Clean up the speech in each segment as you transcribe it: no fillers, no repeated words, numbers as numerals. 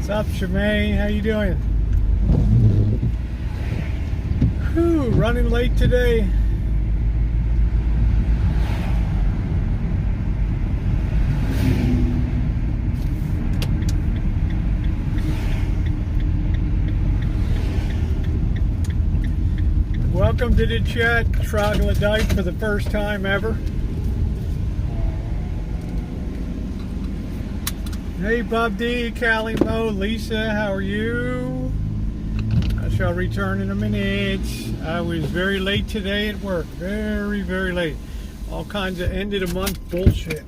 What's up, Shemaine? How you doing? Whew, running late today. Welcome to the chat, Troglodyte, for the first time ever. Hey, Bob D, Callie Mo, Lisa, how are you? I shall return in a minute. I was very late today at work. Very, very late. All kinds of end of the month bullshit.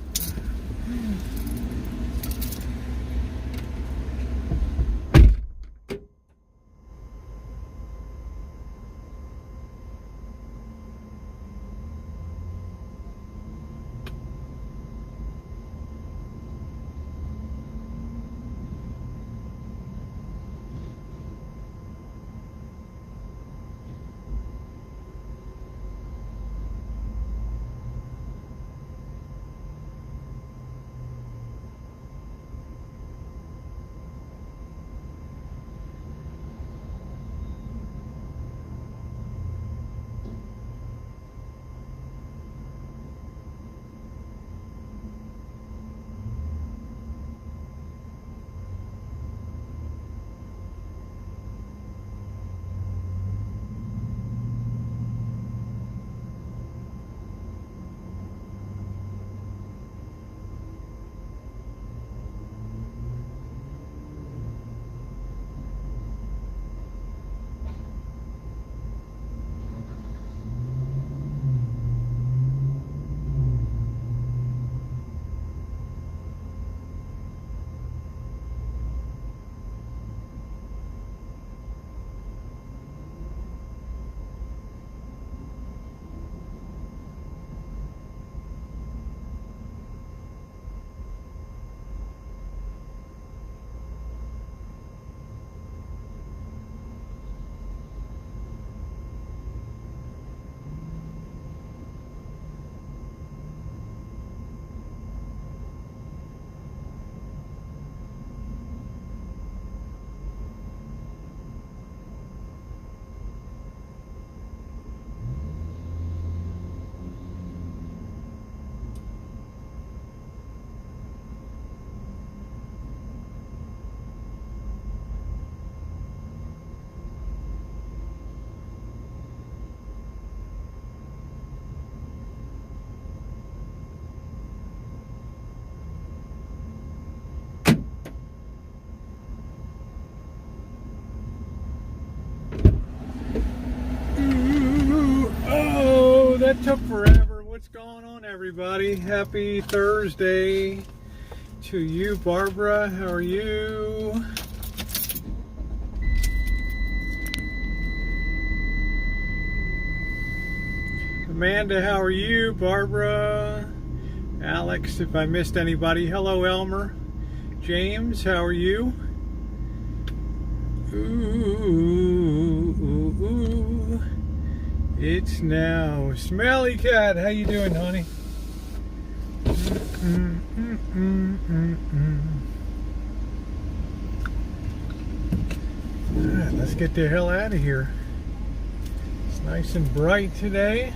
That took forever. What's going on, everybody? Happy Thursday to you, Barbara. How are you? Amanda, how are you? Barbara, Alex, if I missed anybody. Hello, Elmer. James, how are you? Ooh. It's now Smelly Cat. How you doing, honey? Alright, let's get the hell out of here. It's nice and bright today.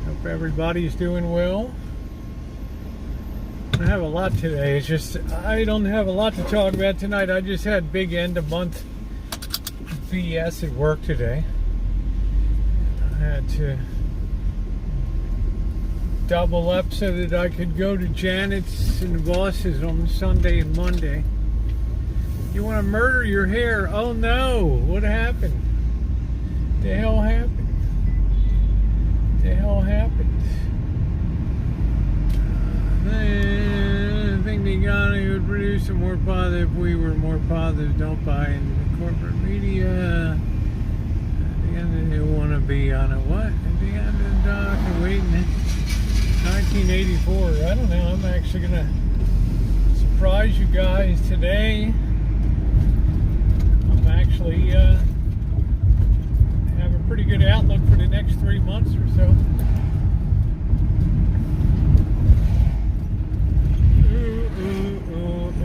Hope everybody's doing well. I have a lot today. It's just I don't have a lot to talk about tonight. I just had big end of month BS at work today. I had to double up so that I could go to Janet's and the boss's on Sunday and Monday. You want to murder your hair? Oh no! What happened? The hell happened? The hell happened? I think the economy would produce a more positive if we were more positive. Don't buy into the corporate media. They want to be on a what? At the end of the dock and waiting. 1984. I don't know. I'm actually gonna surprise you guys today. I'm actually have a pretty good outlook for the next 3 months or so.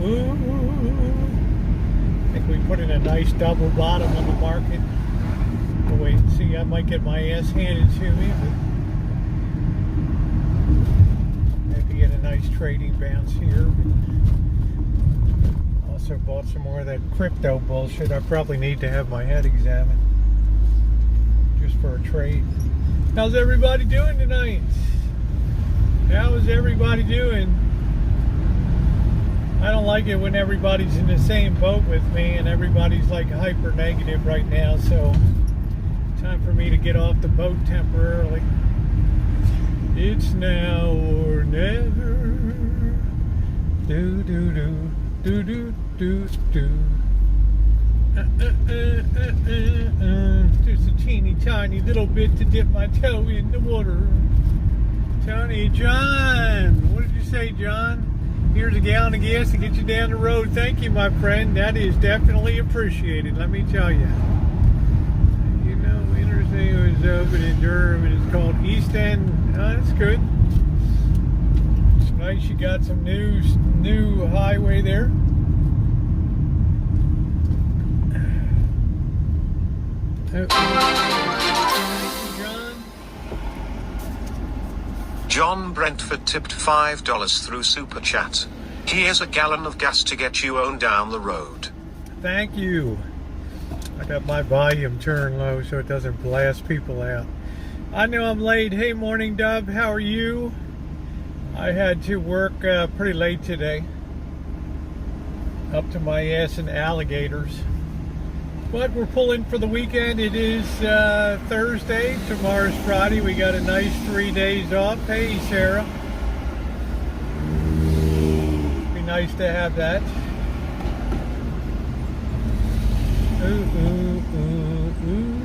Ooh. nice double bottom on the market. We'll wait and see. I might get my ass handed to me, but maybe get a nice trading bounce here. Also bought some more of that crypto bullshit. I probably need to have my head examined just for a trade. How's everybody doing tonight? How is everybody doing? I don't like it when everybody's in the same boat with me and everybody's like hyper negative right now, so time for me to get off the boat temporarily. It's now or never. Do do do do do do do. Just a teeny tiny little bit to dip my toe in the water. Tony, John, what did you say, John? Here's a gallon of gas to get you down the road. Thank you, my friend. That is definitely appreciated, let me tell you. You know, Interstate was open in Durham and it's called East End. Oh, that's good. It's nice you got some new highway there. John Brentford tipped $5 through Super Chat. Here's a gallon of gas to get you on down the road. Thank you. I got my volume turned low so it doesn't blast people out. I know I'm late. Hey, Morning Dove, how are you? I had to work pretty late today. Up to my ass in alligators. But we're pulling for the weekend. It is Thursday. Tomorrow's Friday. We got a nice 3 days off. Hey, Sarah. Be nice to have that. Ooh, ooh, ooh, ooh.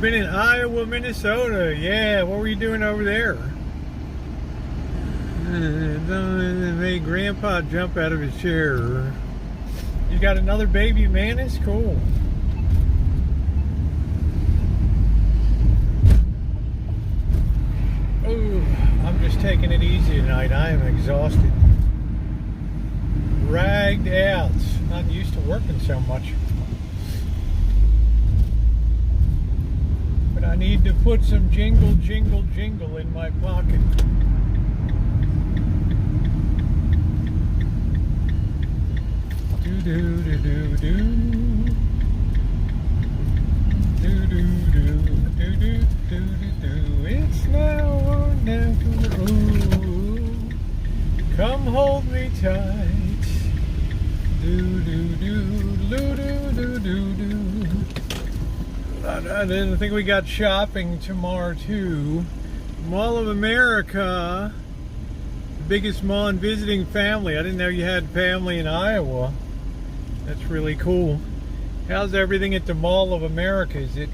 Been in Iowa, Minnesota. Yeah, what were you doing over there? Made Grandpa jump out of his chair. You got another baby mantis? Cool. Oh, I'm just taking it easy tonight. I am exhausted. Ragged out. Not used to working so much. I need to put some jingle, jingle, jingle in my pocket. Do do do do do. Do do do do do do do. It's now or never. Ooh, come hold me tight. Do do do do do do do do. I didn't think we got shopping tomorrow too. Mall of America, the biggest mall in visiting family. I didn't know you had family in Iowa. That's really cool. How's everything at the Mall of America? Is it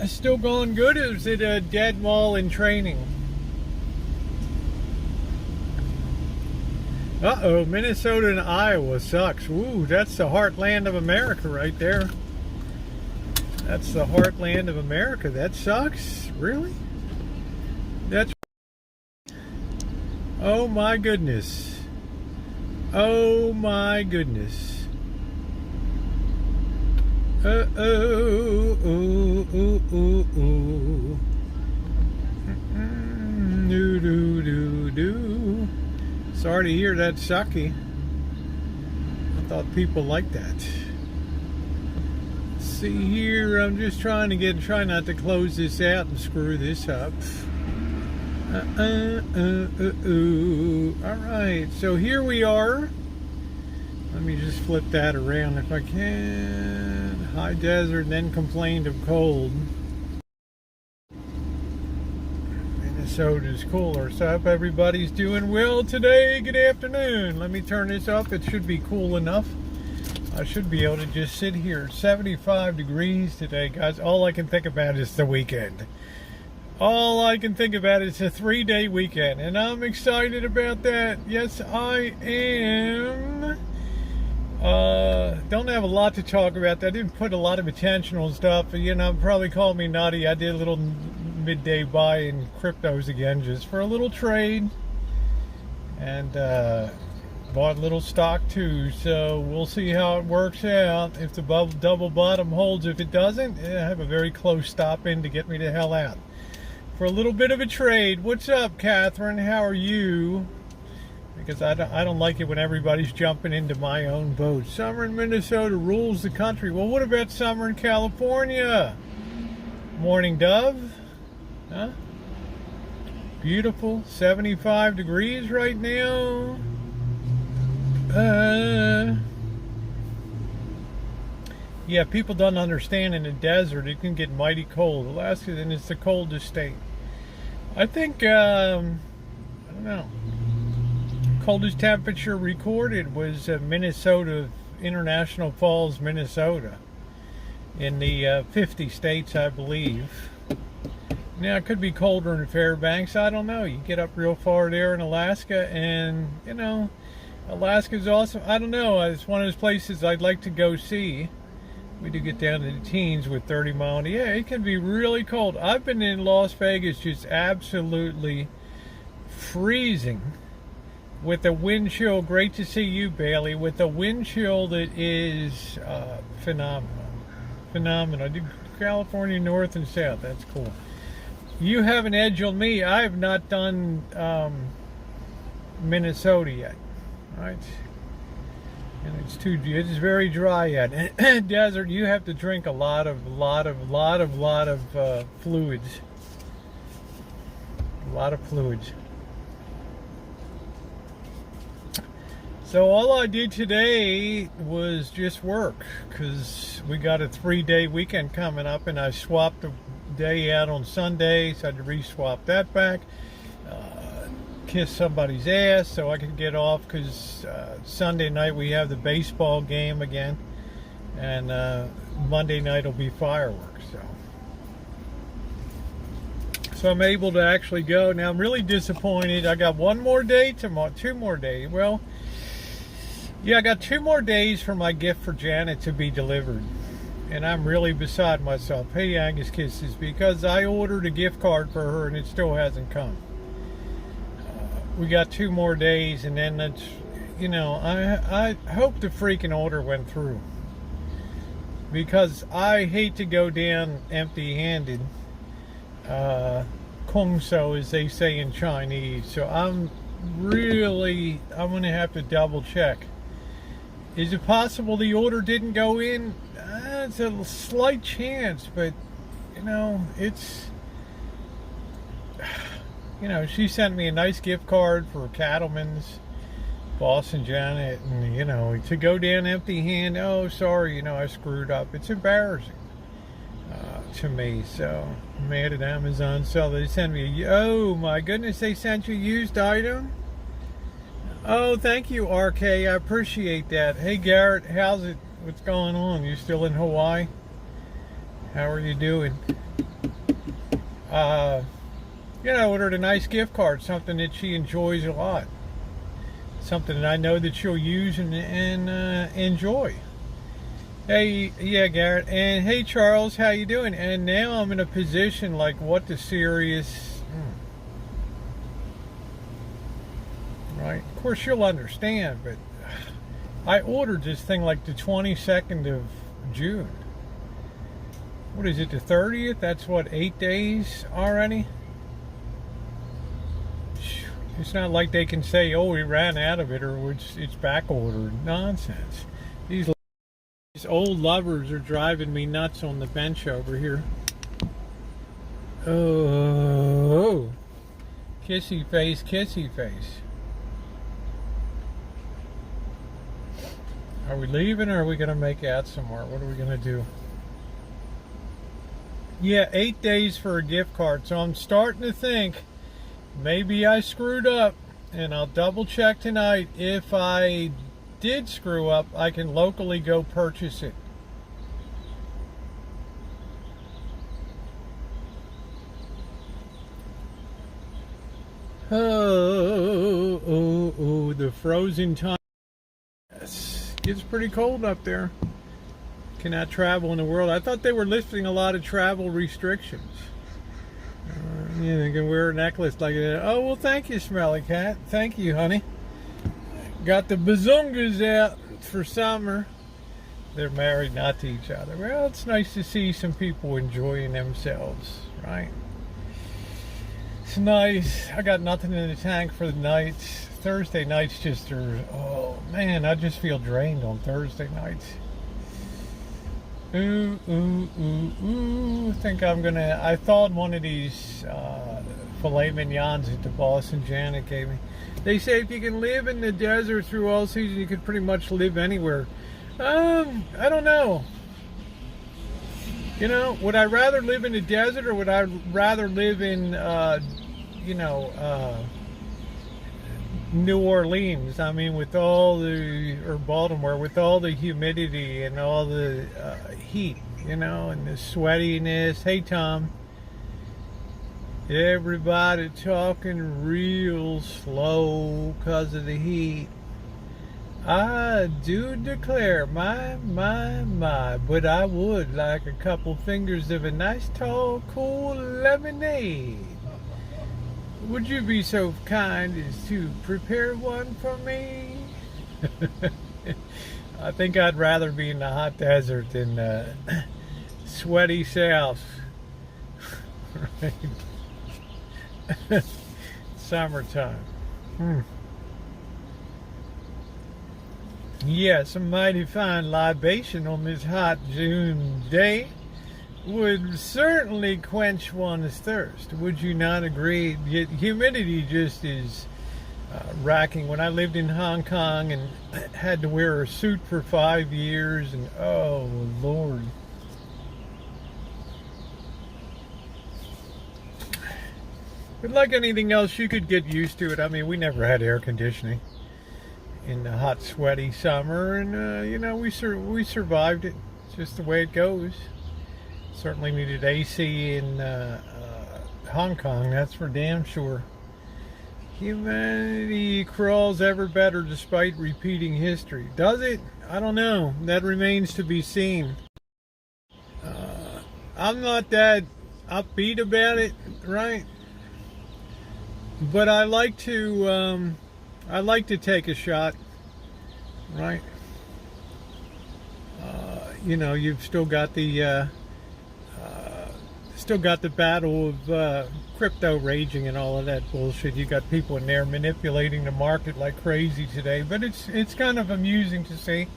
still going good, or is it a dead mall in training? Uh-oh, Minnesota and Iowa sucks. Woo, that's the heartland of America right there. That's the heartland of America. That sucks. Really? That's... Oh my goodness. Oh my goodness. Uh-oh. Ooh, ooh, ooh, ooh. Do, do, do, do. Sorry to hear that sucky. I thought people liked that. See here, I'm just try not to close this out and screw this up. Alright, so here we are. Let me just flip that around if I can. High desert and then complained of cold. Minnesota's cooler, so I hope everybody's doing well today. Good afternoon. Let me turn this up. It should be cool enough. I should be able to just sit here. 75 degrees today, guys. All I can think about is the weekend. All I can think about is a 3-day weekend, and I'm excited about that. Yes, I am. Don't have a lot to talk about. I didn't put a lot of attention on stuff. You know, probably call me nutty. I did a little midday buy in cryptos again, just for a little trade, and bought a little stock too. So we'll see how it works out. If the double bottom holds, if it doesn't, I have a very close stop in to get me the hell out for a little bit of a trade. What's up, Catherine? How are you? Because I don't like it when everybody's jumping into my own boat. Summer in Minnesota rules the country. Well, what about summer in California? Morning dove? Huh? Beautiful. 75 degrees right now. Yeah, people don't understand in the desert it can get mighty cold. Alaska, and it's the coldest state. I think, I don't know. Coldest temperature recorded was Minnesota, International Falls, Minnesota, in the 50 states, I believe. Now, it could be colder in Fairbanks. I don't know. You get up real far there in Alaska, and, you know, Alaska's awesome. I don't know. It's one of those places I'd like to go see. We do get down to the teens with 30 mile. Yeah, it can be really cold. I've been in Las Vegas, just absolutely freezing. With a wind chill, great to see you, Bailey. With a wind chill that is phenomenal. Phenomenal. I do California north and south. That's cool. You have an edge on me. I have not done Minnesota yet. All right. And it's very dry yet. Desert, you have to drink a lot of fluids. A lot of fluids. So all I did today was just work, because we got a 3-day weekend coming up, and I swapped a day out on Sunday, so I had to re-swap that back. Kiss somebody's ass so I could get off, because Sunday night we have the baseball game again, and Monday night will be fireworks. So I'm able to actually go. Now I'm really disappointed. I got one more day tomorrow, 2 more days. Well, yeah, I got 2 more days for my gift for Janet to be delivered. And I'm really beside myself. Hey, Angus Kisses, because I ordered a gift card for her and it still hasn't come. We got 2 more days, and then that's, you know, I hope the freaking order went through. Because I hate to go down empty-handed. Kung so, as they say in Chinese. So I'm going to have to double check. Is it possible the order didn't go in? It's a slight chance, but, you know, it's, you know, she sent me a nice gift card for Cattleman's, Boss and Janet, and, you know, to go down empty hand, oh, sorry, you know, I screwed up. It's embarrassing to me, so I'm mad at Amazon. So they sent me oh my goodness, they sent you a used item? Oh, thank you, RK. I appreciate that. Hey, Garrett, how's it? What's going on? You still in Hawaii? How are you doing? You know, I ordered a nice gift card, something that she enjoys a lot. Something that I know that she'll use and enjoy. Hey, yeah, Garrett. And hey, Charles, how you doing? And now I'm in a position like, what the serious... Right? Of course, you'll understand, but I ordered this thing like the 22nd of June. What is it, the 30th? That's what, 8 days already? It's not like they can say, oh, we ran out of it, or it's back ordered. Nonsense. These old lovers are driving me nuts on the bench over here. Oh, kissy face, kissy face. Are we leaving, or are we going to make out somewhere? What are we going to do? Yeah, 8 days for a gift card. So I'm starting to think maybe I screwed up, and I'll double check tonight. If I did screw up, I can locally go purchase it. Oh, the frozen time. Yes. Gets pretty cold up there. Cannot travel in the world. I thought they were lifting a lot of travel restrictions. You can wear a necklace like that. Oh, well, thank you, Smelly Cat. Thank you, honey. Got the bazungas out for summer. They're married, not to each other. Well, it's nice to see some people enjoying themselves, right? It's nice. I got nothing in the tank for the nights. Thursday nights just are, oh man, I just feel drained on Thursday nights. Ooh, ooh, ooh, ooh. I thawed one of these filet mignons that the boss and Janet gave me. They say if you can live in the desert through all seasons, you could pretty much live anywhere. I don't know. You know, would I rather live in the desert or would I rather live in, New Orleans? I mean, or Baltimore, with all the humidity and all the heat, and the sweatiness. Hey, Tom. Everybody talking real slow because of the heat. I do declare, my, but I would like a couple fingers of a nice, tall, cool lemonade. Would you be so kind as to prepare one for me? I think I'd rather be in the hot desert than the sweaty south. Right? Summertime. Yes, a mighty fine libation on this hot June day would certainly quench one's thirst. Would you not agree? Humidity just is racking. When I lived in Hong Kong and had to wear a suit for 5 years, and oh Lord. But like anything else, you could get used to it. I mean, we never had air conditioning in the hot, sweaty summer, and we survived it. It's just the way it goes. Certainly needed AC in Hong Kong, that's for damn sure. Humanity crawls ever better despite repeating history. Does it? I don't know. That remains to be seen. I'm not that upbeat about it, right? But I like to take a shot, right? You've still got the battle of crypto raging and all of that bullshit. You got people in there manipulating the market like crazy today, but it's kind of amusing to see.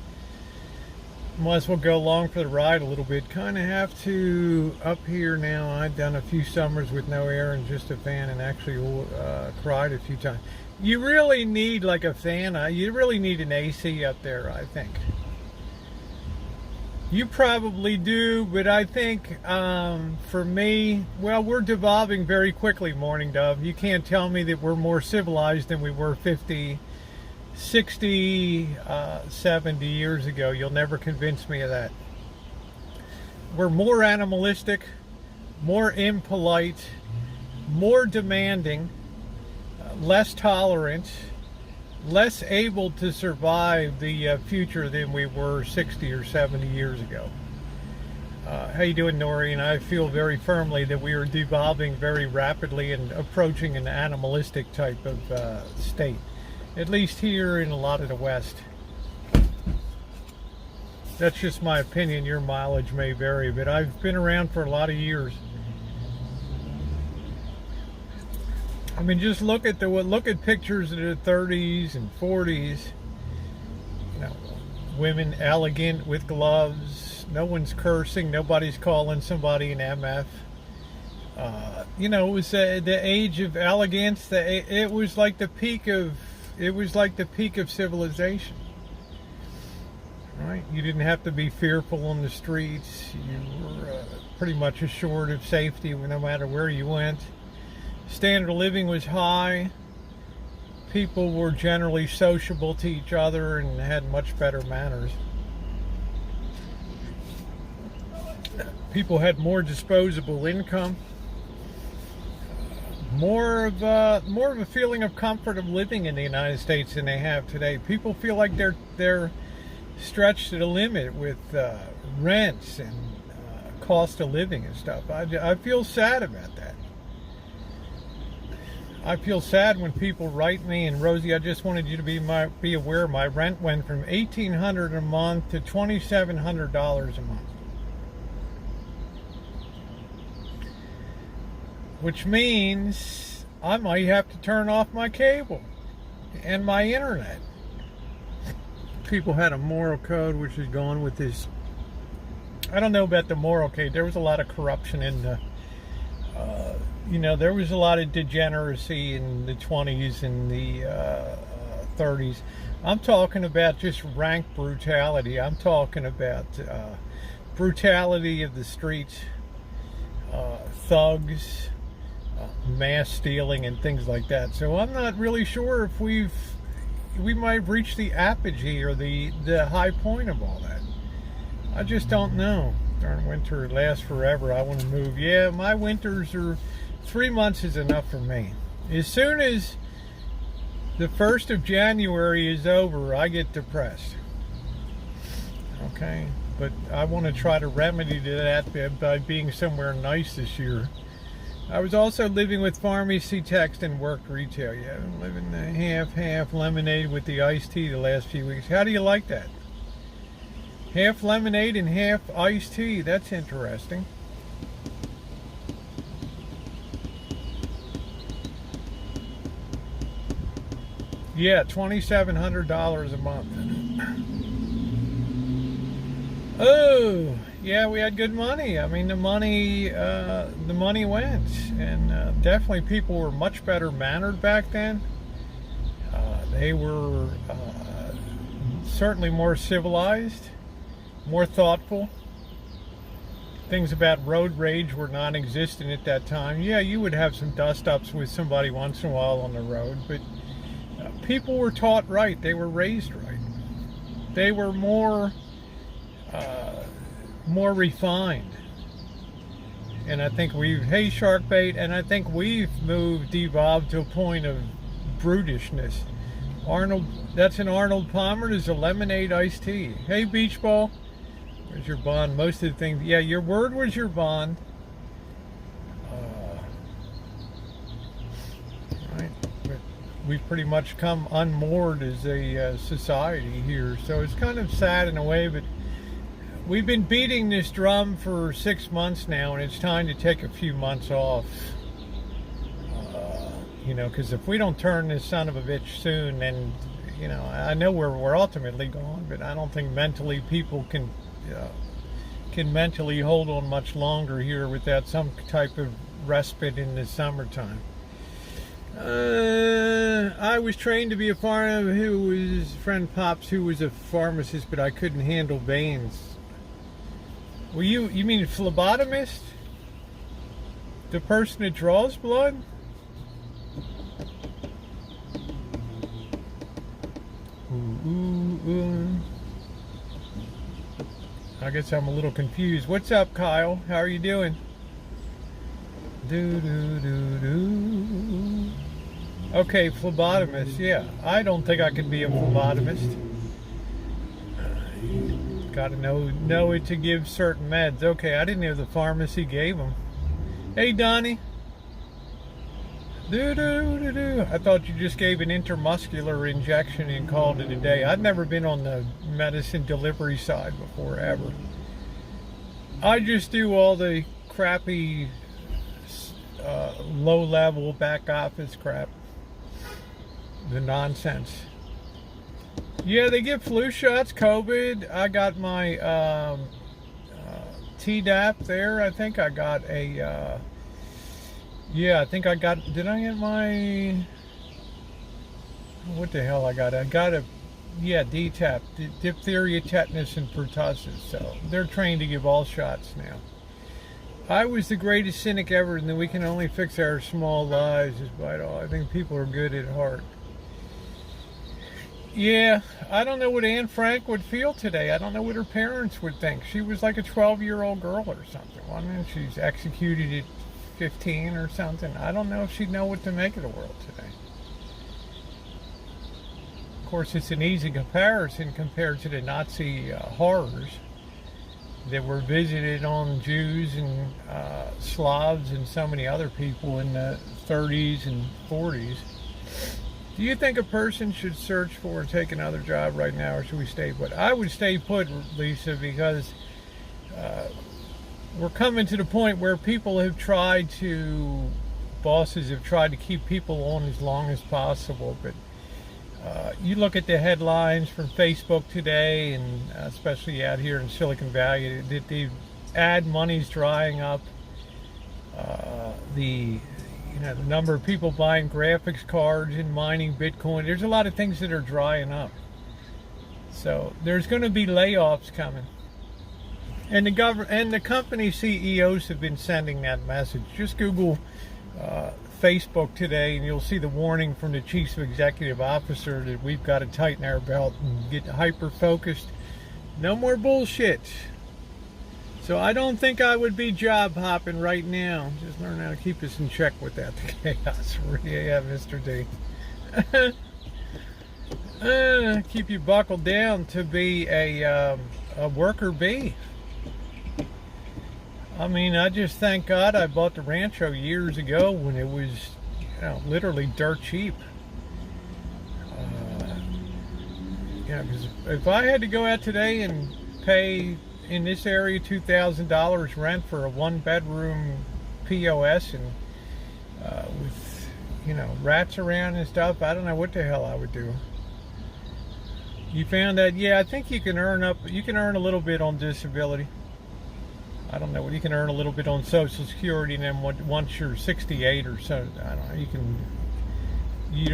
Might as well go along for the ride a little bit. Kind of have to up here now. I've done a few summers with no air and just a fan, and actually cried a few times. You really need like a fan. You really need an AC up there, I think. You probably do, but I think for me, well, we're devolving very quickly, Morning Dove. You can't tell me that we're more civilized than we were 50, 60, 70 years ago. You'll never convince me of that. We're more animalistic, more impolite, more demanding, less tolerant, less able to survive the future than we were 60 or 70 years ago. How you doing, Nori? And I feel very firmly that we are devolving very rapidly and approaching an animalistic type of state, at least here in a lot of the West. That's just my opinion. Your mileage may vary, but I've been around for a lot of years. I mean, just look at pictures of the 30s and 40s. Women elegant with gloves. No one's cursing. Nobody's calling somebody an MF. It was the age of elegance. It was like the peak of civilization. Right? You didn't have to be fearful on the streets. You were pretty much assured of safety no matter where you went. Standard of living was high. People were generally sociable to each other and had much better manners. People had more disposable income. More of a feeling of comfort of living in the United States than they have today. People feel like they're stretched to the limit with rents and cost of living and stuff. I feel sad about that. I feel sad when people write me, and Rosie, I just wanted you to be aware my rent went from $1,800 a month to $2,700 a month. Which means I might have to turn off my cable and my internet. People had a moral code which is going with this. I don't know about the moral code. There was a lot of corruption in the there was a lot of degeneracy in the 20s and the 30s. I'm talking about just rank brutality. I'm talking about brutality of the streets, thugs, mass stealing and things like that. So I'm not really sure if we might have reached the apogee or the high point of all that. I just don't know. Darn winter lasts forever. I want to move. Yeah, my winters are 3 months is enough for me. As soon as the 1st of January is over, I get depressed. Okay? But I want to try to remedy that by being somewhere nice this year. I was also living with pharmacy techs and worked retail. Yeah, I've been living the half lemonade with the iced tea the last few weeks. How do you like that? Half lemonade and half iced tea. That's interesting. Yeah, $2,700 a month. Oh, yeah, we had good money. I mean, the money went, and definitely people were much better mannered back then. They were certainly more civilized, more thoughtful. Things about road rage were non-existent at that time. Yeah, you would have some dust-ups with somebody once in a while on the road, but people were taught right. They were raised right. They were more refined. And I think hey, shark bait, and I think we've evolved to a point of brutishness. Arnold, that's an Arnold Palmer. There's a lemonade iced tea. Hey, beach ball. Where's your bond? Most of the things, yeah, your word was your bond. Right. But we've pretty much come unmoored as a society here. So it's kind of sad in a way, but we've been beating this drum for 6 months now, and it's time to take a few months off. Because if we don't turn this son of a bitch soon, then, I know we're ultimately going, but I don't think mentally people can mentally hold on much longer here without some type of respite in the summertime. I was trained to be a friend Pops, who was a pharmacist, but I couldn't handle veins. Well, you mean phlebotomist? The person that draws blood? I guess I'm a little confused. What's up, Kyle? How are you doing? Okay, phlebotomist. Yeah, I don't think I could be a phlebotomist. Got to know it to give certain meds. Okay, I didn't know the pharmacy gave them. Hey, Donnie. I thought you just gave an intramuscular injection and called it a day. I'd never been on the medicine delivery side before, ever. I just do all the crappy, low-level back office crap. The nonsense. Yeah, they give flu shots, COVID. I got my Tdap there. I think I got a... Yeah, I think I got, did I get my, what the hell I got? I got a, DTaP, diphtheria, tetanus, and pertussis. So they're trained to give all shots now. I was the greatest cynic ever, and then we can only fix our small lives despite all. I think people are good at heart. Yeah, I don't know what Anne Frank would feel today. I don't know what her parents would think. She was like a 12-year-old girl or something. I mean, she's executed at 15 or something. I don't know if she'd know what to make of the world today. course, it's an easy comparison compared to the Nazi horrors that were visited on Jews and Slavs and so many other people in the 30s and 40s. Do you think a person should search for or take another job right now, or should we stay put? I would stay put, Lisa, because we're coming to the point where bosses have tried to keep people on as long as possible. But you look at the headlines from Facebook today, and especially out here in Silicon Valley, that the ad money's drying up. The number of people buying graphics cards and mining Bitcoin. There's a lot of things that are drying up. So there's going to be layoffs coming. And the company CEOs have been sending that message. Just Google Facebook today, and you'll see the warning from the chief executive officer that we've got to tighten our belt and get hyper focused. No more bullshit. So I don't think I would be job hopping right now. Just learn how to keep us in check with that. The chaos. Yeah, Mr. D. Keep you buckled down to be a worker bee. I mean, I just thank God I bought the Rancho years ago when it was, literally dirt cheap. Because if I had to go out today and pay in this area $2,000 rent for a one-bedroom POS and with rats around and stuff, I don't know what the hell I would do. You found that? Yeah, I think you can earn a little bit on disability. I don't know, you can earn a little bit on Social Security, and then once you're 68 or so, I don't know, you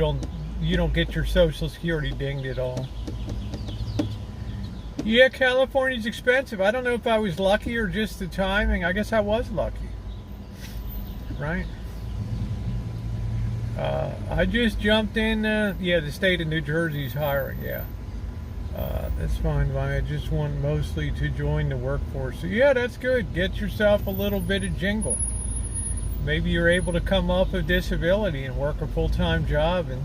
don't get your Social Security dinged at all. Yeah, California's expensive. I don't know if I was lucky or just the timing. I guess I was lucky, right? I just jumped in. The state of New Jersey's hiring. Yeah, that's fine. I just want mostly to join the workforce. So yeah, that's good. Get yourself a little bit of jingle. Maybe you're able to come off of disability and work a full-time job and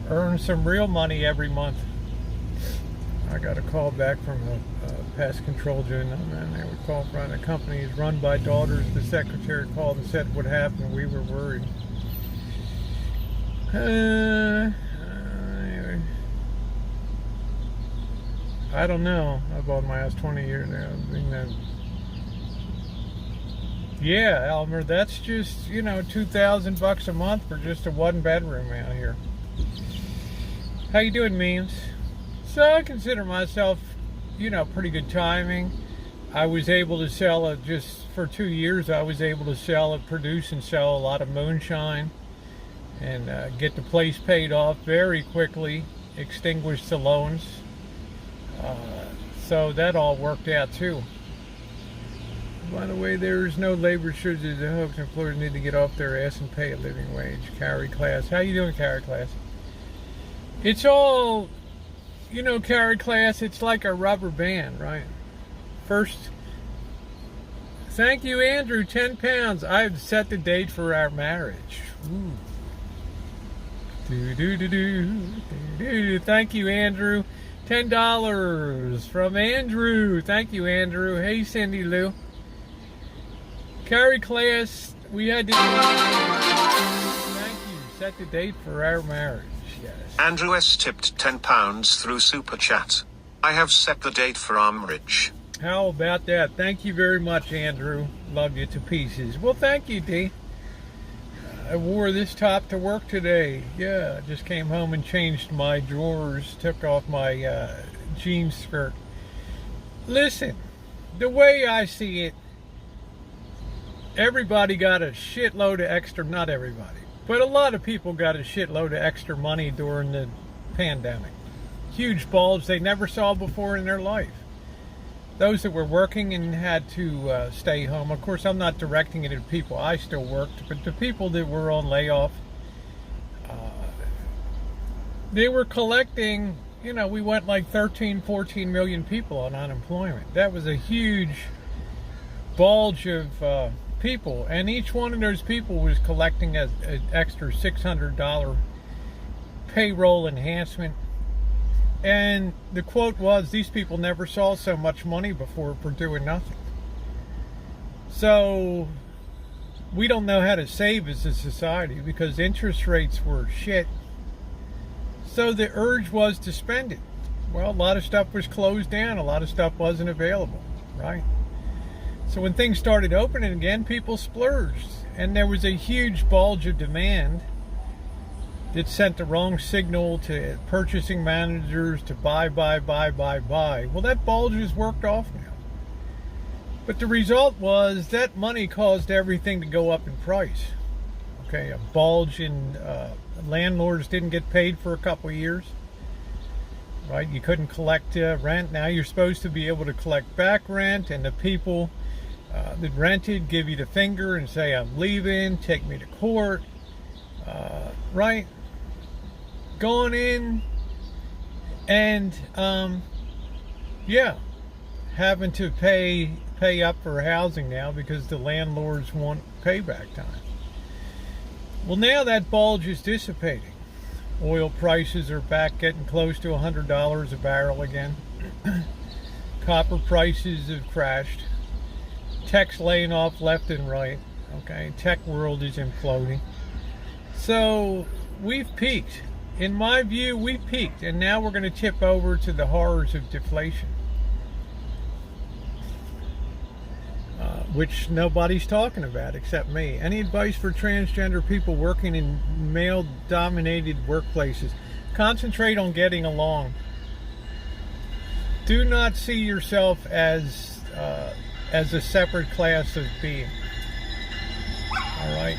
earn some real money every month. I got a call back from a pest control gentleman. They would call from a company is run by daughters. The secretary called and said what happened. We were worried. Anyway. I don't know. I bought my house 20 years now. Yeah, Elmer, that's just, $2,000 a month for just a one bedroom out here. How you doing, memes? So I consider myself, pretty good timing. I was able to sell it just for 2 years. I was able to produce and sell a lot of moonshine and get the place paid off very quickly, extinguish the loans. So that all worked out too. By the way, there's no labor shortage. The hoax employers need to get off their ass and pay a living wage. Carry class. How you doing, carry class? It's all... carry class, it's like a rubber band, right? First, thank you, Andrew, 10 pounds. I've set the date for our marriage. Ooh. Thank you, Andrew. $10 from Andrew. Thank you, Andrew. Hey, Cindy Lou. Carry class, we had to... Thank you. Set the date for our marriage. Yes. Andrew S. tipped £10 through Super Chat. I have set the date for our marriage. How about that? Thank you very much, Andrew. Love you to pieces. Well, thank you, D. I wore this top to work today. Yeah, I just came home and changed my drawers, took off my jeans skirt. Listen, the way I see it, everybody got a shitload of extra, not everybody, but a lot of people got a shitload of extra money during the pandemic. Huge bulge they never saw before in their life. Those that were working and had to stay home. Of course, I'm not directing it at people. I still worked, but the people that were on layoff, they were collecting, we went like 13, 14 million people on unemployment. That was a huge bulge of people, and each one of those people was collecting an extra $600 payroll enhancement. And the quote was, these people never saw so much money before for doing nothing. So we don't know how to save as a society because interest rates were shit. So the urge was to spend it. Well, a lot of stuff was closed down. A lot of stuff wasn't available, right? So when things started opening again, people splurged. And there was a huge bulge of demand that sent the wrong signal to purchasing managers to buy. Well, that bulge is worked off now. But the result was that money caused everything to go up in price. Okay, a bulge in landlords didn't get paid for a couple of years. Right, you couldn't collect rent. Now you're supposed to be able to collect back rent, and the people that rented give you the finger and say, I'm leaving, take me to court. Right? Going in and having to pay up for housing now because the landlords want payback time. Well, now that bulge is dissipating. Oil prices are back getting close to $100 a barrel again. Copper prices have crashed. Tech's laying off left and right. Okay, tech world is imploding. So we've peaked. In my view, we peaked, and now we're going to tip over to the horrors of deflation, which nobody's talking about except me. Any advice for transgender people working in male-dominated workplaces? Concentrate on getting along. Do not see yourself as a separate class of being. All right.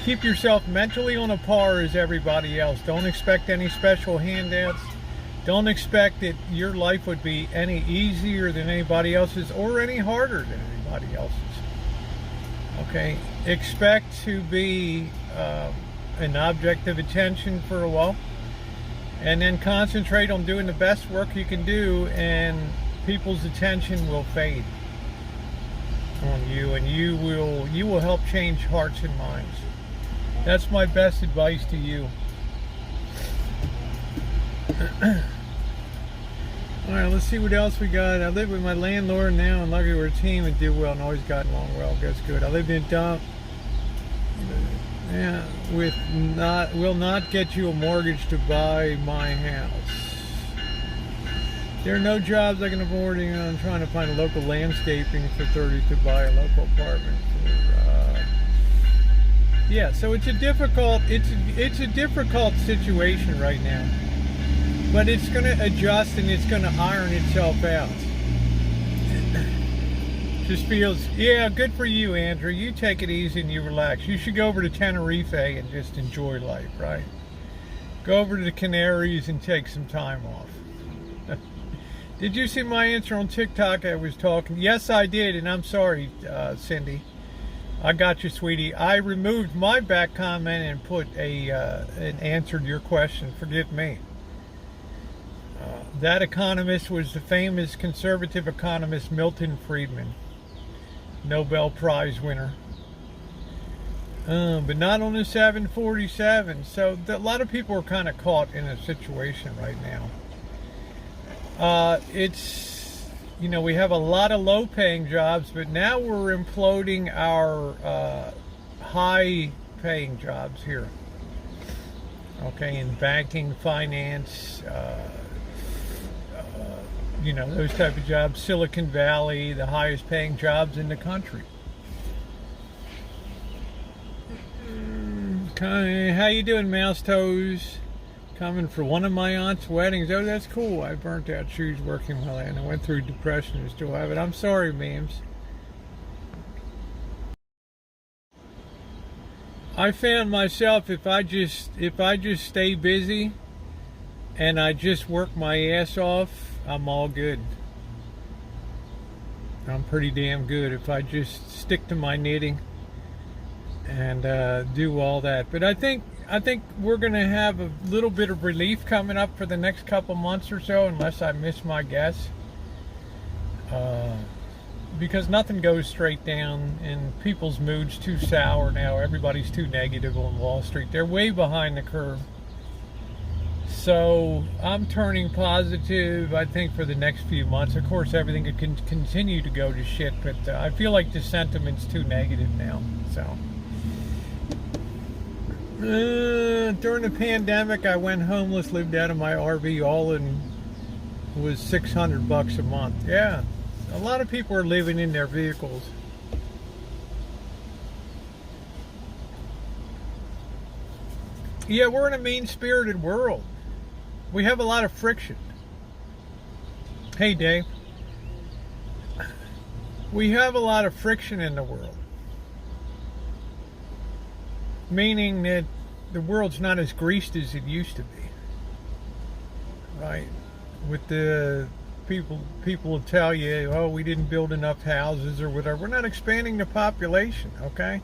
Keep yourself mentally on a par as everybody else. Don't expect any special handouts. Don't expect that your life would be any easier than anybody else's or any harder than anybody else's. Okay? Expect to be an object of attention for a while, and then concentrate on doing the best work you can do, and people's attention will fade on you, and you will help change hearts and minds. That's my best advice to you. Alright, let's see what else we got. I live with my landlord now, and luckily we're a team and do well and always gotten along well. That's good. I lived in a dump. Yeah, will not get you a mortgage to buy my house. There are no jobs I can afford. I'm trying to find a local landscaping for 30 to buy a local apartment for. Yeah, so it's a difficult situation right now, but it's going to adjust and it's going to iron itself out. Just feels, yeah, good for you, Andrew. You take it easy and you relax. You should go over to Tenerife and just enjoy life, right? Go over to the Canaries and take some time off. Did you see my answer on TikTok? I was talking. Yes, I did, and I'm sorry, Cindy. I got you, sweetie. I removed my back comment and put and answered your question. Forgive me. That economist was the famous conservative economist Milton Friedman, Nobel Prize winner. But not on the 747. So a lot of people are kind of caught in a situation right now. We have a lot of low-paying jobs, but now we're imploding our high-paying jobs here. Okay, in banking, finance, those type of jobs. Silicon Valley, the highest-paying jobs in the country. Okay, how you doing, Mouse Toes? Coming for one of my aunt's weddings. Oh, that's cool. I burnt out shoes working well, and I went through depression and still have it. I'm sorry, memes. I found myself, if I just stay busy and I just work my ass off, I'm all good. I'm pretty damn good if I just stick to my knitting and do all that. But I think we're going to have a little bit of relief coming up for the next couple months or so, unless I miss my guess. Because nothing goes straight down, and people's mood's too sour now. Everybody's too negative on Wall Street. They're way behind the curve. So I'm turning positive, I think, for the next few months. Of course, everything could continue to go to shit, but I feel like the sentiment's too negative now. So during the pandemic, I went homeless, lived out of my RV, all in was $600 a month. Yeah, a lot of people are living in their vehicles. Yeah, we're in a mean-spirited world. We have a lot of friction. Hey, Dave. We have a lot of friction in the world. Meaning that the world's not as greased as it used to be. Right? With the people will tell you, oh, we didn't build enough houses or whatever. We're not expanding the population, okay?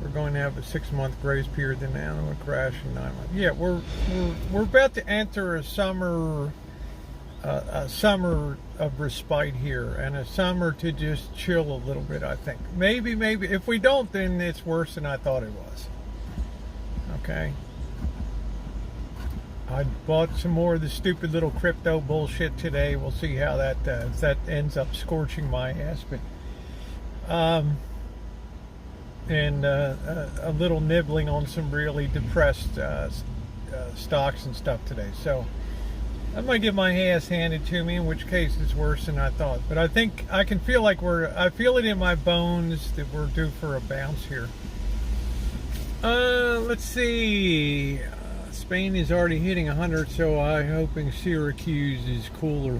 We're going to have a 6-month grace period, then now we'll crash in 9 months. Yeah, we're about to enter a summer of respite here, and a summer to just chill a little bit. I think maybe if we don't, then it's worse than I thought it was. Okay. I bought some more of the stupid little crypto bullshit today. We'll see how that if that ends up scorching my ass, but and a little nibbling on some really depressed stocks and stuff today. So I might get my ass handed to me, in which case it's worse than I thought. But I think I can feel like I feel it in my bones that we're due for a bounce here. Let's see. Spain is already hitting 100, so I'm hoping Syracuse is cooler.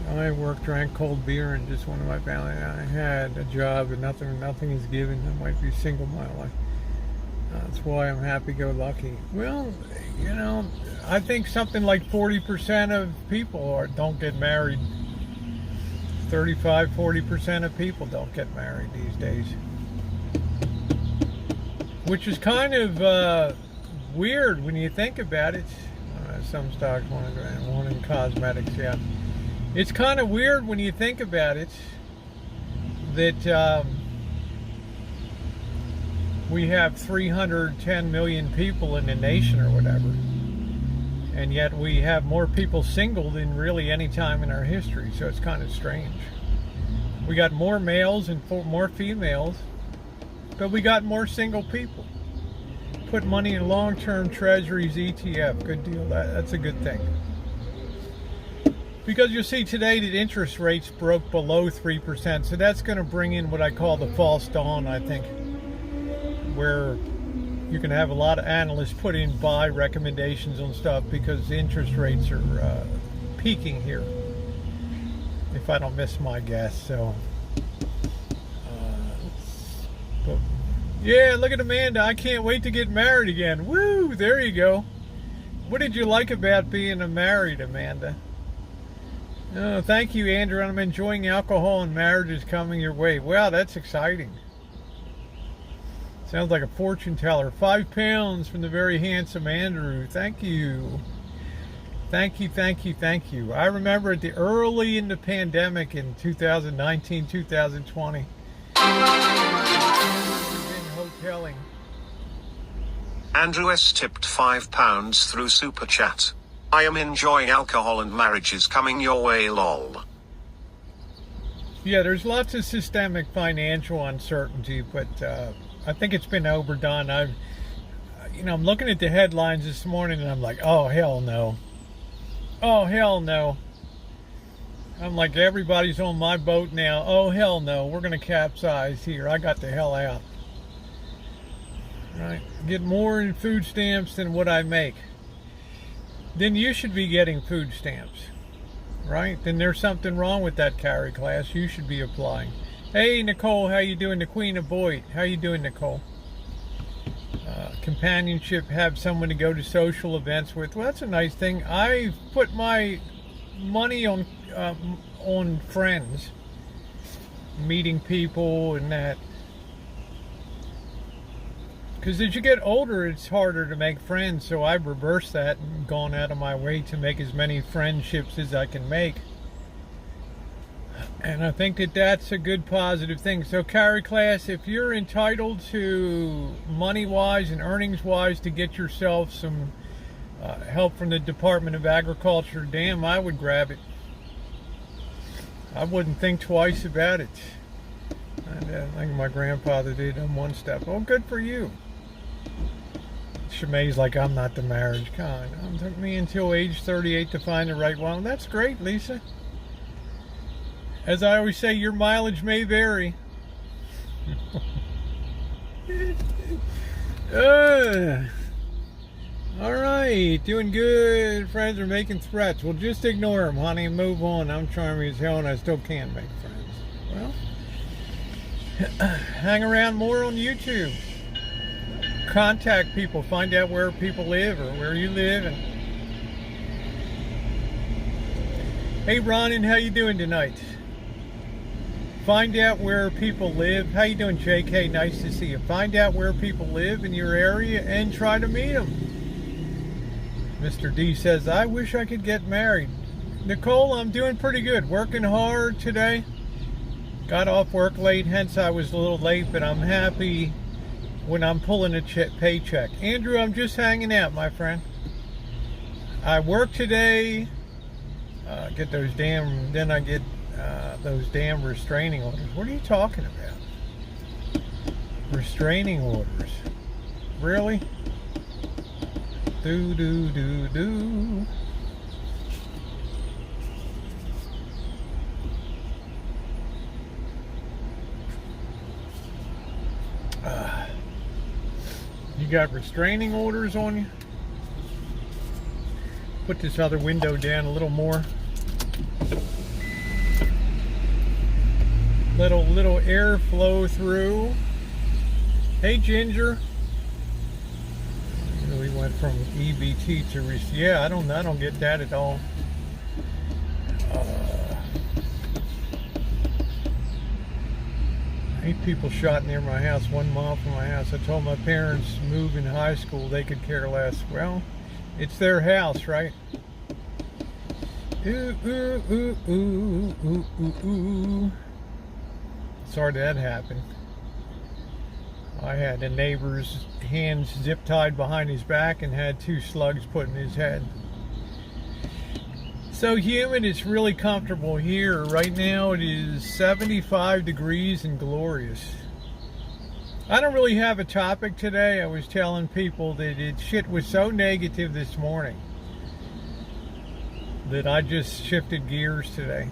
I worked, drank cold beer, and just one of my family. I had a job, and nothing is given. I might be single my life. That's why I'm happy-go-lucky. Well, you know, I think something like 40% of people don't get married. 40% of people don't get married these days, which is kind of weird when you think about it. Some stocks, one in cosmetics, yeah. It's kind of weird when you think about it that we have 310 million people in the nation or whatever, and yet we have more people single than really any time in our history. So it's kind of strange. We got more males and more females, but we got more single people. Put money in long-term treasuries, ETF, good deal. That's a good thing. Because you'll see today that interest rates broke below 3%, so that's going to bring in what I call the false dawn, I think, where you can have a lot of analysts put in buy recommendations on stuff because interest rates are peaking here, if I don't miss my guess. So, but yeah, look at Amanda. I can't wait to get married again. Woo! There you go. What did you like about being married, Amanda? Oh, thank you, Andrew. I'm enjoying alcohol and marriage is coming your way. Wow, that's exciting. Sounds like a fortune teller. 5 pounds from the very handsome Andrew. Thank you. Thank you, thank you, thank you. I remember at the early in the pandemic in 2019, 2020. We've been hoteling. Andrew S. tipped £5 through Super Chat. I am enjoying alcohol and marriage is coming your way, lol. Yeah, there's lots of systemic financial uncertainty, but I think it's been overdone. I'm looking at the headlines this morning and I'm like, oh, hell no. Oh, hell no. I'm like, everybody's on my boat now. Oh, hell no. We're going to capsize here. I got the hell out. Right? Get more in food stamps than what I make. Then you should be getting food stamps, right? Then there's something wrong with that carry class. You should be applying. Hey, Nicole, how you doing? The Queen of Boyd. How you doing, Nicole? Companionship, have someone to go to social events with. Well, that's a nice thing. I put my money on friends, meeting people and that. Because as you get older, it's harder to make friends, so I've reversed that and gone out of my way to make as many friendships as I can make. And I think that that's a good positive thing. So carry class, if you're entitled to money-wise and earnings-wise to get yourself some help from the Department of Agriculture, damn, I would grab it. I wouldn't think twice about it. And I think my grandfather did on one step. Oh, good for you. Shemai's like, I'm not the marriage kind. It took me until age 38 to find the right one. That's great, Lisa. As I always say, your mileage may vary. All right, doing good. Friends are making threats. Well, just ignore them, honey, and move on. I'm charming as hell, and I still can't make friends. Well, hang around more on YouTube. Contact people. Find out where people live or where you live. And hey, Ronan, how you doing tonight? Find out where people live. How you doing, JK? Nice to see you. Find out where people live in your area and try to meet them. Mr. D says, I wish I could get married. Nicole, I'm doing pretty good. Working hard today. Got off work late, hence I was a little late, but I'm happy when I'm pulling a paycheck. Andrew, I'm just hanging out, my friend. I work today. Get those damn, then I get those damn restraining orders. What are you talking about? Restraining orders? Really? Do. You got restraining orders on you? Put this other window down a little more. Little air flow through. Hey, Ginger. We went from EBT to yeah. I don't get that at all. 8 people shot near my house, 1 mile from my house. I told my parents move in high school, they could care less. Well, it's their house, right? Ooh, ooh, ooh, ooh, ooh, ooh, ooh. Sorry that happened. I had a neighbor's hands zip tied behind his back and had 2 slugs put in his head. So humid, it's really comfortable here. Right now it is 75 degrees and glorious. I don't really have a topic today. I was telling people that shit was so negative this morning that I just shifted gears today.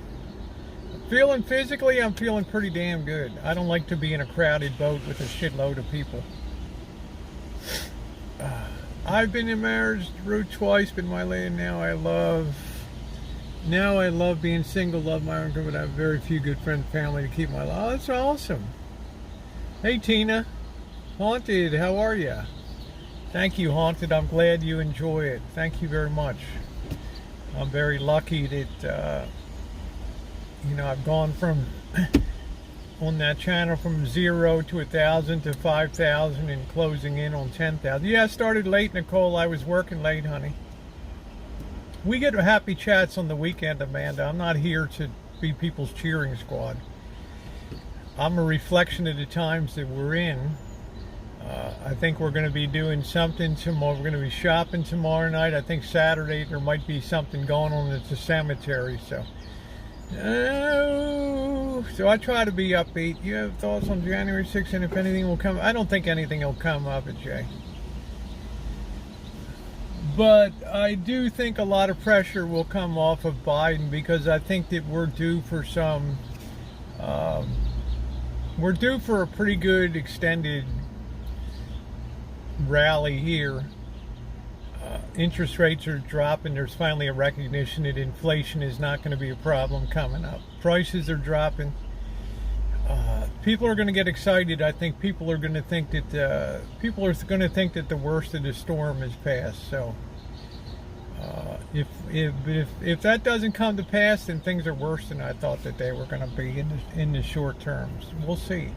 Feeling physically, I'm feeling pretty damn good. I don't like to be in a crowded boat with a shitload of people. I've been in marriage through twice, but my lady now I love being single, love my own group, but I have very few good friends, family to keep my life. Oh, that's awesome. Hey, Tina. Haunted, how are you? Thank you, Haunted. I'm glad you enjoy it. Thank you very much. I'm very lucky that, I've gone from, on that channel, from 0 to 1,000 to 5,000 and closing in on 10,000. Yeah, I started late, Nicole. I was working late, honey. We get happy chats on the weekend, Amanda. I'm not here to be people's cheering squad. I'm a reflection of the times that we're in. I think we're going to be doing something tomorrow. We're going to be shopping tomorrow night. I think Saturday there might be something going on at the cemetery. So I try to be upbeat. You have thoughts on January 6th and if anything will come? I don't think anything will come of it, Jay. But I do think a lot of pressure will come off of Biden because I think that we're due for a pretty good extended rally here. Interest rates are dropping. There's finally a recognition that inflation is not going to be a problem coming up. Prices are dropping. People are going to get excited. I think people are going to think that the worst of the storm is past. So if that doesn't come to pass, then things are worse than I thought that they were going to be in the short terms. We'll see.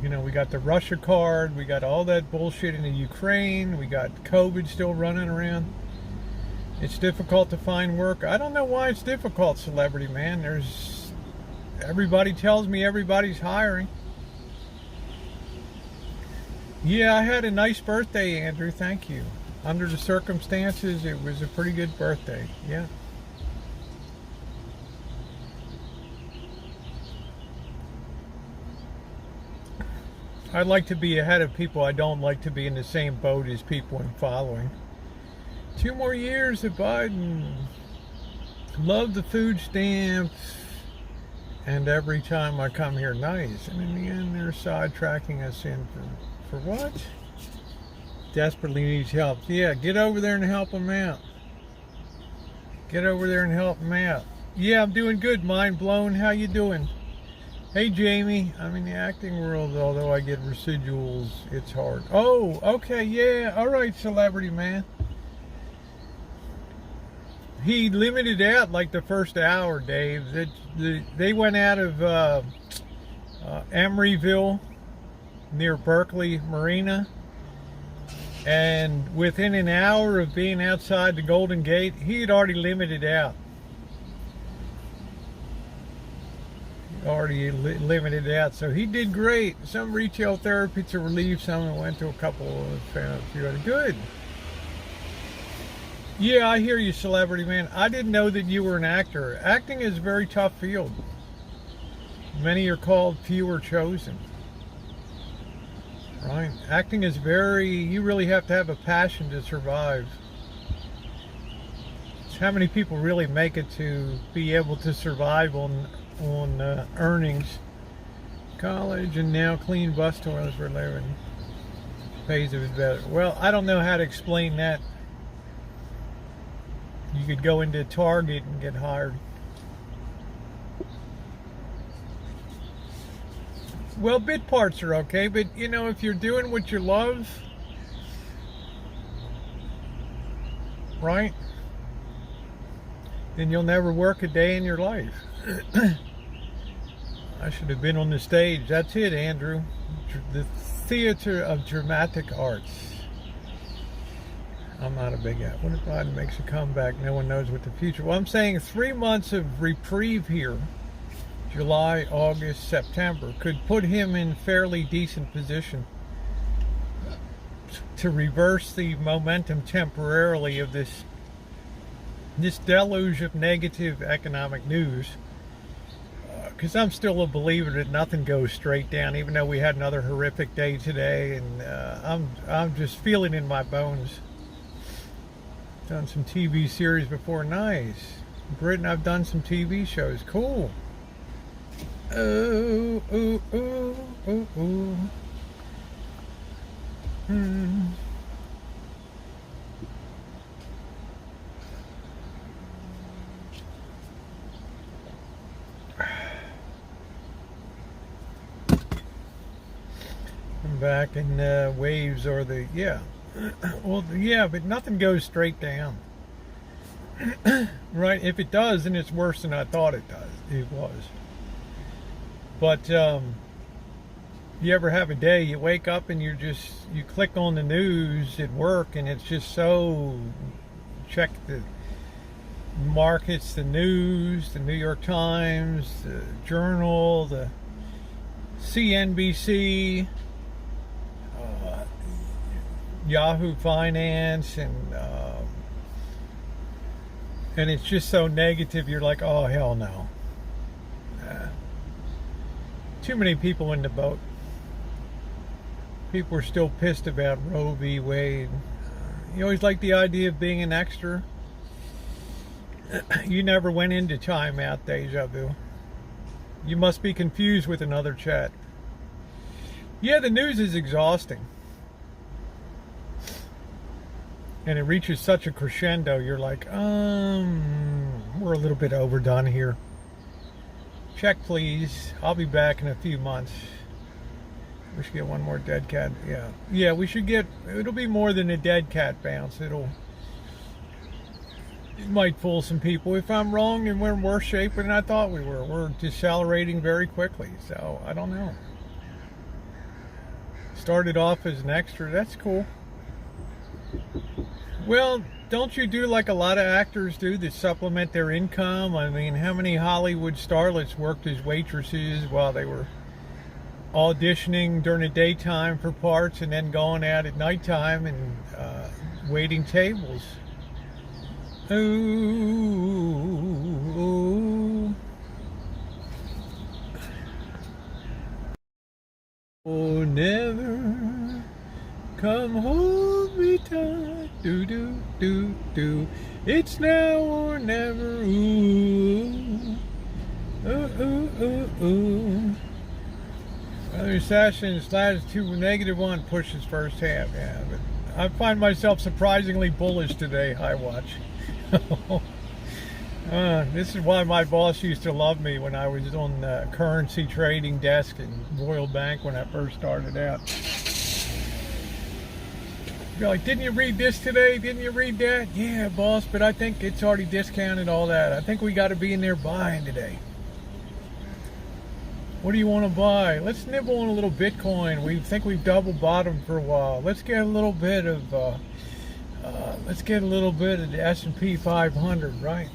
We got the Russia card. We got all that bullshit in the Ukraine. We got COVID still running around. It's difficult to find work. I don't know why it's difficult, celebrity man. Everybody tells me everybody's hiring. Yeah, I had a nice birthday, Andrew. Thank you. Under the circumstances, it was a pretty good birthday. Yeah. I'd like to be ahead of people. I don't like to be in the same boat as people I'm following. 2 more years of Biden. Love the food stamps. And every time I come here, nice. And in the end, they're sidetracking us in for what? Desperately needs help. Yeah, get over there and help them out. Get over there and help them out. Yeah, I'm doing good. Mind blown. How you doing? Hey, Jamie. I'm in the acting world, although I get residuals. It's hard. Oh, okay. Yeah. All right, celebrity man. He limited out like the first hour, Dave. They went out of Emeryville near Berkeley Marina, and within an hour of being outside the Golden Gate, he had already limited out. Limited out, so he did great. Some retail therapy to relieve some, and went to a couple of found a few other good. Yeah, I hear you, celebrity man. I didn't know that you were an actor. Acting is a very tough field. Many are called, few are chosen. Right? Acting is you really have to have a passion to survive. It's how many people really make it to be able to survive on earnings. College and now clean bus toilets for living. Pays if it's better. Well, I don't know how to explain that. You could go into Target and get hired. Well, bit parts are okay, but you know, if you're doing what you love, right, then you'll never work a day in your life. I should have been on the stage. That's it, Andrew. The theater of dramatic arts. I'm not a big guy. What if Biden makes a comeback? No one knows what the future. Well, I'm saying 3 months of reprieve here, July, August, September, could put him in fairly decent position to reverse the momentum temporarily of this deluge of negative economic news. Because I'm still a believer that nothing goes straight down, even though we had another horrific day today, and I'm just feeling in my bones. Done some TV series before. Nice. Britain, I've done some TV shows. Cool. Oh, oh, oh, oh, oh. I'm back, and waves are the, yeah. Well, yeah, but nothing goes straight down. Right? If it does, then it's worse than I thought it was. But you ever have a day you wake up and you click on the news at work, and it's just so, check the markets, the news, the New York Times, the Journal, the CNBC, Yahoo Finance, and it's just so negative. You're like, oh hell no. Too many people in the boat. People are still pissed about Roe v. Wade. You always like the idea of being an extra. You never went into timeout, deja vu. You must be confused with another chat. Yeah, the news is exhausting. And it reaches such a crescendo, you're like, we're a little bit overdone here. Check, please. I'll be back in a few months. We should get one more dead cat. Yeah, we should get, it'll be more than a dead cat bounce. It might fool some people. If I'm wrong and we're in worse shape than I thought we were. We're decelerating very quickly, so I don't know. Started off as an extra, that's cool. Well, don't you do like a lot of actors do that supplement their income? I mean, how many Hollywood starlets worked as waitresses while they were auditioning during the daytime for parts and then going out at nighttime and waiting tables. Ooh. Oh, never come hold me tight. Do do do do. It's now or never. Ooh. Ooh ooh ooh ooh. Other sessions, latitude -1 pushes first half. Yeah, but I find myself surprisingly bullish today. High watch. This is why my boss used to love me when I was on the currency trading desk at Royal Bank when I first started out. You're like, didn't you read this today? Didn't you read that? Yeah, boss, but I think it's already discounted, all that. I think we got to be in there buying today. What do you want to buy? Let's nibble on a little Bitcoin. We think we've double bottomed for a while. Let's get a little bit of the S&P 500, right?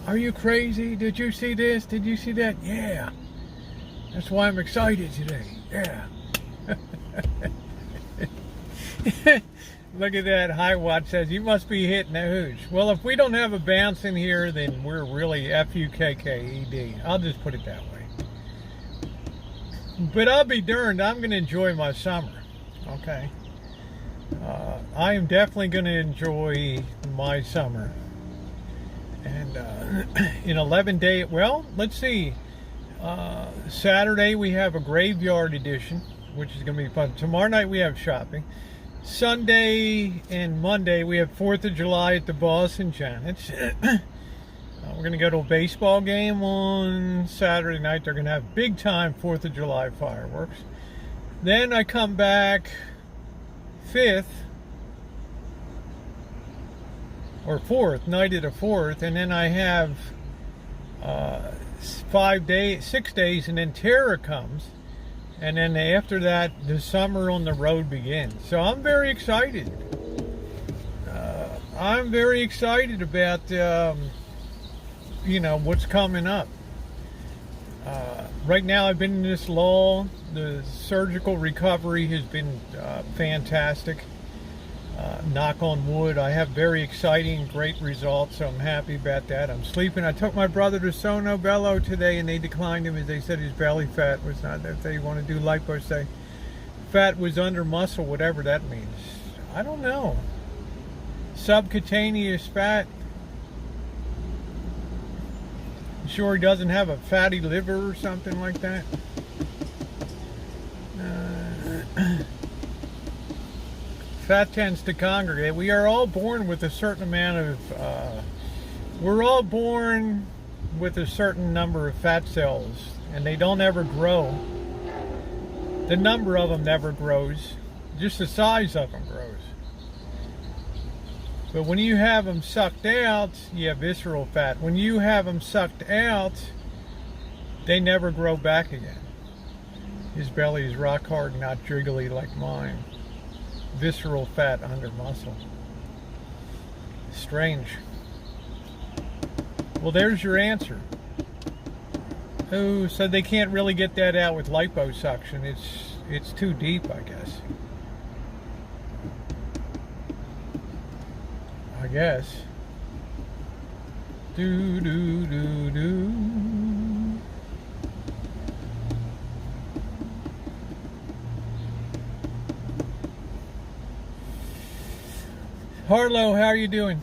Are you crazy? Did you see this? Did you see that? Yeah. That's why I'm excited today. Yeah. Look at that. High watch says you must be hitting a hooch. Well, if we don't have a bounce in here, then we're really FUKKED. I'll just put it that way. But I'll be darned, I'm going to enjoy my summer. Okay. I am definitely going to enjoy my summer. And in 11 days, well, let's see. Saturday we have a graveyard edition, which is going to be fun. Tomorrow night we have shopping. Sunday and Monday we have 4th of July at the Boss and Janet's. We're going to go to a baseball game on Saturday night. They're going to have big time 4th of July fireworks. Then I come back 5th or 4th, night of the 4th, and then I have 6 days, and then Terra comes. And then after that, the summer on the road begins. So I'm very excited. I'm very excited about, what's coming up. Right now, I've been in this lull. The surgical recovery has been fantastic. Knock on wood. I have very exciting, great results, so I'm happy about that. I'm sleeping. I took my brother to Sono Bello today, and they declined him as they said his belly fat was not, if they want to do lipo, say fat was under muscle, whatever that means. I don't know. Subcutaneous fat. Sure he doesn't have a fatty liver or something like that? Fat tends to congregate. We are all born with a certain amount of, we're all born with a certain number of fat cells, and they don't ever grow. The number of them never grows, just the size of them grows. But when you have them sucked out, you have visceral fat. When you have them sucked out, they never grow back again. His belly is rock hard, not jiggly like mine. Visceral fat under muscle. Strange. Well, there's your answer. Oh, so they can't really get that out with liposuction. It's too deep, I guess. I guess. Do do do do. Harlow, how are you doing?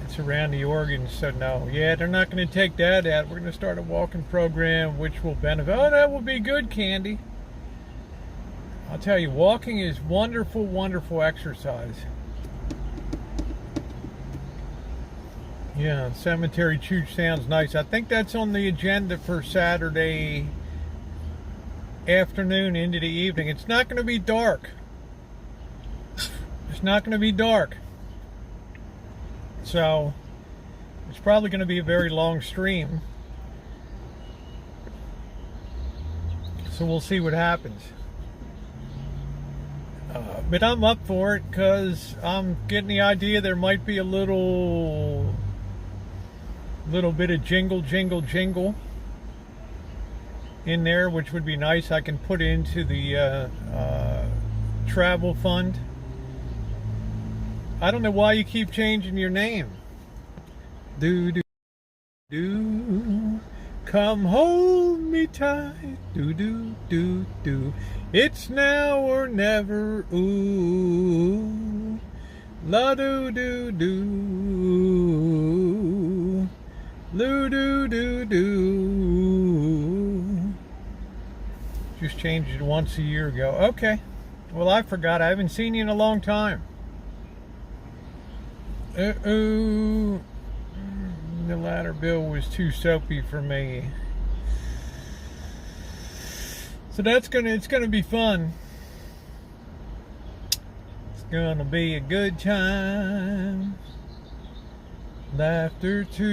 It's around the organs, so no. Yeah, they're not going to take that out. We're going to start a walking program which will benefit. Oh, that will be good, Candy. I'll tell you, walking is wonderful, wonderful exercise. Yeah, cemetery chooch sounds nice. I think that's on the agenda for Saturday afternoon into the evening. It's not going to be dark. It's not going to be dark. So, it's probably going to be a very long stream. So we'll see what happens. But I'm up for it because I'm getting the idea there might be a little bit of jingle, jingle, jingle in there, which would be nice. I can put into the travel fund. I don't know why you keep changing your name. Do do do, come hold me tight. Do do do do, it's now or never. Ooh, la do do do, loo do do do. Just changed it once a year ago. Okay. Well, I forgot. I haven't seen you in a long time. Uh-oh. The latter bill was too soapy for me. So it's gonna be fun. It's gonna be a good time. Laughter too.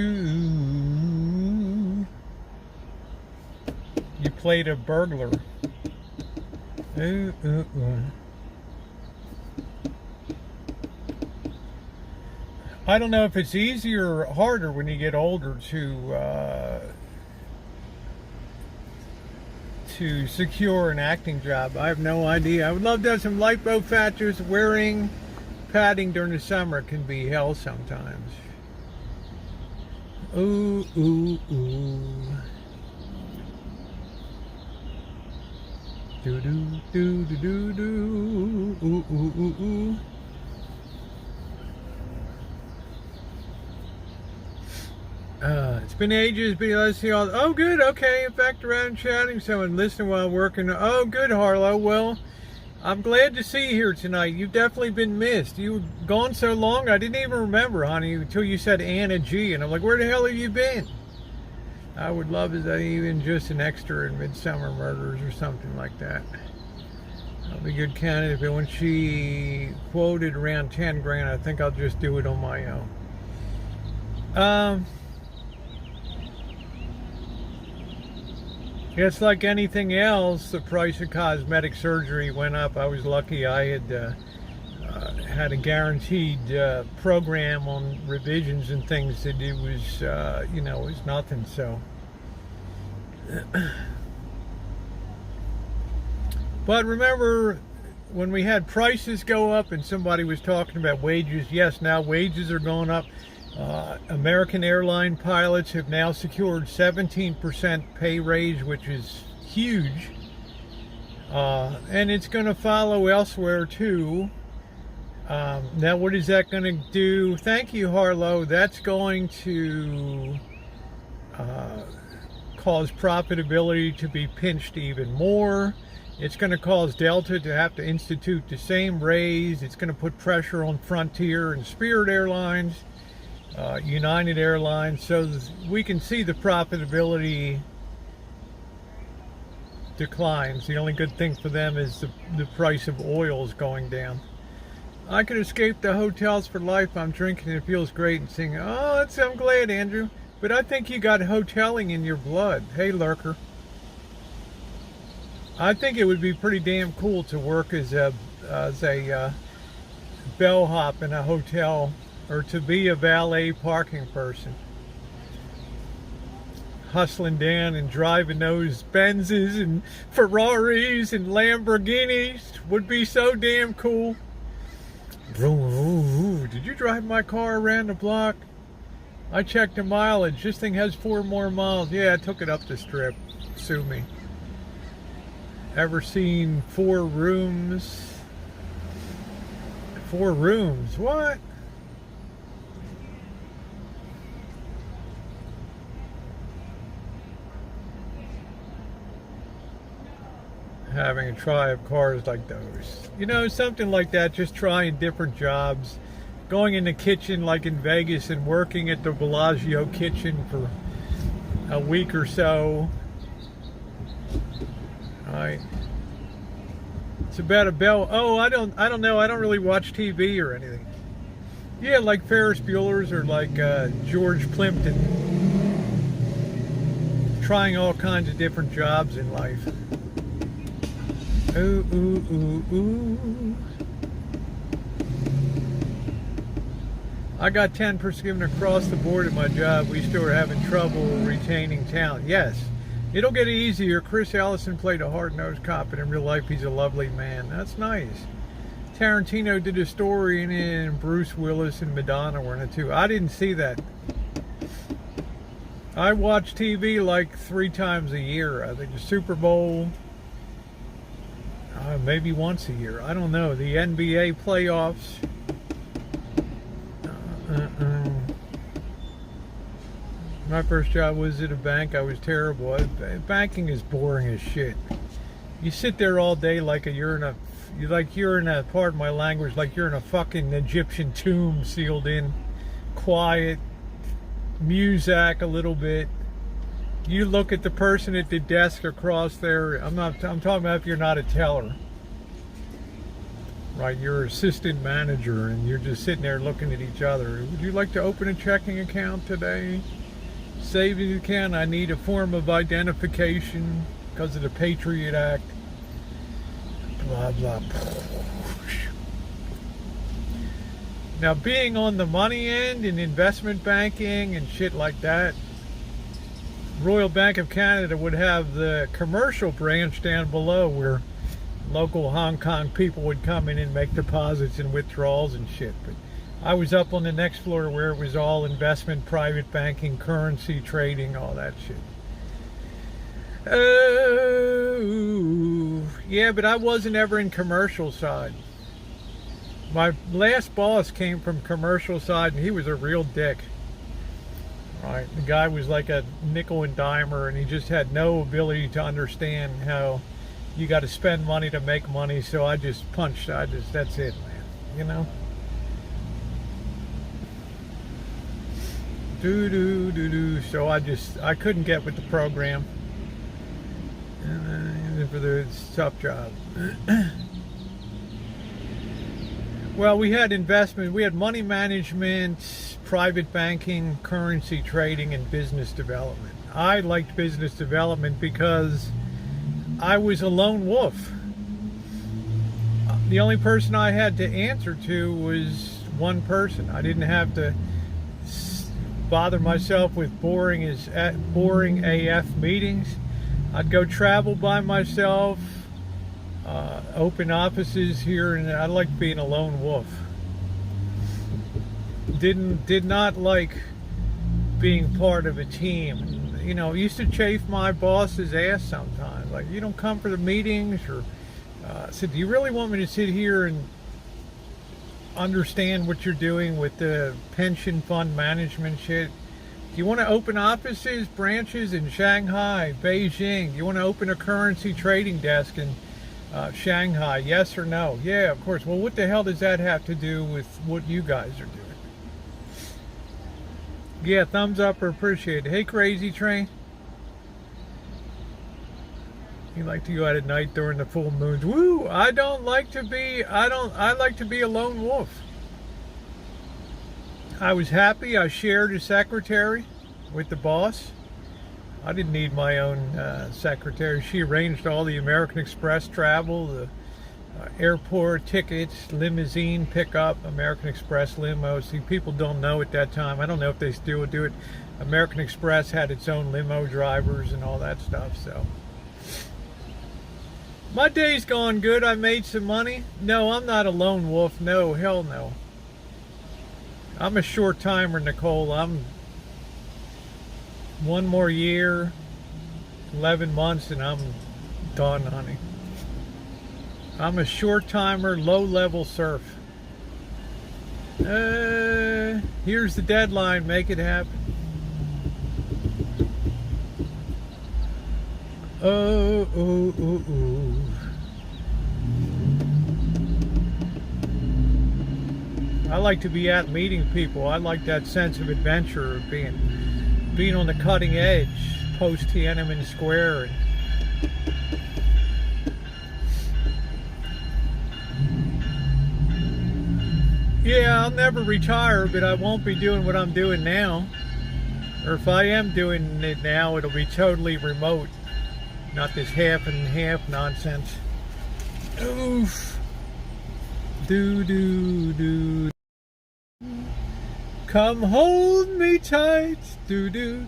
You played a burglar. Ooh, ooh, ooh. I don't know if it's easier or harder when you get older to secure an acting job. I have no idea. I would love to have some lipo-fatchers. Wearing padding during the summer can be hell sometimes. Ooh, ooh, ooh. Do do do do do do. Ooh ooh ooh ooh. It's been ages, but let's see all. Oh, good. Okay, in fact, around chatting, someone listening while working. Oh, good, Harlow. Well, I'm glad to see you here tonight. You've definitely been missed. You were gone so long, I didn't even remember, honey, until you said Anna G. And I'm like, where the hell have you been? I would love is that even just an extra in Midsummer Murders or something like that. I'll be a good candidate, but when she quoted around 10 grand, I think I'll just do it on my own. It's like anything else, the price of cosmetic surgery went up. I was lucky I had had a guaranteed program on revisions and things that it was, it was nothing. So, but remember when we had prices go up and somebody was talking about wages? Yes, now wages are going up. American airline pilots have now secured 17% pay raise, which is huge. And it's going to follow elsewhere too. Now, what is that going to do? Thank you, Harlow. That's going to cause profitability to be pinched even more. It's going to cause Delta to have to institute the same raise. It's going to put pressure on Frontier and Spirit Airlines. United Airlines, so we can see the profitability declines. The only good thing for them is the price of oil is going down. I could escape the hotels for life. I'm drinking and it feels great and singing. Oh, I'm glad, Andrew. But I think you got hoteling in your blood. Hey, Lurker. I think it would be pretty damn cool to work as a bellhop in a hotel, or to be a valet parking person. Hustling down and driving those Benzes and Ferraris and Lamborghinis would be so damn cool. Did you drive my car around the block? I checked the mileage. This thing has 4 more miles. Yeah, I took it up the strip. Sue me. Ever seen 4 rooms? 4 rooms? What? Having a try of cars like those. Something like that, just trying different jobs. Going in the kitchen like in Vegas and working at the Bellagio kitchen for a week or so. Alright. It's about a bell. Oh, I don't know. I don't really watch TV or anything. Yeah, like Ferris Bueller's or like George Plimpton. Trying all kinds of different jobs in life. Ooh, ooh, ooh, ooh. I got 10% given across the board at my job. We still are having trouble retaining talent. Yes. It'll get easier. Chris Ellison played a hard-nosed cop, and in real life, he's a lovely man. That's nice. Tarantino did a story in it, and Bruce Willis and Madonna were in it too. I didn't see that. I watch TV like 3 times a year. I think the Super Bowl, maybe once a year. I don't know. The NBA playoffs. My first job was at a bank. I was terrible. Banking is boring as shit. You sit there all day like you're in a, pardon my language, like you're in a fucking Egyptian tomb, sealed in, quiet, muzak a little bit. You look at the person at the desk across there. I'm talking about if you're not a teller, right? You're an assistant manager, and you're just sitting there looking at each other. Would you like to open a checking account today? Savings account? I need a form of identification because of the Patriot Act. Blah blah. Now, being on the money end in investment banking and shit like that, Royal Bank of Canada would have the commercial branch down below where local Hong Kong people would come in and make deposits and withdrawals and shit. But I was up on the next floor where it was all investment, private banking, currency trading, all that shit. Oh, yeah, but I wasn't ever in commercial side. My last boss came from commercial side, and he was a real dick. Right, the guy was like a nickel and dimer, and he just had no ability to understand how you got to spend money to make money. So I just punched. That's it, man. You know. So I couldn't get with the program. For the tough job. Well, we had investment, we had money management, private banking, currency trading, and business development. I liked business development because I was a lone wolf. The only person I had to answer to was one person. I didn't have to bother myself with boring AF meetings. I'd go travel by myself, open offices here, and I liked being a lone wolf. Did not like being part of a team. You know, used to chafe my boss's ass sometimes. Like, you don't come for the meetings, or said, do you really want me to sit here and understand what you're doing with the pension fund management shit? Do you want to open offices, branches in Shanghai, Beijing? Do you want to open a currency trading desk in Shanghai? Yes or no? Yeah, of course. Well, what the hell does that have to do with what you guys are doing? Yeah, thumbs up or appreciate it. Hey, Crazy Train. You like to go out at night during the full moons. Woo! I like to be a lone wolf. I was happy. I shared a secretary with the boss. I didn't need my own secretary. She arranged all the American Express travel, the airport tickets, limousine pickup, American Express limo. See, people don't know at that time. I don't know if they still do it. American Express had its own limo drivers and all that stuff. So my day's gone good. I made some money. No, I'm not a lone wolf. No, hell no. I'm a short timer, Nicole. I'm one more year, 11 months, and I'm done, honey. I'm a short timer, low level surf. Here's the deadline. Make it happen. Oh. I like to be out meeting people. I like that sense of adventure of being on the cutting edge, post Tiananmen Square. Yeah, I'll never retire, but I won't be doing what I'm doing now. Or if I am doing it now, it'll be totally remote. Not this half and half nonsense. Oof. Do. Come hold me tight, do.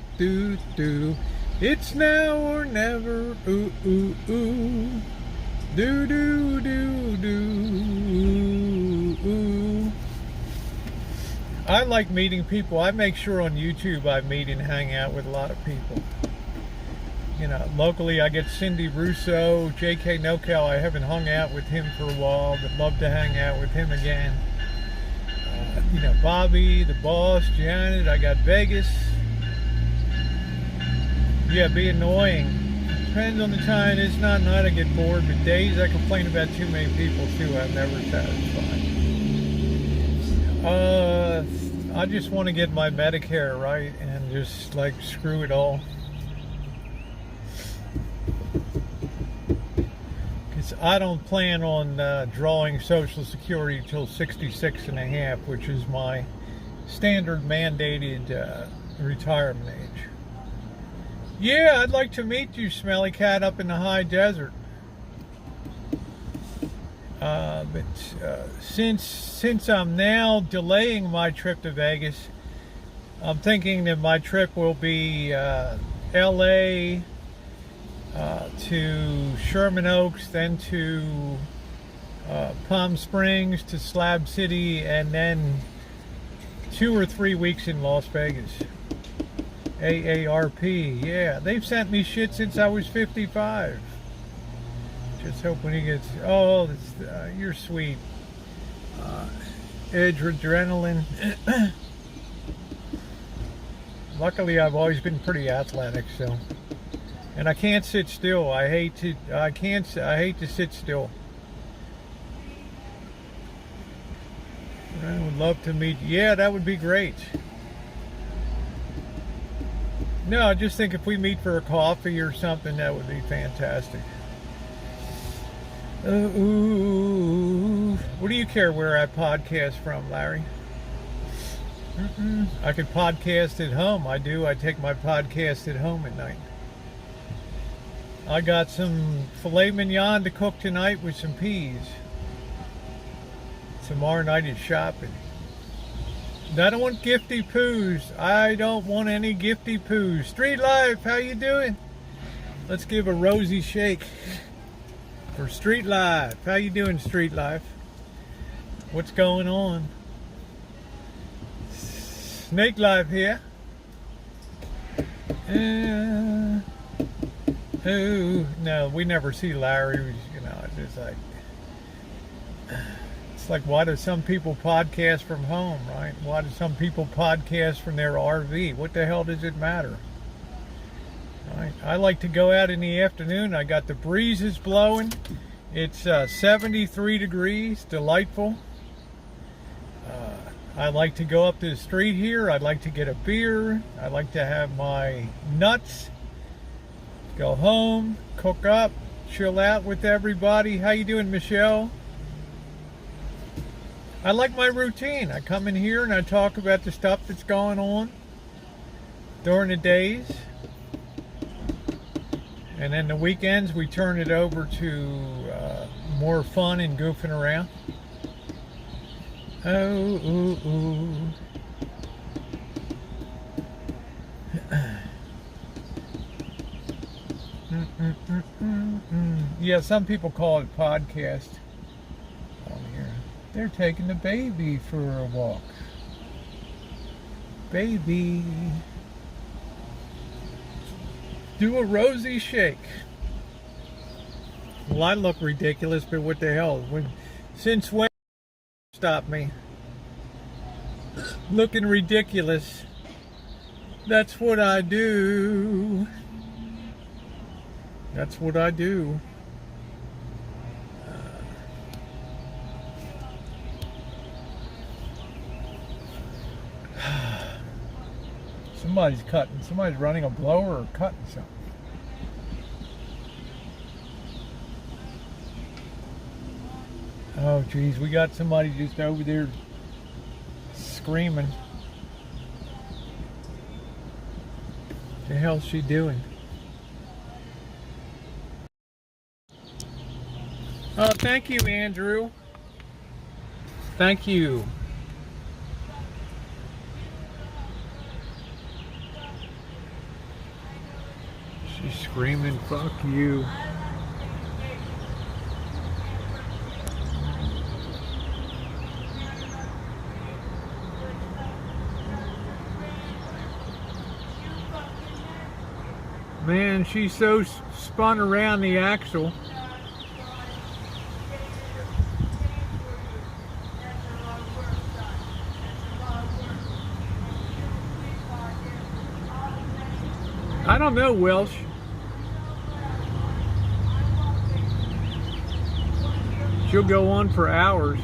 It's now or never. Ooh, ooh, ooh. Do, do, do, do. Ooh. I like meeting people. I make sure on YouTube I meet and hang out with a lot of people. You know, locally I get Cindy Russo, J.K. NoCal. I haven't hung out with him for a while, but love to hang out with him again. You know, Bobby, the boss, Janet. I got Vegas. Yeah, be annoying. Depends on the time. It's not night I get bored, but days I complain about too many people too. I'm never satisfied. I just want to get my Medicare right and just like screw it all. Because I don't plan on drawing Social Security till 66 and a half, which is my standard mandated retirement age. Yeah, I'd like to meet you, Smelly Cat, up in the high desert. But since I'm now delaying my trip to Vegas, I'm thinking that my trip will be L.A. To Sherman Oaks, then to Palm Springs, to Slab City, and then 2 or 3 weeks in Las Vegas. AARP, yeah, they've sent me shit since I was 55. Just hope when he gets, oh, you're sweet. Edge adrenaline. Luckily, I've always been pretty athletic, so, and I can't sit still. I hate to sit still. I would love to meet. Yeah, that would be great. No, I just think if we meet for a coffee or something, that would be fantastic. Ooh, what do you care where I podcast from, Larry? I could podcast at home. I do. I take my podcast at home at night. I got some filet mignon to cook tonight with some peas. Tomorrow night is shopping. I don't want gifty poos. I don't want any gifty poos. Street Life, how you doing? Let's give a rosy shake for Street Life. How you doing, Street Life? What's going on? Snake Life here. Oh, no, we never see Larry. You know, it's just like, it's like, why do some people podcast from home, right? Why do some people podcast from their RV? What the hell does it matter? Right? I like to go out in the afternoon. I got the breezes blowing. It's 73 degrees, delightful. I like to go up to the street here. I'd like to get a beer. I like to have my nuts. Go home, cook up, chill out with everybody. How you doing, Michelle? I like my routine. I come in here and I talk about the stuff that's going on during the days. And then the weekends we turn it over to more fun and goofing around. Oh, ooh, ooh. Yeah, some people call it podcast. On here, they're taking the baby for a walk. Baby, do a rosy shake. Well, I look ridiculous, but what the hell? Since when stop me? Looking ridiculous. That's what I do. That's what I do. Somebody's cutting. Somebody's running a blower or cutting something. Oh, geez. We got somebody just over there screaming. What the hell's she doing? Oh, thank you, Andrew. Thank you. screaming, fuck you. Man, she's so spun around the axle. I don't know, Welsh. She'll go on for hours.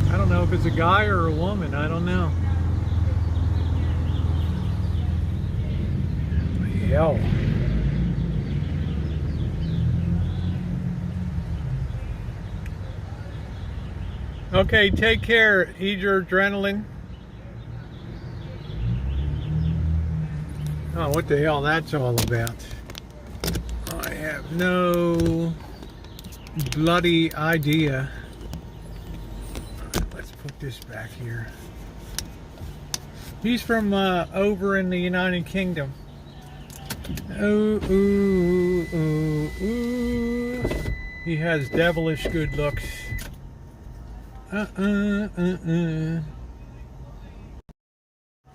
I don't know if it's a guy or a woman. I don't know. Hell. Okay, take care. Eat your adrenaline. Oh, what the hell that's all about? I have no bloody idea. Let's put this back here. He's from over in the United Kingdom. Ooh, ooh, ooh, ooh. He has devilish good looks.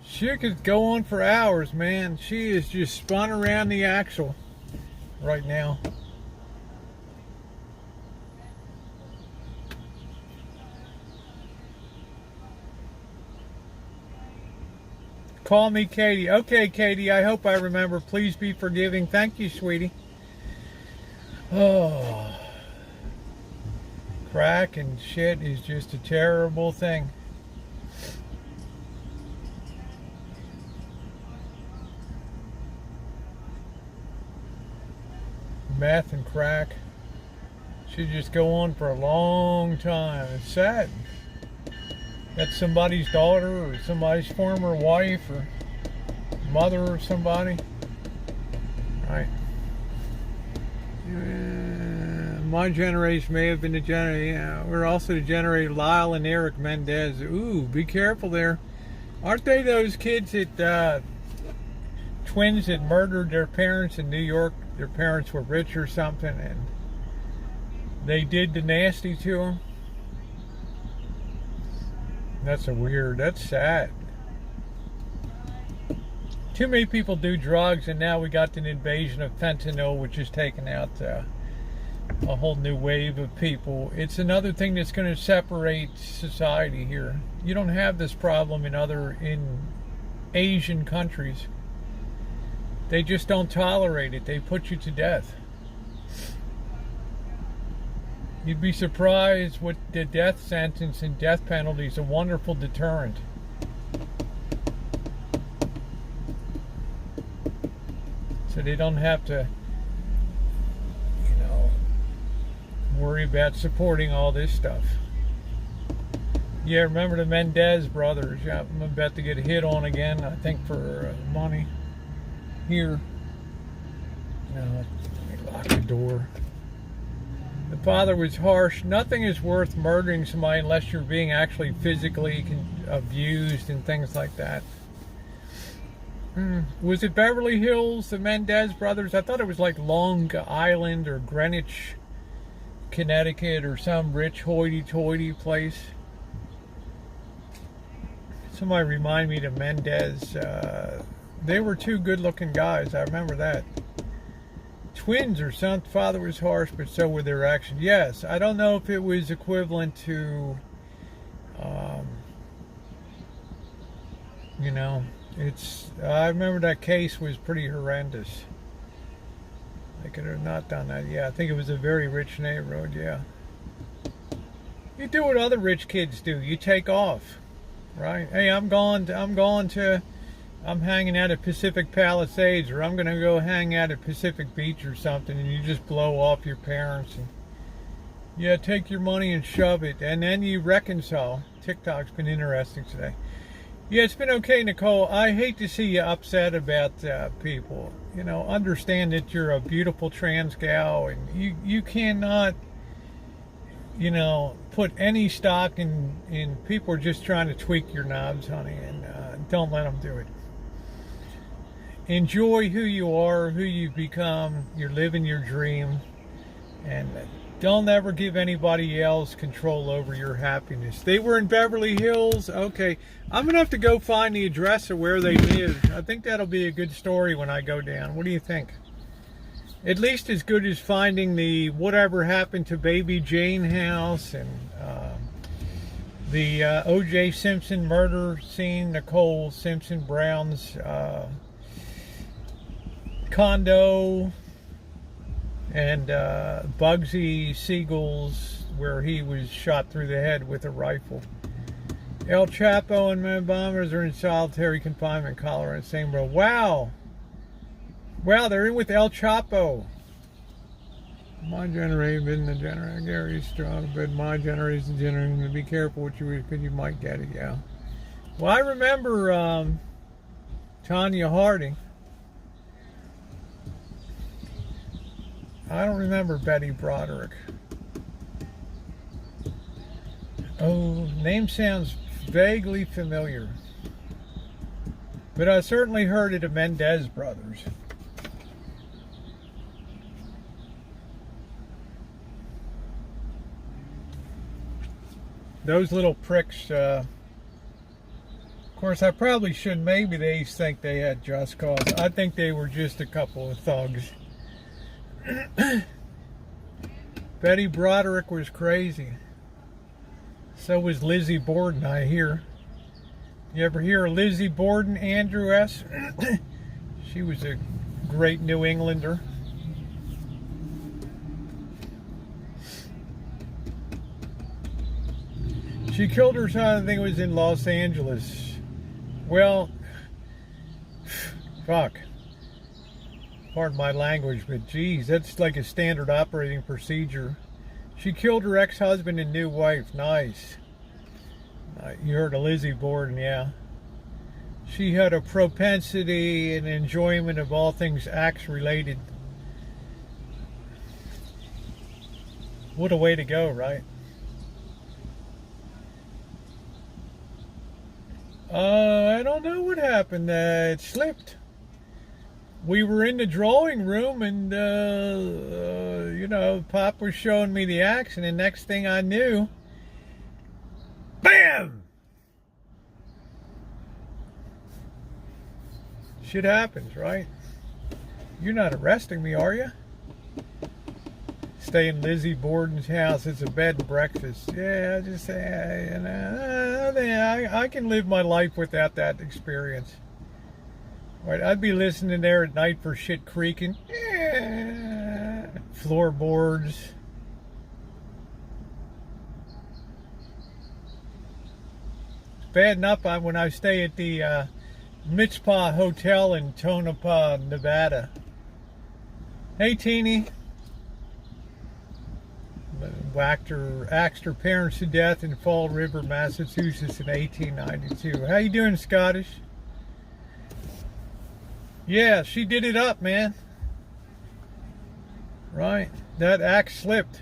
She could go on for hours, man. She is just spun around the axle right now. Call me Katie. Okay, Katie, I hope I remember. Please be forgiving. Thank you, sweetie. Oh. Crack and shit is just a terrible thing. Meth and crack should just go on for a long time. It's sad. That's somebody's daughter or somebody's former wife or mother or somebody. Right. My generation may have been the generation. Yeah, we're also the generation Lyle and Eric Mendez. Ooh, be careful there. Aren't they those kids that twins that murdered their parents in New York? Their parents were rich or something, and they did the nasty to them. That's sad. Too many people do drugs, and now we got an invasion of fentanyl, which is taking out a whole new wave of people. It's another thing that's going to separate society here. You don't have this problem in Asian countries. They just don't tolerate it. They put you to death. You'd be surprised what the death sentence and death penalty is a wonderful deterrent. So they don't have to, worry about supporting all this stuff. Yeah, remember the Mendez brothers? Yeah, I'm about to get hit on again, I think, for money. Here. No, let me lock the door. The father was harsh. Nothing is worth murdering somebody unless you're being actually physically abused and things like that. Was it Beverly Hills, the Mendez brothers? I thought it was like Long Island or Greenwich, Connecticut, or some rich hoity-toity place. Somebody remind me of Mendez. They were two good-looking guys. I remember that. Twins or something. Father was harsh, but so were their actions. Yes, I don't know if it was equivalent to, I remember that case was pretty horrendous. They could have not done that. Yeah, I think it was a very rich neighborhood. Yeah. You do what other rich kids do. You take off, right? Hey, I'm hanging out at Pacific Palisades, or I'm going to go hang out at Pacific Beach or something, and you just blow off your parents. And, yeah, take your money and shove it, and then you reconcile. TikTok's been interesting today. Yeah, it's been okay, Nicole. I hate to see you upset about people. Understand that you're a beautiful trans gal, and you cannot, put any stock in people are just trying to tweak your knobs, honey, and Don't let them do it. Enjoy who you are, who you've become. You're living your dream. And don't ever give anybody else control over your happiness. They were in Beverly Hills. Okay, I'm going to have to go find the address of where they live. I think that'll be a good story when I go down. What do you think? At least as good as finding the Whatever Happened to Baby Jane house and the O.J. Simpson murder scene, Nicole Simpson Brown's condo, and Bugsy Siegel's, where he was shot through the head with a rifle. El Chapo and men bombers are in solitary confinement in Colorado, same row. Wow. Wow, they're in with El Chapo. My generation been the generation. Gary's strong, but my generation is generation. Be careful what you read, because you might get it, yeah. Well, I remember Tanya Harding. I don't remember Betty Broderick. Oh, name sounds vaguely familiar. But I certainly heard of the Mendez brothers. Those little pricks, of course, I probably shouldn't. Maybe they think they had just cause. I think they were just a couple of thugs. Betty Broderick was crazy. So was Lizzie Borden, I hear. You ever hear of Lizzie Borden, Andrew S.? She was a great New Englander. She killed her son, I think it was in Los Angeles. Well, fuck. Pardon my language, but geez, that's like a standard operating procedure. She killed her ex-husband and new wife. Nice. You heard of Lizzie Borden, yeah. She had a propensity and enjoyment of all things axe-related. What a way to go, right? I don't know what happened. It slipped. We were in the drawing room and, you know, Pop was showing me the axe, and the next thing I knew, BAM! Shit happens, right? You're not arresting me, are you? Stay in Lizzie Borden's house. It's a bed and breakfast. Yeah, I just say, you know, I can live my life without that experience. Right, I'd be listening there at night for shit creaking. Yeah. Floorboards. It's bad enough when I stay at the Mitzpah Hotel in Tonopah, Nevada. Hey, Teeny. Axed her parents to death in Fall River, Massachusetts in 1892. How you doing, Scottish? Yeah, she did it up, man. Right. That axe slipped.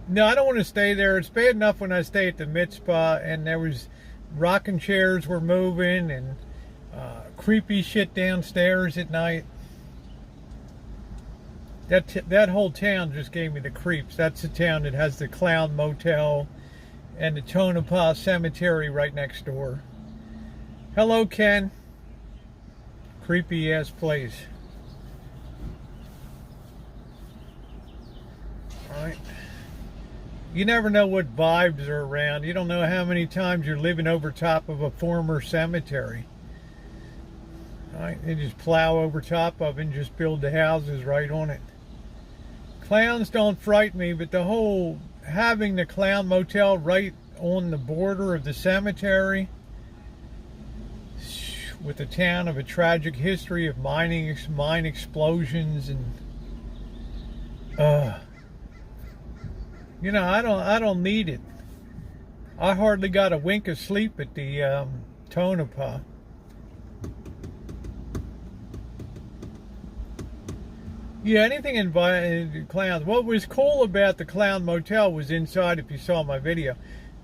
No, I don't want to stay there. It's bad enough when I stay at the Mitzpah and there was rocking chairs were moving and creepy shit downstairs at night. That whole town just gave me the creeps. That's the town that has the Clown Motel and the Tonopah Cemetery right next door. Hello, Ken. Creepy ass place. Alright. You never know what vibes are around. You don't know how many times you're living over top of a former cemetery. Alright, they just plow over top of it and just build the houses right on it. Clowns don't fright me, but the whole having the Clown Motel right on the border of the cemetery with a town of a tragic history of mine explosions and you know, I don't need it. I hardly got a wink of sleep at the Tonopah. Yeah, anything in clowns. What was cool about the Clown Motel was inside, if you saw my video.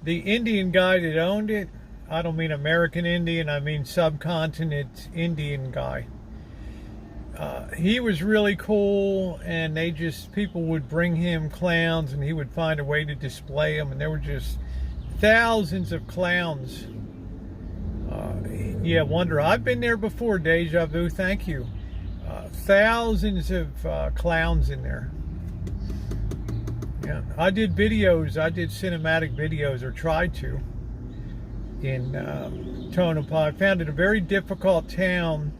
The Indian guy that owned it, I don't mean American Indian, I mean subcontinent Indian guy. He was really cool, and people would bring him clowns, and he would find a way to display them, and there were just thousands of clowns. Yeah, wonder. I've been there before, Deja Vu, thank you. Thousands of clowns in there. Yeah, I did cinematic videos, or tried to, in Tonopah. I found it a very difficult town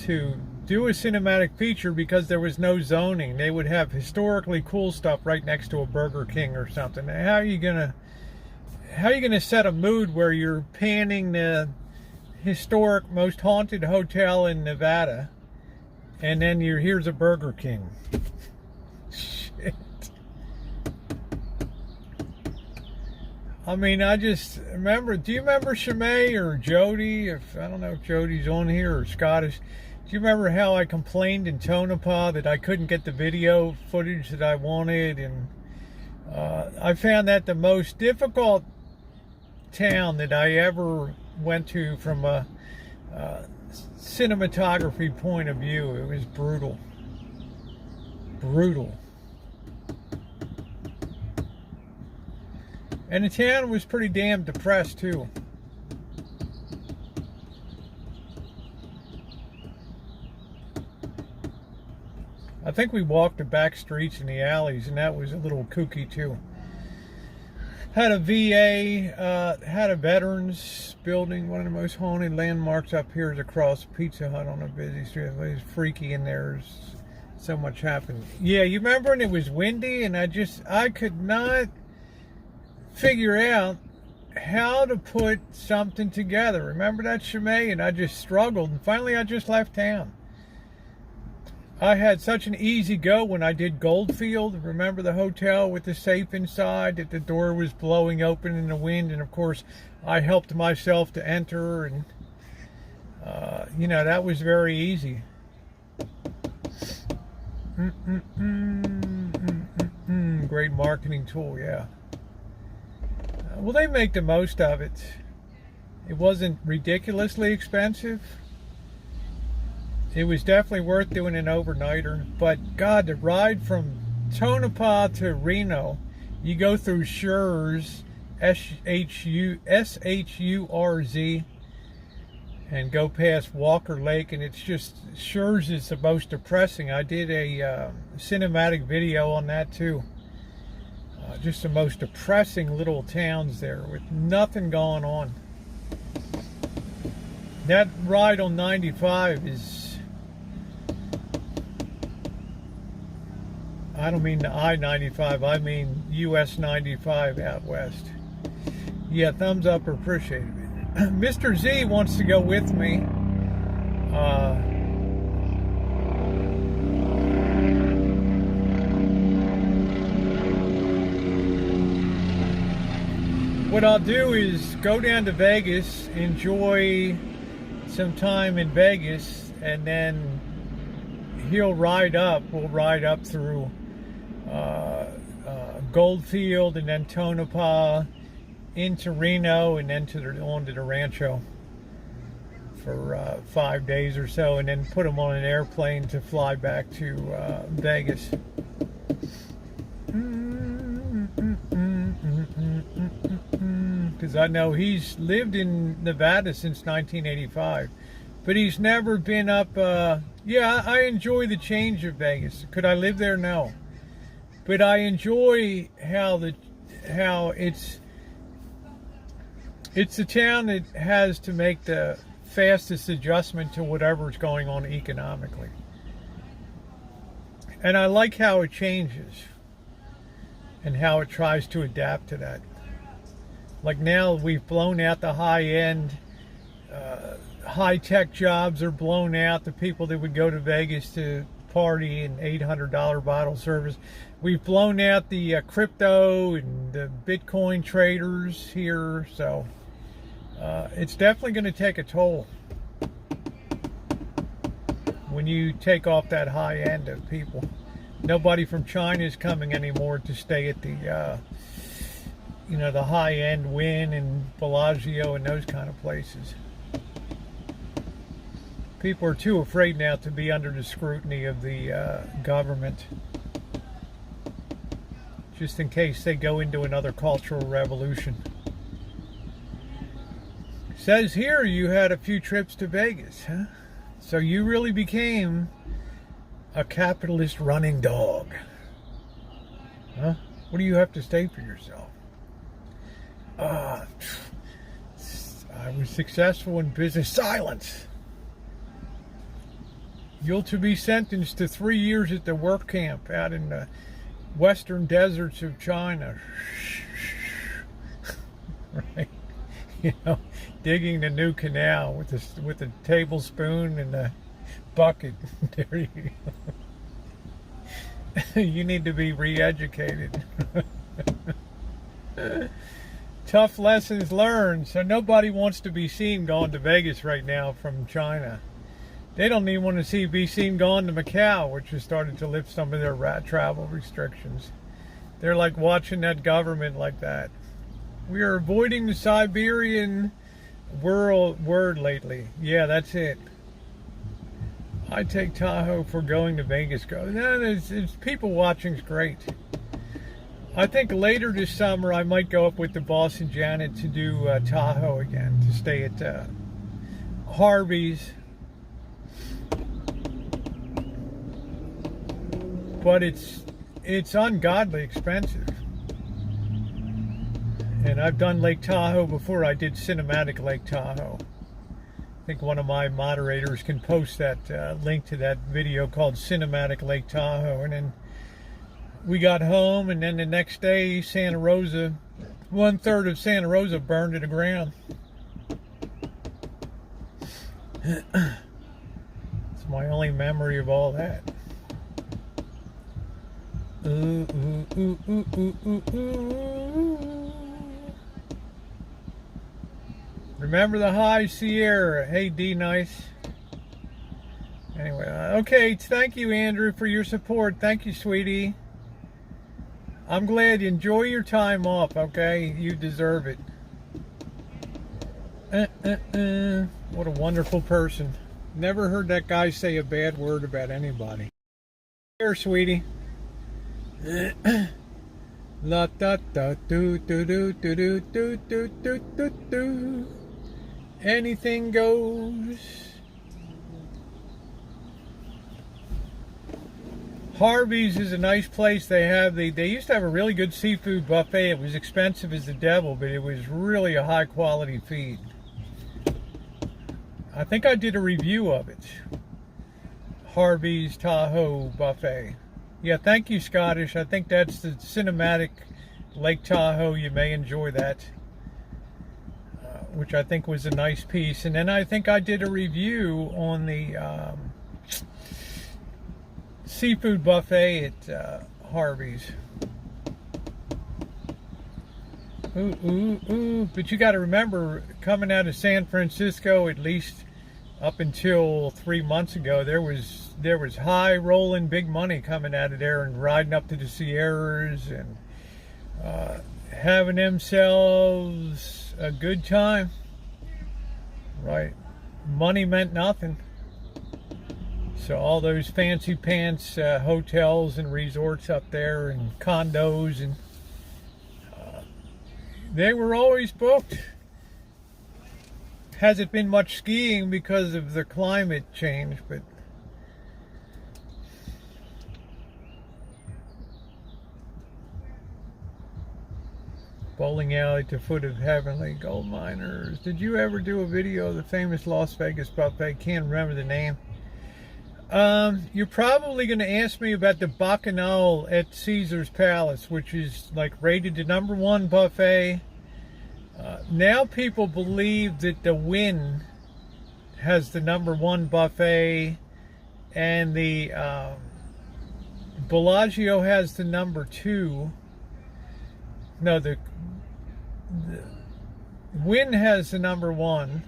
to do a cinematic feature because there was no zoning. They would have historically cool stuff right next to a Burger King or something. How are you gonna set a mood where you're panning the historic, most haunted hotel in Nevada, and then here's a Burger King? Shit. I mean, I just remember. Do you remember Shimei or Jody? I don't know if Jody's on here, or Scottish. Do you remember how I complained in Tonopah that I couldn't get the video footage that I wanted? And I found that the most difficult town that I ever went to from a cinematography point of view. It was brutal. Brutal. And the town was pretty damn depressed too. I think we walked the back streets and the alleys, and that was a little kooky too. Had a VA, had a veterans building. One of the most haunted landmarks up here is across Pizza Hut on a busy street. It was freaky in there. So much happened. Yeah, you remember when it was windy, and I could not figure out how to put something together. Remember that, Shimei? And I just struggled, and finally I just left town. I had such an easy go when I did Goldfield. Remember the hotel with the safe inside that the door was blowing open in the wind, and of course I helped myself to enter, and that was very easy. Great marketing tool, yeah. Well, they make the most of it. It wasn't ridiculously expensive. It was definitely worth doing an overnighter. But God, the ride from Tonopah to Reno, you go through Shurz, Shurz, and go past Walker Lake, and it's just, Shurz is the most depressing. I did a cinematic video on that too. Just the most depressing little towns there with nothing going on. That ride on 95 is, I don't mean the I-95, I mean US 95 out west. Yeah, thumbs up or appreciated it. Mr. Z wants to go with me. What I'll do is go down to Vegas, enjoy some time in Vegas, and then we'll ride up through Goldfield, and then Tonopah, into Reno, and then onto the Rancho for 5 days or so, and then put them on an airplane to fly back to Vegas. Because I know he's lived in Nevada since 1985, but he's never been up. Yeah, I enjoy the change of Vegas. Could I live there? No, but I enjoy how it's the town that has to make the fastest adjustment to whatever's going on economically, and I like how it changes and how it tries to adapt to that. Like now, we've blown out the high-end, high-tech jobs are blown out. The people that would go to Vegas to party and $800 bottle service. We've blown out the crypto and the Bitcoin traders here. So it's definitely going to take a toll when you take off that high end of people. Nobody from China is coming anymore to stay at the you know, the high-end Wynn and Bellagio and those kind of places. People are too afraid now to be under the scrutiny of the government, just in case they go into another cultural revolution. Says here you had a few trips to Vegas, huh? So you really became a capitalist running dog, huh? What do you have to say for yourself? I was successful in business. Silence. You'll to be sentenced to 3 years at the work camp out in the western deserts of China. Right? You know, digging the new canal with a tablespoon and a bucket. There you go. You need to be re-educated. Tough lessons learned. So nobody wants to be seen going to Vegas right now from China. They don't even want to be seen going to Macau, which has started to lift some of their travel restrictions. They're like watching that government like that. We are avoiding the Siberian word lately. Yeah, that's it. I take Tahoe for going to Vegas. No, it's people watching's great. I think later this summer I might go up with the boss and Janet to do Tahoe again, to stay at Harvey's. But it's ungodly expensive. And I've done Lake Tahoe before. I did Cinematic Lake Tahoe. I think one of my moderators can post that link to that video called Cinematic Lake Tahoe. And then we got home, and then the next day, Santa Rosa, 1/3 of Santa Rosa burned to the ground. It's my only memory of all that. Ooh, ooh, ooh, ooh, ooh, ooh, ooh. Remember the high Sierra. Hey, D, nice. Anyway, okay, thank you, Andrew, for your support. Thank you, sweetie. I'm glad you enjoy your time off, okay? You deserve it. What a wonderful person. Never heard that guy say a bad word about anybody. Here, sweetie. La da da do do do do do do do do do do. Anything goes. Harvey's is a nice place. They used to have a really good seafood buffet. It was expensive as the devil, but it was really a high quality feed. I think I did a review of it. Harvey's Tahoe buffet. Yeah, thank you, Scottish. I think that's the Cinematic Lake Tahoe. You may enjoy that, which I think was a nice piece. And then I think I did a review on the seafood buffet at Harvey's. Ooh, ooh, ooh. But you got to remember, coming out of San Francisco, at least up until 3 months ago, there was high rolling big money coming out of there and riding up to the Sierras and having themselves a good time. Right. Money meant nothing. So all those fancy pants hotels and resorts up there and condos, and they were always booked. Hasn't been much skiing because of the climate change, but bowling alley at the foot of Heavenly Gold Miners. Did you ever do a video of the famous Las Vegas buffet? Can't remember the name. You're probably going to ask me about the Bacchanal at Caesar's Palace, which is like rated the #1 buffet. Now people believe that the Wynn has the #1 buffet, and the Bellagio has the #2. No, the Wynn has the #1.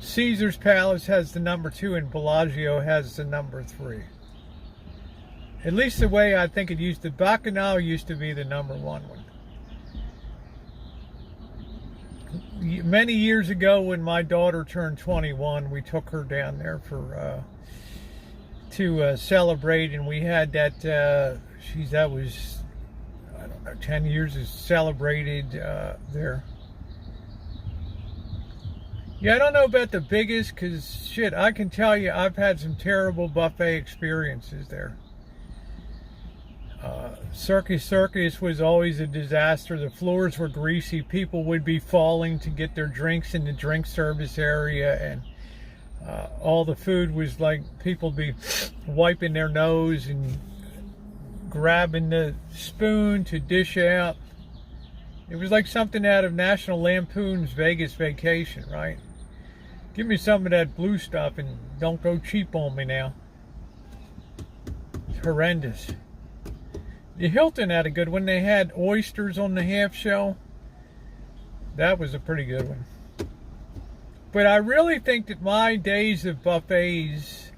Caesar's Palace has the #2, and Bellagio has the #3. At least the way I think it used to. Bacchanal used to be the #1 one. Many years ago, when my daughter turned 21, we took her down there to celebrate, and we had that. That was, I don't know, 10 years is celebrated there. Yeah, I don't know about the biggest, because shit, I can tell you, I've had some terrible buffet experiences there. Circus was always a disaster. The floors were greasy. People would be falling to get their drinks in the drink service area, and all the food was like people be wiping their nose and grabbing the spoon to dish out. It was like something out of National Lampoon's Vegas Vacation, right? Give me some of that blue stuff and don't go cheap on me now. It's horrendous. The Hilton had a good one. They had oysters on the half shell. That was a pretty good one. But I really think that my days of buffets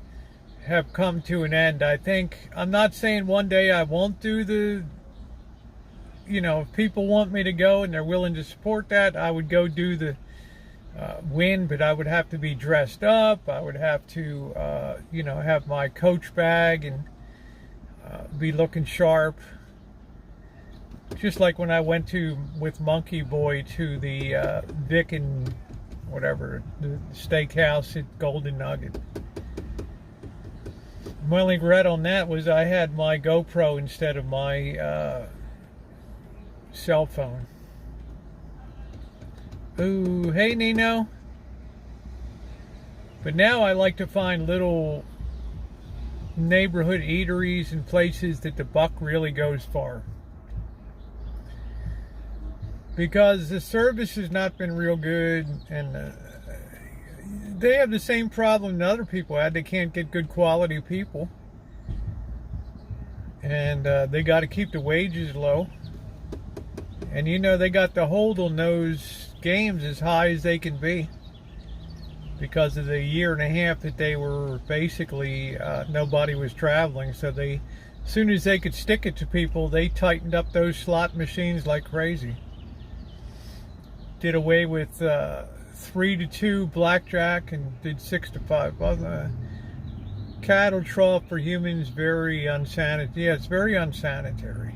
have come to an end. I'm not saying one day I won't do if people want me to go and they're willing to support that, I would go do the win, but I would have to be dressed up. I would have to, have my coach bag and be looking sharp. Just like when I went with Monkey Boy to the Vic and whatever, the steakhouse at Golden Nugget. My only regret on that was I had my GoPro instead of my cell phone. Ooh, hey Nino. But now I like to find little neighborhood eateries and places that the buck really goes far. Because the service has not been real good, and they have the same problem that other people had. They can't get good quality people. And they got to keep the wages low. And they got the hold on those games as high as they can be. Because of the year and a half that they were basically, nobody was traveling. So as soon as they could stick it to people, they tightened up those slot machines like crazy. Did away with 3-2 blackjack and did 6-5. Cattle trough for humans, very unsanitary. Yeah, it's very unsanitary.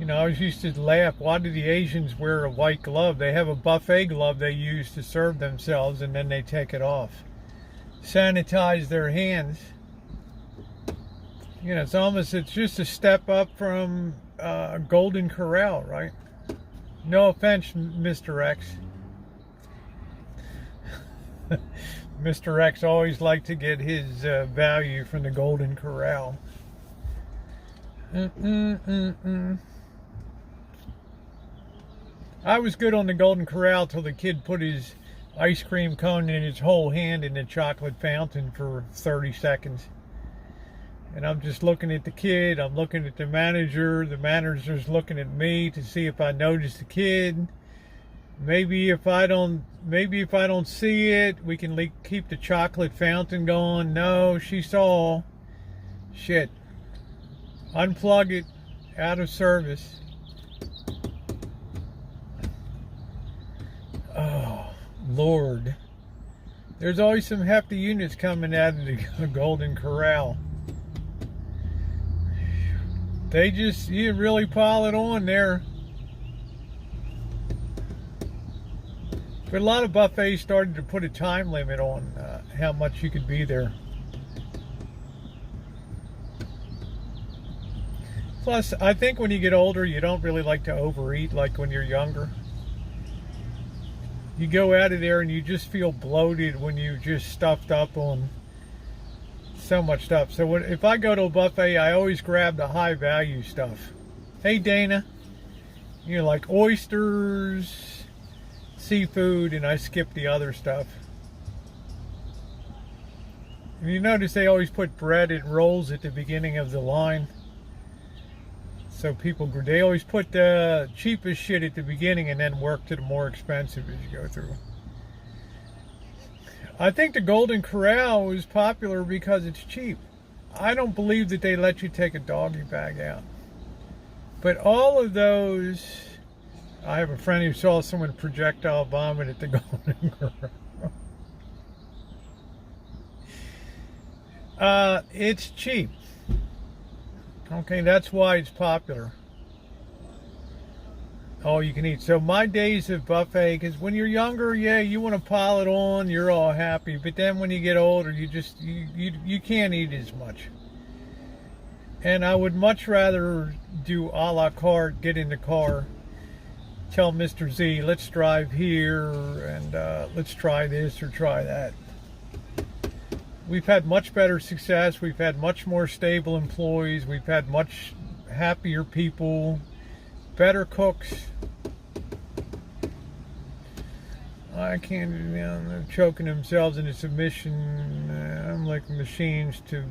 I always used to laugh, why do the Asians wear a white glove? They have a buffet glove they use to serve themselves, and then they take it off. Sanitize their hands. It's just a step up from Golden Corral, right? No offense, Mr. X. Mr. X always liked to get his value from the Golden Corral. I was good on the Golden Corral till the kid put his ice cream cone in his whole hand in the chocolate fountain for 30 seconds. And I'm just looking at the kid, I'm looking at the manager's looking at me to see if I notice the kid. Maybe if I don't see it, we can keep the chocolate fountain going. No, she saw. Shit. Unplug it. Out of service. Oh, Lord. There's always some hefty units coming out of the Golden Corral. You really pile it on there. But a lot of buffets started to put a time limit on how much you could be there. Plus, I think when you get older, you don't really like to overeat like when you're younger. You go out of there and you just feel bloated when you just stuffed up on so much stuff. So if I go to a buffet, I always grab the high value stuff. Hey Dana, like oysters, seafood, and I skip the other stuff. And you notice they always put bread and rolls at the beginning of the line. So they always put the cheapest shit at the beginning and then work to the more expensive as you go through. I think the Golden Corral is popular because it's cheap. I don't believe that they let you take a doggy bag out. But all of those, I have a friend who saw someone projectile vomit at the Golden Corral. It's cheap. Okay, that's why it's popular. All you can eat. So my days of buffet, because when you're younger, yeah, you want to pile it on, you're all happy. But then when you get older, you can't eat as much. And I would much rather do a la carte, get in the car, tell Mr. Z, let's drive here, and let's try this or try that. We've had much better success. We've had much more stable employees. We've had much happier people, better cooks. I can't, they're choking themselves into submission. I'm like machines to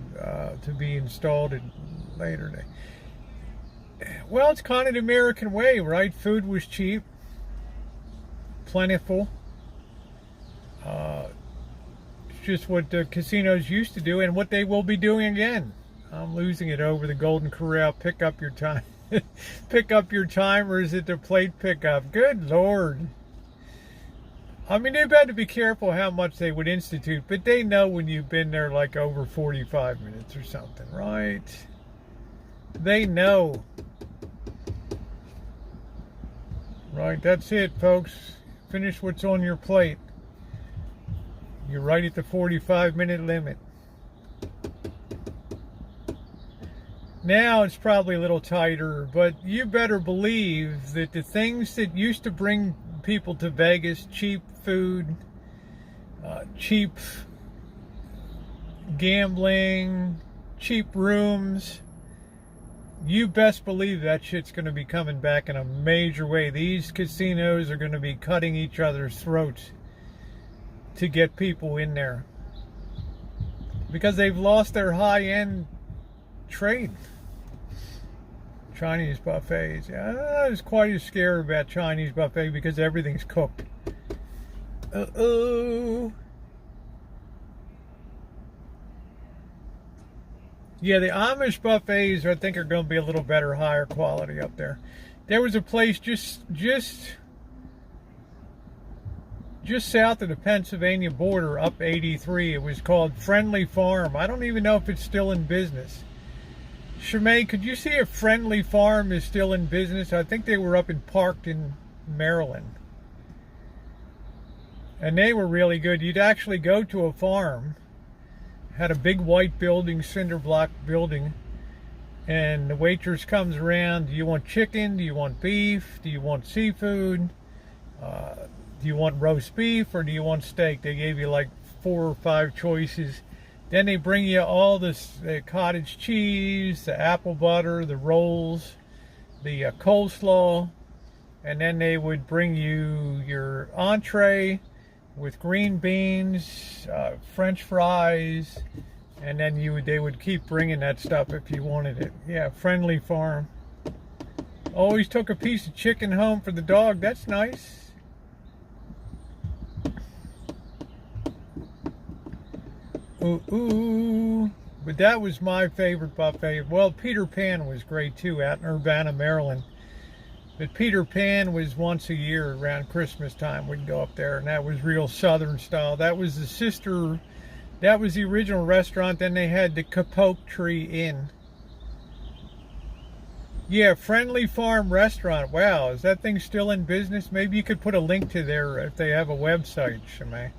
be installed at later day. Well, it's kind of the American way, right? Food was cheap, plentiful. It's just what the casinos used to do and what they will be doing again. I'm losing it over the Golden Corral. Pick up your time. Pick up your timers at the plate pickup. Good Lord. I mean, they've had to be careful how much they would institute, but they know when you've been there like over 45 minutes or something, right? They know. Right, that's it, folks. Finish what's on your plate. You're right at the 45-minute limit. Now it's probably a little tighter, but you better believe that the things that used to bring people to Vegas, cheap food, cheap gambling, cheap rooms, you best believe that shit's going to be coming back in a major way. These casinos are going to be cutting each other's throats to get people in there because they've lost their high-end trade. Chinese buffets. I was quite as scared about Chinese buffet because everything's cooked. Uh-oh. Yeah, the Amish buffets, I think, are going to be a little better, higher quality up there. There was a place just south of the Pennsylvania border, up 83. It was called Friendly Farm. I don't even know if it's still in business. Shemaine, could you see if Friendly Farm is still in business? I think they were up in Parkton, Maryland. And they were really good. You'd actually go to a farm, had a big white building, cinder block building, and the waitress comes around. Do you want chicken? Do you want beef? Do you want seafood? Do you want roast beef or do you want steak? They gave you like 4 or 5 choices. Then they bring you all this cottage cheese, the apple butter, the rolls, the coleslaw, and then they would bring you your entree with green beans, French fries, and then they would keep bringing that stuff if you wanted it. Yeah, Friendly Farm. Always took a piece of chicken home for the dog. That's nice. Ooh. But that was my favorite buffet. Well, Peter Pan was great too, out in Urbana, Maryland. But Peter Pan was once a year around Christmas time. We'd go up there, and that was real Southern style. That was that was the original restaurant. Then they had the Capote Tree Inn. Yeah, Friendly Farm Restaurant. Wow, is that thing still in business? Maybe you could put a link to there if they have a website, Shemay.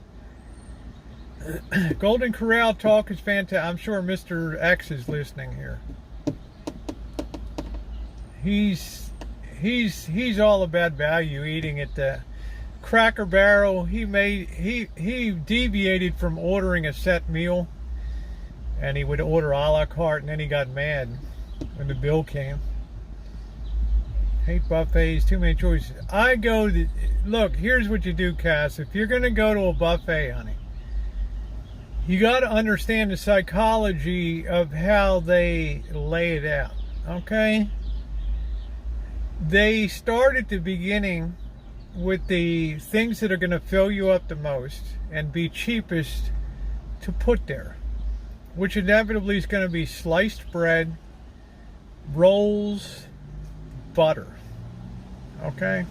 Golden Corral talk is fantastic. I'm sure Mr. X is listening here. He's all about value eating at the Cracker Barrel. He deviated from ordering a set meal, and he would order a la carte, and then he got mad when the bill came. Hate buffets, too many choices. Look, here's what you do, Cass. If you're gonna go to a buffet, honey, you got to understand the psychology of how they lay it out, okay? They start at the beginning with the things that are going to fill you up the most and be cheapest to put there, which inevitably is going to be sliced bread, rolls, butter. Okay?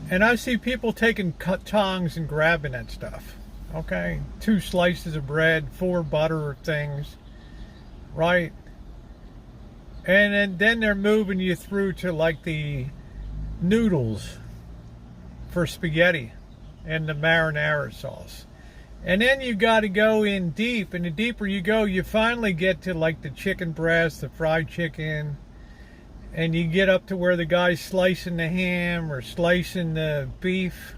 And I see people taking tongs and grabbing that stuff. Okay? 2 slices of bread, 4 butter things. Right? And then they're moving you through to like the noodles for spaghetti and the marinara sauce. And then you got to go in deep, and the deeper you go, you finally get to like the chicken breast, the fried chicken, and you get up to where the guy's slicing the ham or slicing the beef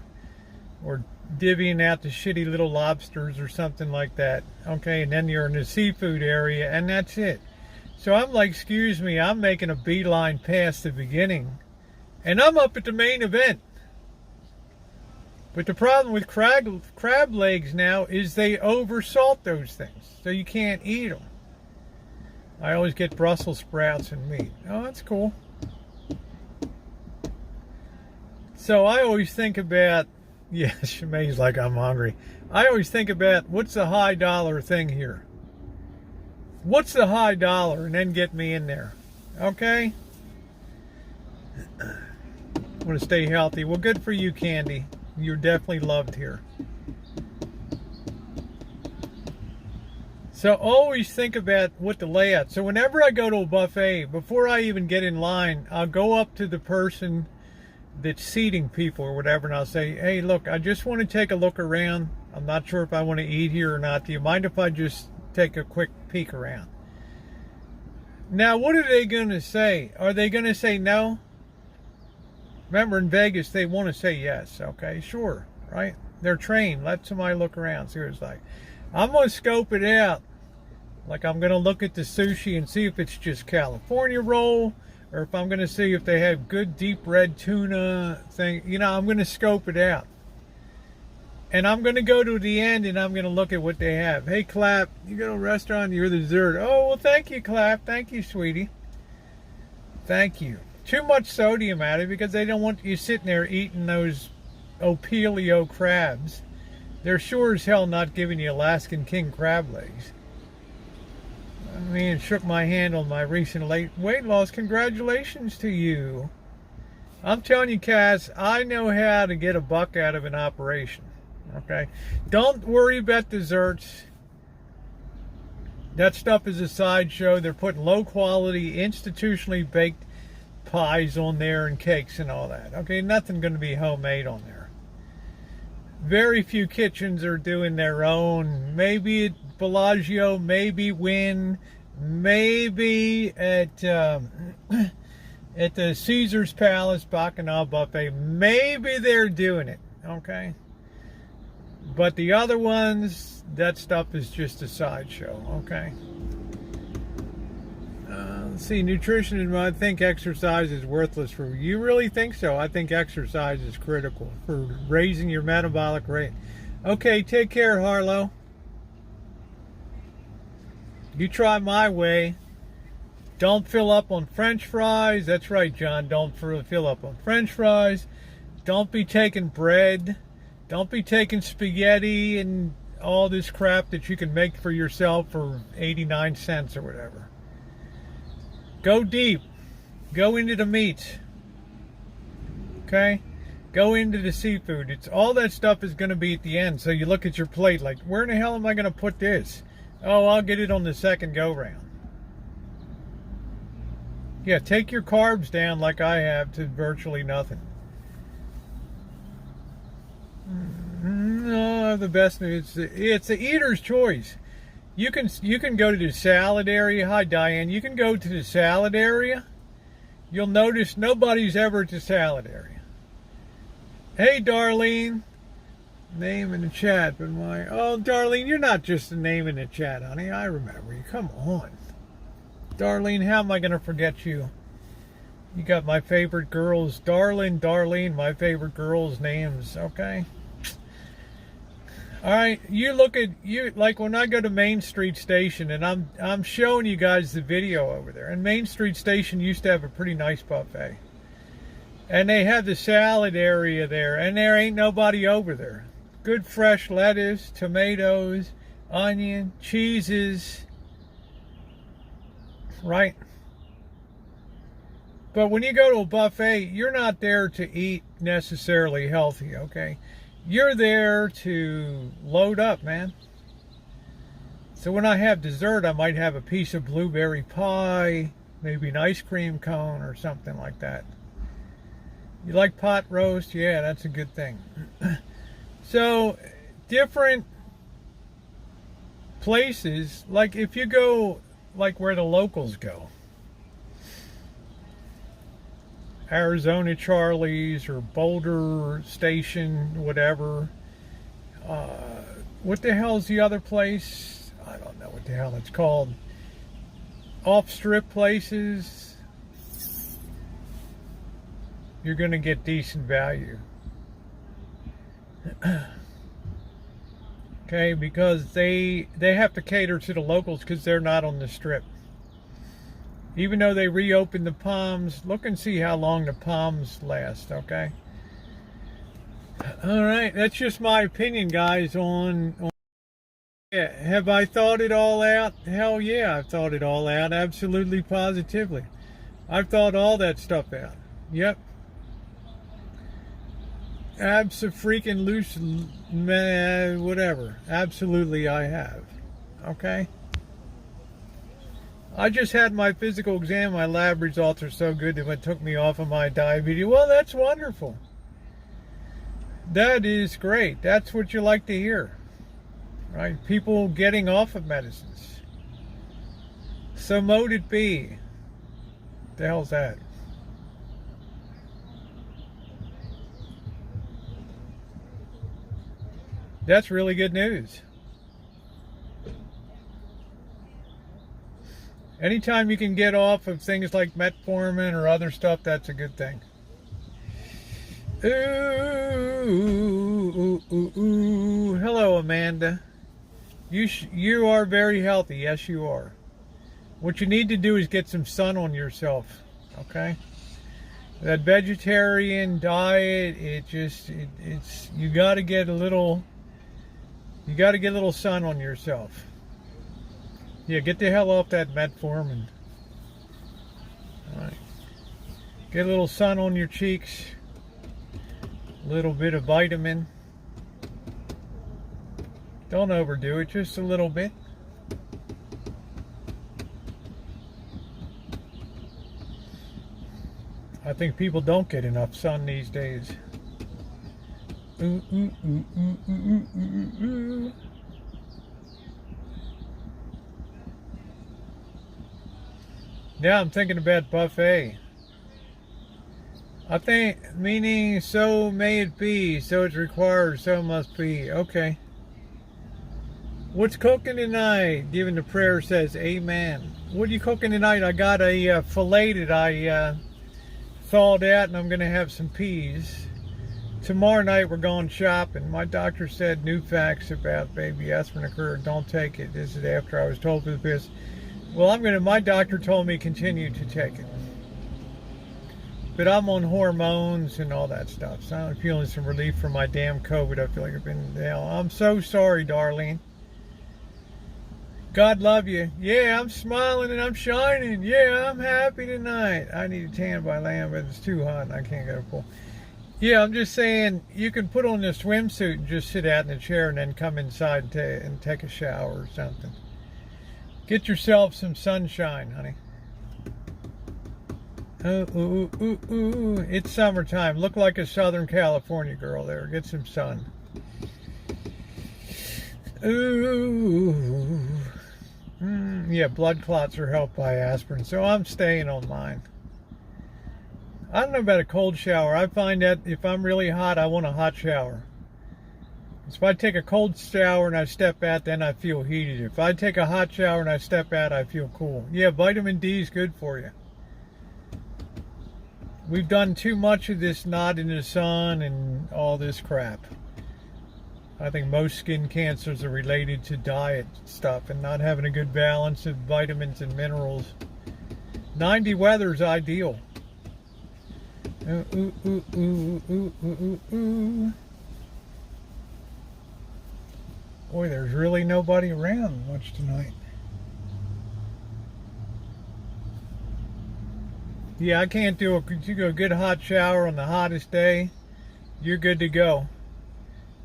or divvying out the shitty little lobsters or something like that. Okay, and then you're in the seafood area, and that's it. So I'm like, excuse me, I'm making a beeline past the beginning, and I'm up at the main event. But the problem with crab legs now is they oversalt those things, so you can't eat them. I always get Brussels sprouts and meat. Oh, that's cool. So I always think about, yeah, Shemai's like, I'm hungry. I always think about, what's the high dollar thing here? What's the high dollar? And then get me in there. Okay? I want to stay healthy. Well, good for you, Candy. You're definitely loved here. So always think about what the layout. So whenever I go to a buffet, before I even get in line, I'll go up to the person that's seating people or whatever, and I'll say, hey, look, I just want to take a look around. I'm not sure if I want to eat here or not. Do you mind if I just take a quick peek around? Now, what are they going to say? Are they going to say no? Remember, in Vegas, they want to say yes. Okay, sure, right? They're trained. Let somebody look around, see what it's like. I'm going to scope it out. Like, I'm going to look at the sushi and see if it's just California roll, or if I'm going to see if they have good deep red tuna thing. You know, I'm going to scope it out. And I'm going to go to the end, and I'm going to look at what they have. Hey, Clap, you go to a restaurant, you're the dessert. Oh, well, thank you, Clap. Thank you, sweetie. Thank you. Too much sodium out of it because they don't want you sitting there eating those Opelio crabs. They're sure as hell not giving you Alaskan king crab legs. I mean, shook my hand on my recent weight loss. Congratulations to you. I'm telling you, Cass, I know how to get a buck out of an operation. Okay? Don't worry about desserts. That stuff is a sideshow. They're putting low quality, institutionally baked pies on there and cakes and all that. Okay, nothing going to be homemade on there. Very few kitchens are doing their own. Maybe at Bellagio, maybe Wynn, maybe at the Caesar's Palace Bacchanal Buffet. Maybe they're doing it. Okay, but the other ones, that stuff is just a sideshow. Okay. Let's see, nutrition, I think exercise is worthless for you. You really think so? I think exercise is critical for raising your metabolic rate. Okay, take care, Harlow. You try my way. Don't fill up on French fries. That's right, John. Don't fill up on French fries. Don't be taking bread. Don't be taking spaghetti and all this crap that you can make for yourself for 89 cents or whatever. Go deep. Go into the meat. Okay? Go into the seafood. It's all that stuff is going to be at the end. So you look at your plate like, where in the hell am I going to put this? Oh, I'll get it on the second go round. Yeah, take your carbs down like I have to virtually nothing. No, the best news. It's the eater's choice. You can go to the salad area. Hi, Diane. You can go to the salad area. You'll notice nobody's ever at the salad area. Hey, Darlene. Name in the chat, but oh, Darlene, you're not just a name in the chat, honey. I remember you. Come on. Darlene, how am I going to forget you? You got my favorite girls. Darlene, my favorite girls' names, okay? All right, you look at like when I go to Main Street Station, and I'm showing you guys the video over there. And Main Street Station used to have a pretty nice buffet. And they have the salad area there, and there ain't nobody over there. Good fresh lettuce, tomatoes, onion, cheeses, right? But when you go to a buffet, you're not there to eat necessarily healthy, okay? You're there to load up, man. So when I have dessert, I might have a piece of blueberry pie, maybe an ice cream cone or something like that. You like pot roast? Yeah, that's a good thing. So, different places, like if you go, like where the locals go, Arizona Charlie's or Boulder Station, whatever. What the hell's the other place? I don't know what the hell it's called. Off-strip places. You're going to get decent value. Okay, because they have to cater to the locals because they're not on the strip. Even though they reopened the Palms, look and see how long the Palms last, okay? All right, that's just my opinion, guys, on yeah, have I thought it all out? Hell yeah, I've thought it all out, absolutely, positively. I've thought all that stuff out. Yep. Abso-freaking-loose, whatever. Absolutely, I have. Okay? I just had my physical exam. My lab results are so good that it took me off of my diabetes. Well, that's wonderful. That is great. That's what you like to hear. Right? People getting off of medicines. So mote it be. The hell's that? That's really good news. Anytime you can get off of things like metformin or other stuff, that's a good thing. Ooh. Hello, Amanda. You are very healthy. Yes, you are. What you need to do is get some sun on yourself. Okay? That vegetarian diet, it's you got to get a little sun on yourself. Yeah, get the hell off that metformin. All right. Get a little sun on your cheeks. A little bit of vitamin. Don't overdo it, just a little bit. I think people don't get enough sun these days. Now I'm thinking about buffet. I think, meaning so may it be, so it's required, so must be. Okay. What's cooking tonight? Given the prayer says amen. What are you cooking tonight? I got a filet that I thawed out, and I'm going to have some peas. Tomorrow night we're going shopping. My doctor said new facts about baby aspirin occurred. Don't take it. This is after I was told for this. Well, my doctor told me continue to take it. But I'm on hormones and all that stuff. So I'm feeling some relief from my damn COVID. I feel like I've been down. I'm so sorry, darling. God love you. Yeah, I'm smiling and I'm shining. Yeah, I'm happy tonight. I need a tan by land, but it's too hot and I can't go to pool. Yeah, I'm just saying, you can put on a swimsuit and just sit out in a chair and then come inside and take a shower or something. Get yourself some sunshine, honey. Ooh. It's summertime. Look like a Southern California girl there. Get some sun. Ooh. Yeah, blood clots are helped by aspirin, so I'm staying on mine. I don't know about a cold shower. I find that if I'm really hot, I want a hot shower. So if I take a cold shower and I step out, then I feel heated. If I take a hot shower and I step out, I feel cool. Yeah, vitamin D is good for you. We've done too much of this not in the sun and all this crap. I think most skin cancers are related to diet stuff and not having a good balance of vitamins and minerals. 90 weather is ideal. Ooh, ooh, ooh, ooh, ooh, ooh, ooh, ooh. Boy, there's really nobody around much tonight. Yeah, I can't do it. You go a good hot shower on the hottest day, you're good to go.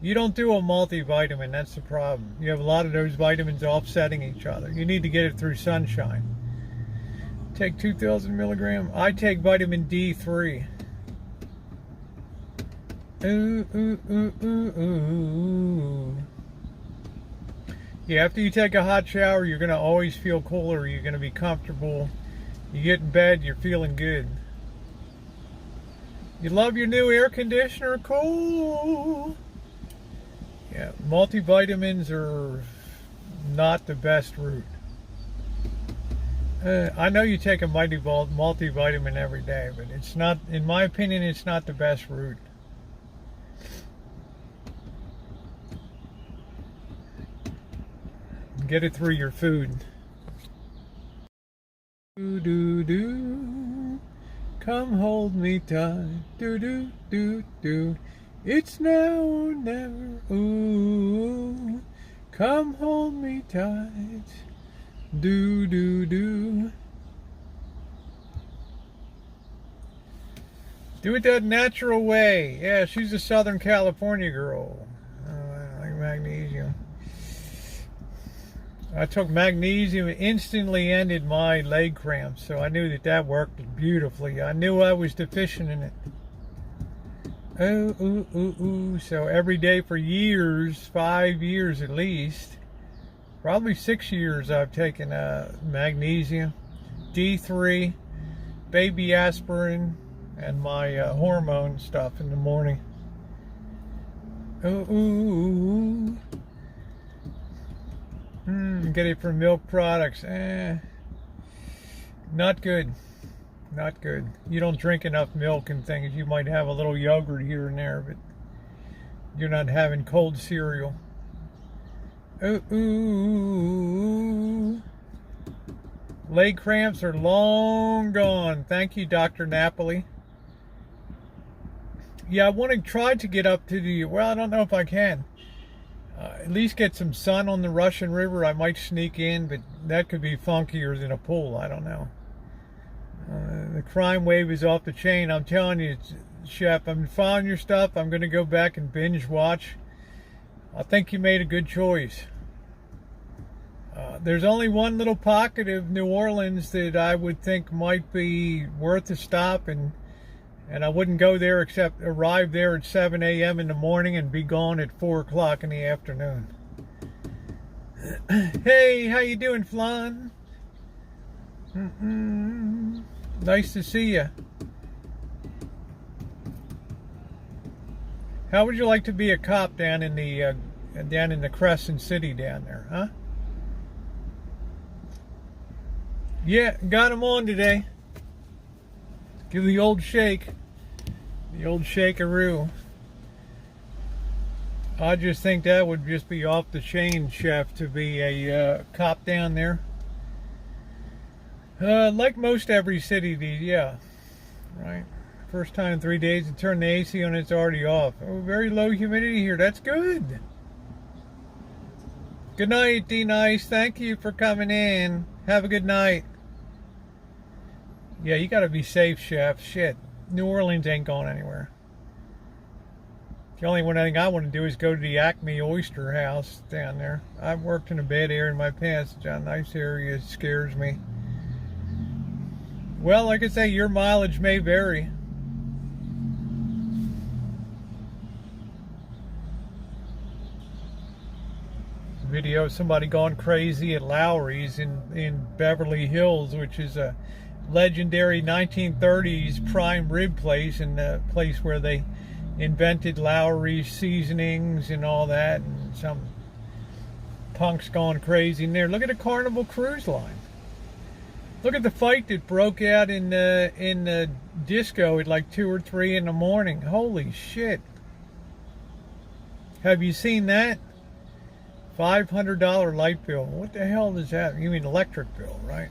You don't do a multivitamin, that's the problem. You have a lot of those vitamins offsetting each other. You need to get it through sunshine. Take 2,000 milligrams. I take vitamin D3. Ooh, ooh, ooh, ooh, ooh. Yeah, after you take a hot shower, you're going to always feel cooler. You're going to be comfortable. You get in bed, you're feeling good. You love your new air conditioner? Cool. Yeah, multivitamins are not the best route. I know you take a multivitamin every day, but it's not, in my opinion, it's not the best route. Get it through your food. Do do do, come hold me tight. Do do do do, it's now or never. Ooh, come hold me tight. Do do do. Do it that natural way. Yeah, she's a Southern California girl. I like magnesium. I took magnesium, it instantly ended my leg cramps, so I knew that that worked beautifully. I knew I was deficient in it. Oh, ooh, ooh, ooh. So every day for years, 5 years at least, probably 6 years, I've taken magnesium, D3, baby aspirin, and my hormone stuff in the morning. Oh, ooh, ooh, ooh. Get it from milk products. Not good. Not good. You don't drink enough milk and things. You might have a little yogurt here and there, but you're not having cold cereal. Ooh. Leg cramps are long gone. Thank you, Dr. Napoli. Yeah, I want to try to get up to the, well, I don't know if I can. At least get some sun on the Russian River. I might sneak in, but that could be funkier than a pool. I don't know. The crime wave is off the chain. I'm telling you, Chef, I'm following your stuff. I'm going to go back and binge watch. I think you made a good choice. There's only one little pocket of New Orleans that I would think might be worth a stop, and I wouldn't go there except arrive there at 7 a.m. in the morning and be gone at 4 o'clock in the afternoon. Hey, how you doing, Flan? Nice to see you. How would you like to be a cop down in the Crescent City down there, huh? Yeah, got him on today. Give the old shake. The old shakaroo. I just think that would just be off the chain, Chef, to be a cop down there. Like most every city, yeah. Right. First time in 3 days to turn the AC on, it's already off. Oh, very low humidity here. That's good. Good night, D-Nice. Thank you for coming in. Have a good night. Yeah, you gotta be safe, Chef. Shit. New Orleans ain't going anywhere. The only one thing I want to do is go to the Acme Oyster House down there. I've worked in a bad area in my past. It's a nice area. It scares me. Well, like I say, your mileage may vary. Video of somebody gone crazy at Lowry's in Beverly Hills, which is a legendary 1930s prime rib place, and the place where they invented Lowry's seasonings and all that, and some punks gone crazy in there. Look at the Carnival Cruise Line. Look at the fight that broke out in the disco at like 2 or 3 in the morning. Holy shit. Have you seen that? $500 light bill. What the hell does that? You mean electric bill, right?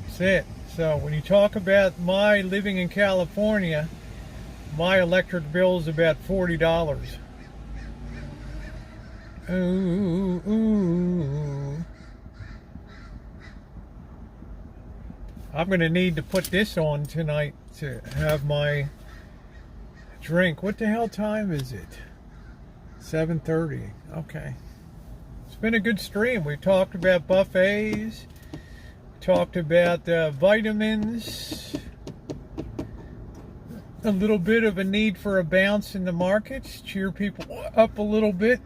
That's it. So when you talk about my living in California, my electric bill is about $40. Ooh, ooh. I'm going to need to put this on tonight to have my drink. What the hell time is it? 7:30. Okay. It's been a good stream. We talked about buffets, talked about vitamins, a little bit of a need for a bounce in the markets, cheer people up a little bit.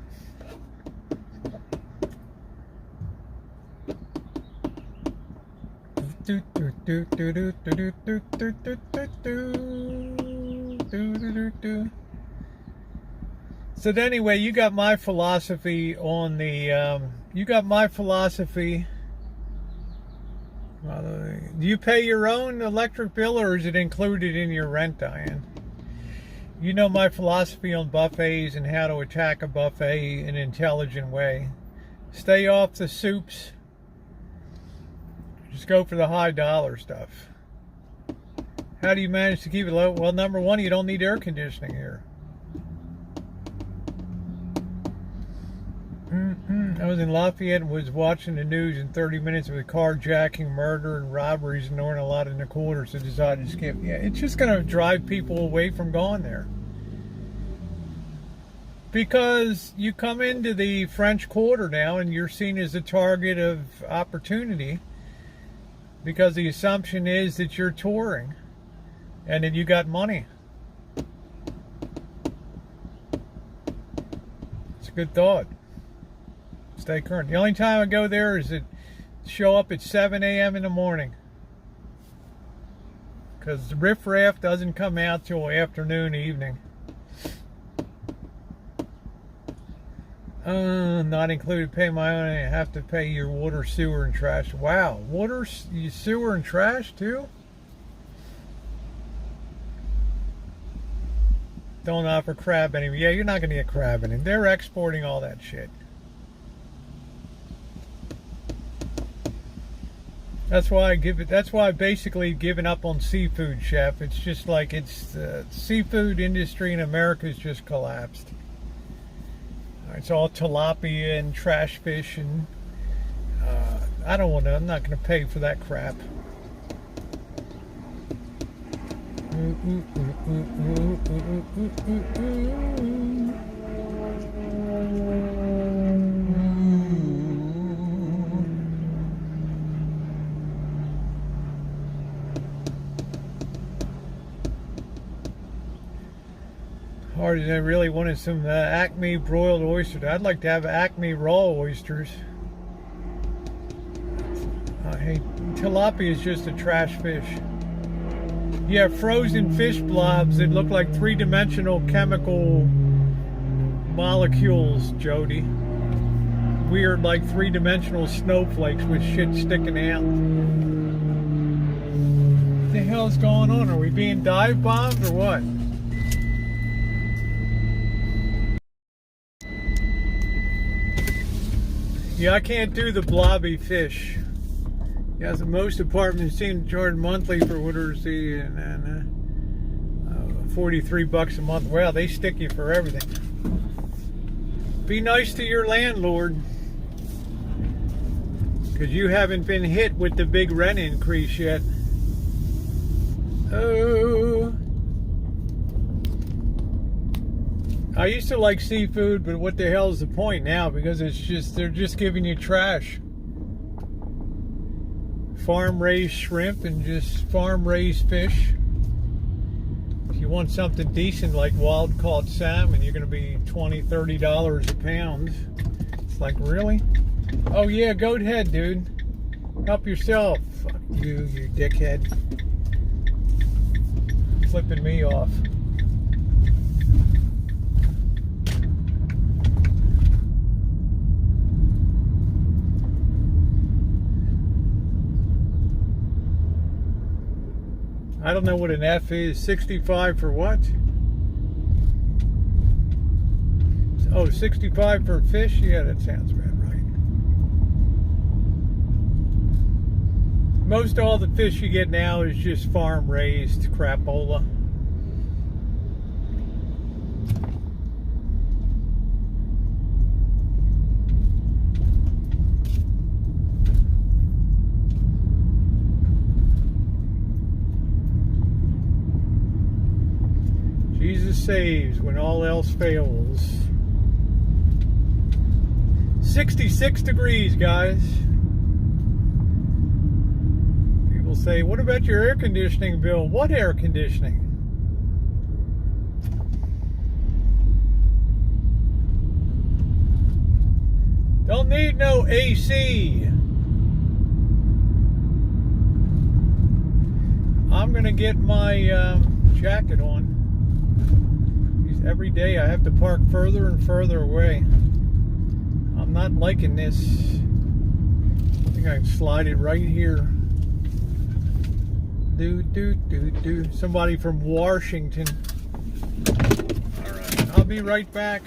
So anyway, you got my philosophy on the do you pay your own electric bill, or is it included in your rent, Diane? You know my philosophy on buffets and how to attack a buffet in an intelligent way. Stay off the soups. Just go for the high dollar stuff. How do you manage to keep it low? Well, number one, you don't need air conditioning here. I was in Lafayette and was watching the news in 30 minutes with carjacking, murder, and robberies, and there weren't a lot in the quarter, so decided to skip. Yeah, it's just going to drive people away from going there. Because you come into the French Quarter now and you're seen as a target of opportunity, because the assumption is that you're touring and that you got money. It's a good thought. Stay current. The only time I go there is to show up at 7 a.m. in the morning, because the riffraff doesn't come out till afternoon, evening. Not included. Pay my own. I have to pay your water, sewer, and trash. Wow, water, sewer, and trash too. Don't offer crab anymore. Yeah, you're not going to get crab anymore. They're exporting all that shit. That's why I give it. That's why I've basically given up on seafood, chef. It's just like the seafood industry in America has just collapsed. It's all tilapia and trash fish, and I don't want to. I'm not going to pay for that crap. Hard as I really wanted some Acme broiled oysters. I'd like to have Acme raw oysters. Hey, tilapia is just a trash fish. Yeah, frozen fish blobs that look like three-dimensional chemical molecules, Jody. Weird, like three-dimensional snowflakes with shit sticking out. What the hell's going on? Are we being dive bombed or what? Yeah, I can't do the blobby fish. Yeah, the most apartments seem to charge monthly for literacy and 43 bucks a month. Wow, they stick you for everything. Be nice to your landlord, because you haven't been hit with the big rent increase yet. Oh. I used to like seafood, but what the hell is the point now? Because it's just, they're just giving you trash. Farm-raised shrimp and just farm-raised fish. If you want something decent like wild-caught salmon, you're going to be $20, $30 a pound. It's like, really? Oh yeah, go ahead, dude. Help yourself. Fuck you, you dickhead. Flipping me off. I don't know what an F is. 65 for what? Oh, 65 for fish? Yeah, that sounds about right. Most all the fish you get now is just farm raised crapola. Jesus saves when all else fails. 66 degrees, guys. People say, what about your air conditioning bill? What air conditioning? Don't need no AC. I'm gonna get my jacket on. Every day I have to park further and further away. I'm not liking this. I think I can slide it right here. Somebody from Washington. Alright, I'll be right back.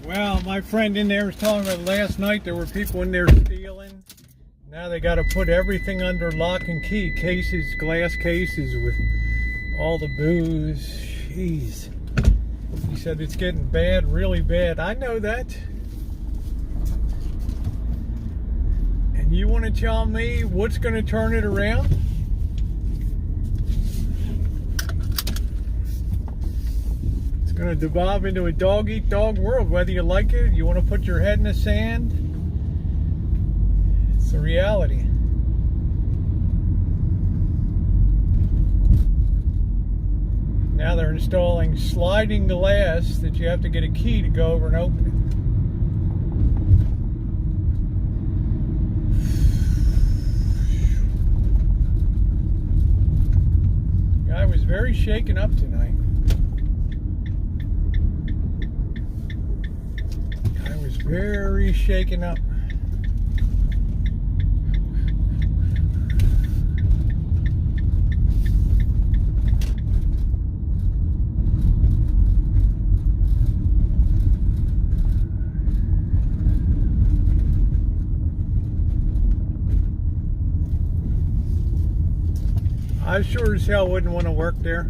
Well, my friend in there was telling me last night there were people in there stealing. Now they got to put everything under lock and key. Cases, glass cases with all the booze. Jeez. He said it's getting bad, really bad. I know that. And you want to tell me what's going to turn it around? Going to devolve into a dog-eat-dog world, whether you like it, you want to put your head in the sand. It's the reality. Now they're installing sliding glass that you have to get a key to go over and open it. Guy was very shaken up tonight. Very shaken up. I sure as hell wouldn't want to work there.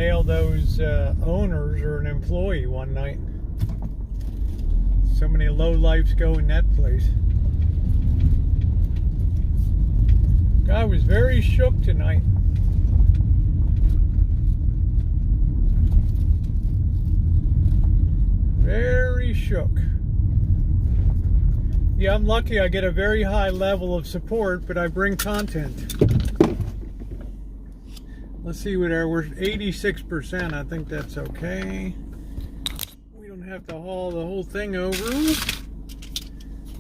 nail those owners or an employee one night. So many lowlifes go in that place. Guy was very shook tonight. Very shook. Yeah, I'm lucky I get a very high level of support, but I bring content. Let's see what we're 86%. I think that's okay. We don't have to haul the whole thing over.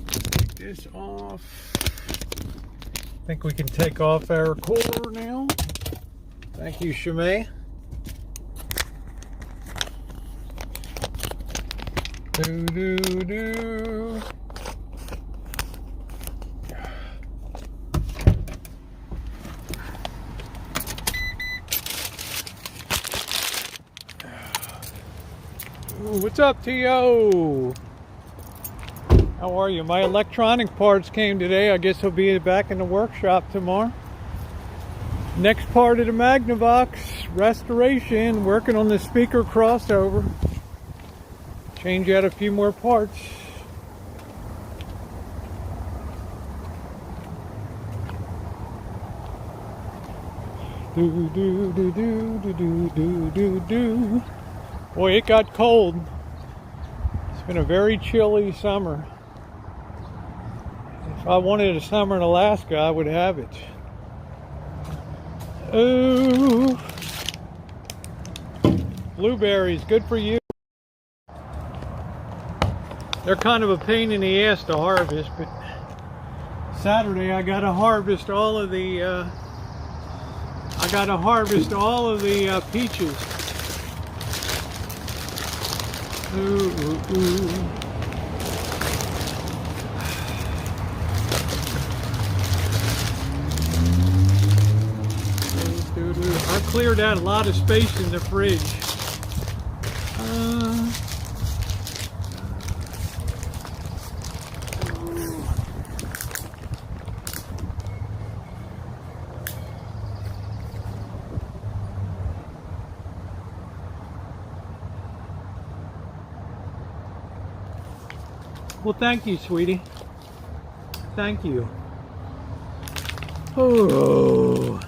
Take this off. I think we can take off our cooler now. Thank you, Shimei. Do do do. What's up, T.O.? How are you? My electronic parts came today. I guess he'll be back in the workshop tomorrow. Next part of the Magnavox restoration, working on the speaker crossover. Change out a few more parts. Do do do do do do do do do. Boy, it got cold. It's been a very chilly summer. If I wanted a summer in Alaska, I would have it. Ooh. Blueberries, good for you. They're kind of a pain in the ass to harvest, but Saturday I gotta harvest all of the peaches. Ooh, ooh, ooh. I cleared out a lot of space in the fridge. Well, thank you, sweetie. Thank you. Oh.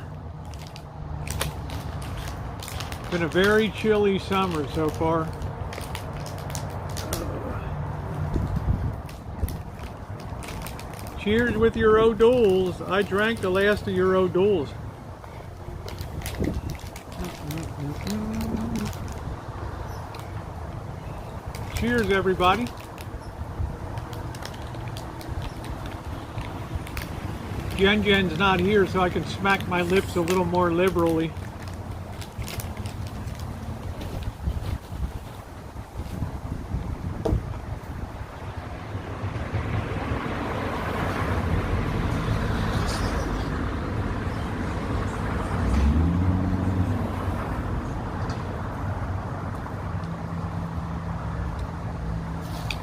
It's been a very chilly summer so far. Cheers with your O'Doul's. I drank the last of your O'Doul's. Cheers, everybody. Jen's not here, so I can smack my lips a little more liberally.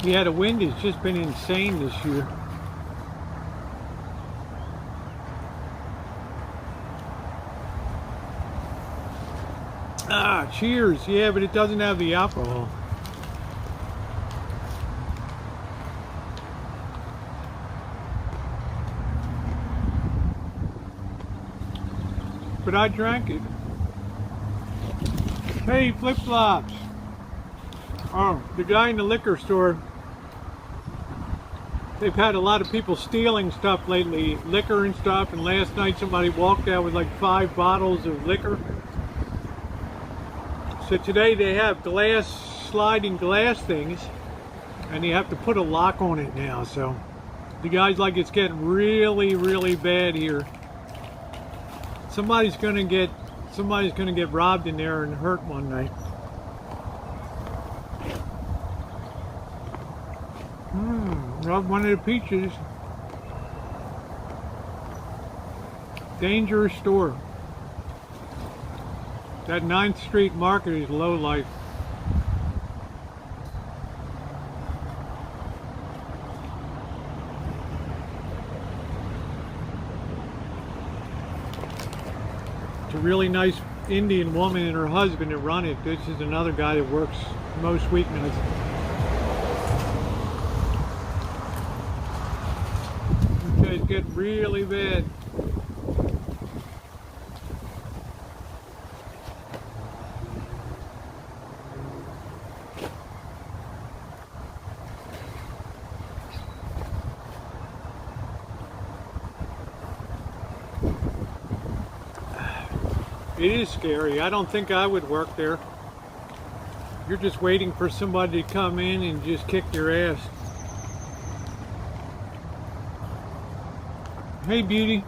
Yeah, the wind has just been insane this year. Ah, cheers. Yeah, but it doesn't have the alcohol. But I drank it. Hey, flip-flops. Oh, the guy in the liquor store, they've had a lot of people stealing stuff lately, liquor and stuff, and last night somebody walked out with like 5 bottles of liquor. So today they have sliding glass things, and you have to put a lock on it now. So the guy's like, it's getting really, really bad here. Somebody's gonna get robbed in there and hurt one night. Love one of the peaches. Dangerous store. That 9th Street market is low life. It's a really nice Indian woman and her husband that run it. This is another guy that works most weeknights. Okay, it's getting really bad. It is scary. I don't think I would work there. You're just waiting for somebody to come in and just kick your ass. Hey, beauty.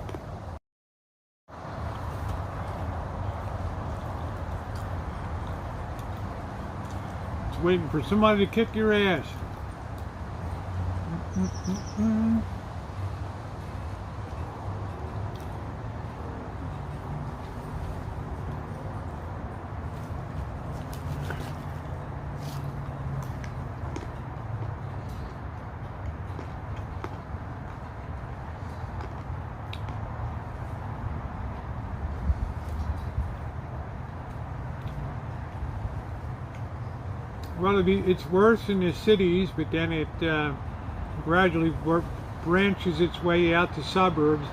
Just waiting for somebody to kick your ass. Well, it's worse in the cities, but then it gradually branches its way out to suburbs.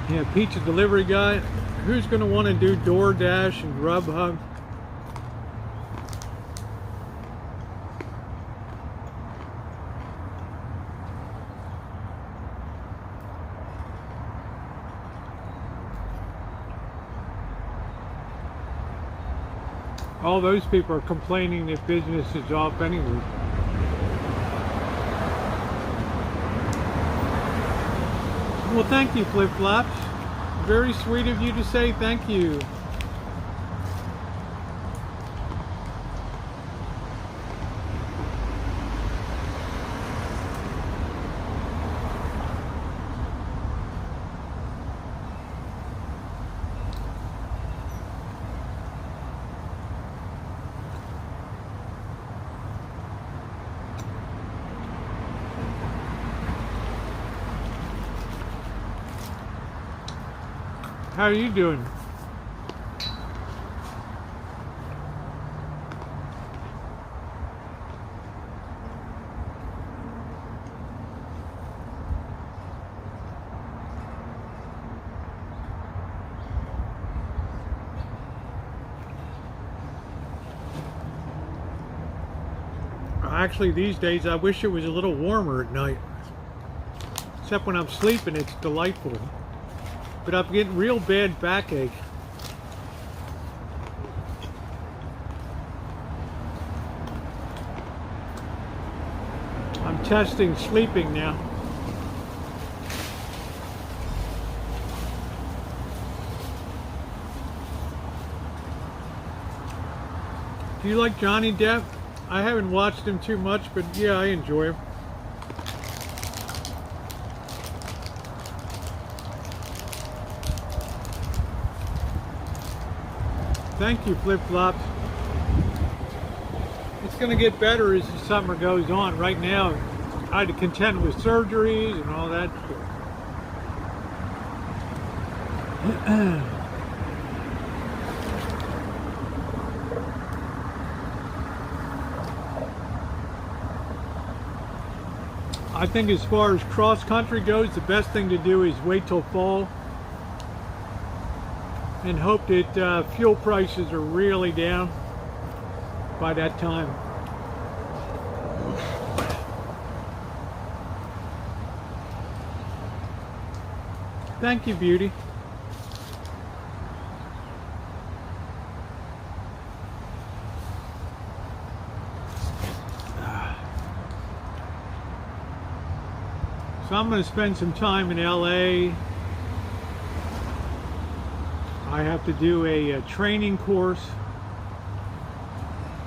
Yeah, pizza delivery guy. Who's going to want to do DoorDash and Grubhub? All those people are complaining that business is off anyway. Well, thank you, Flip Flops. Very sweet of you to say thank you. How are you doing? Actually, these days I wish it was a little warmer at night. Except when I'm sleeping, it's delightful. But I'm getting real bad backache. I'm testing sleeping now. Do you like Johnny Depp? I haven't watched him too much, but yeah, I enjoy him. Thank you, Flip Flops. It's going to get better as the summer goes on. Right now, I had to contend with surgeries and all that shit. I think as far as cross country goes, the best thing to do is wait till fall and hope that fuel prices are really down by that time. Thank you, beauty. So I'm going to spend some time in LA. I have to do a training course.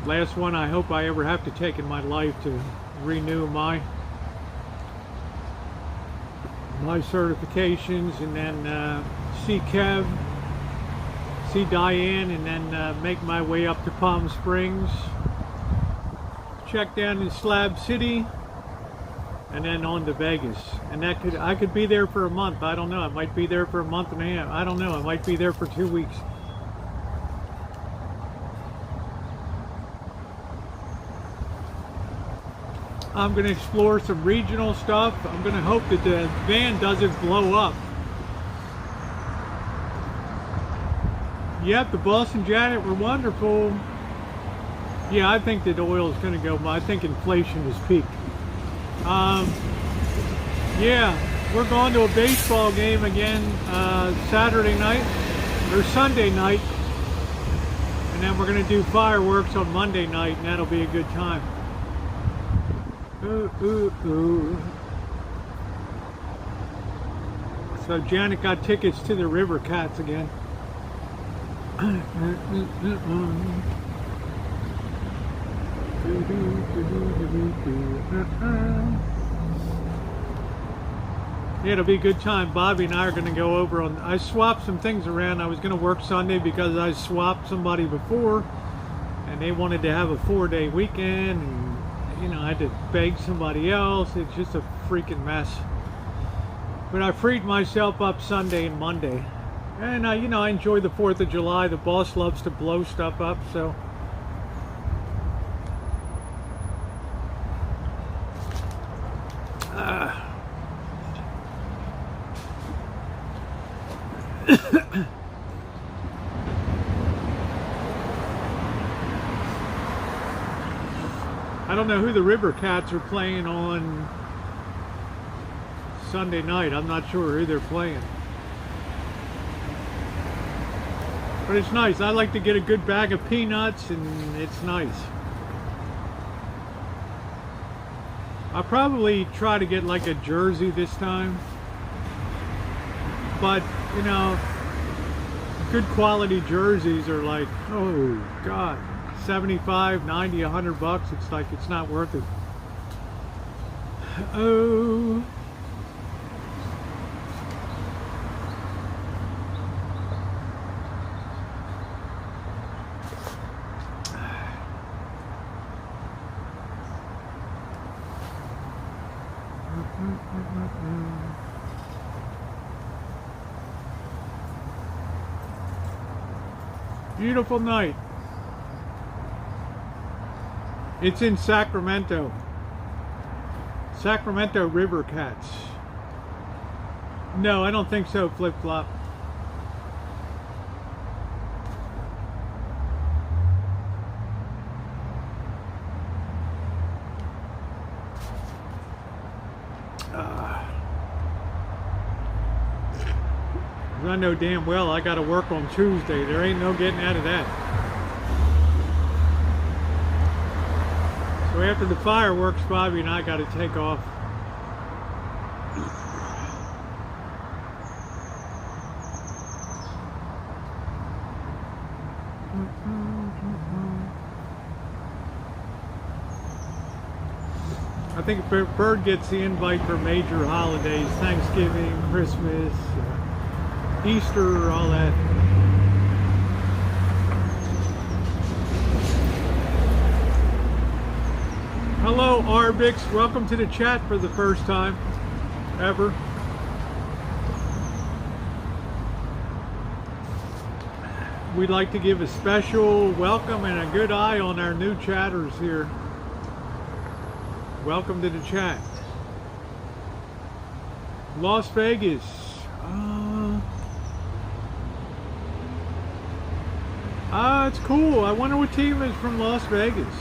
Last one I hope I ever have to take in my life to renew my certifications, and then see Kev, see Diane, and then make my way up to Palm Springs. Check down in Slab City. and then on to Vegas. And I could be there for a month. I don't know. I might be there for a month and a half. I don't know. I might be there for 2 weeks. I'm going to explore some regional stuff. I'm going to hope that the van doesn't blow up. Yep, the boss and Janet were wonderful. Yeah, I think that oil is going to go. I think inflation has peaked. Yeah, we're going to a baseball game again Saturday night or Sunday night, and then we're going to do fireworks on Monday night, and that'll be a good time. Ooh, ooh, ooh. So Janet got tickets to the River Cats again. Yeah, it'll be a good time. Bobby and I are going to go over on. I swapped some things around. I was going to work Sunday because I swapped somebody before, and they wanted to have a 4-day weekend, and you know, I had to beg somebody else. It's just a freaking mess. But I freed myself up Sunday and Monday. And you know, I enjoy the 4th of July. The boss loves to blow stuff up, so. I don't know who the River Cats are playing on Sunday night. I'm not sure who they're playing. But it's nice. I like to get a good bag of peanuts, and it's nice. I'll probably try to get like a jersey this time. But, you know, good quality jerseys are like, oh God, 75, 90, 100 bucks. It's like, it's not worth it. Oh. Beautiful night. It's in Sacramento. Sacramento River Cats. No, I don't think so, Flip Flop. I know damn well I got to work on Tuesday. There ain't no getting out of that. So after the fireworks, Bobby and I got to take off. I think Bird gets the invite for major holidays, Thanksgiving, Christmas, Easter, all that. Hello, Arbix. Welcome to the chat for the first time ever. We'd like to give a special welcome and a good eye on our new chatters here. Welcome to the chat. Las Vegas. It's cool. I wonder what team is from Las Vegas.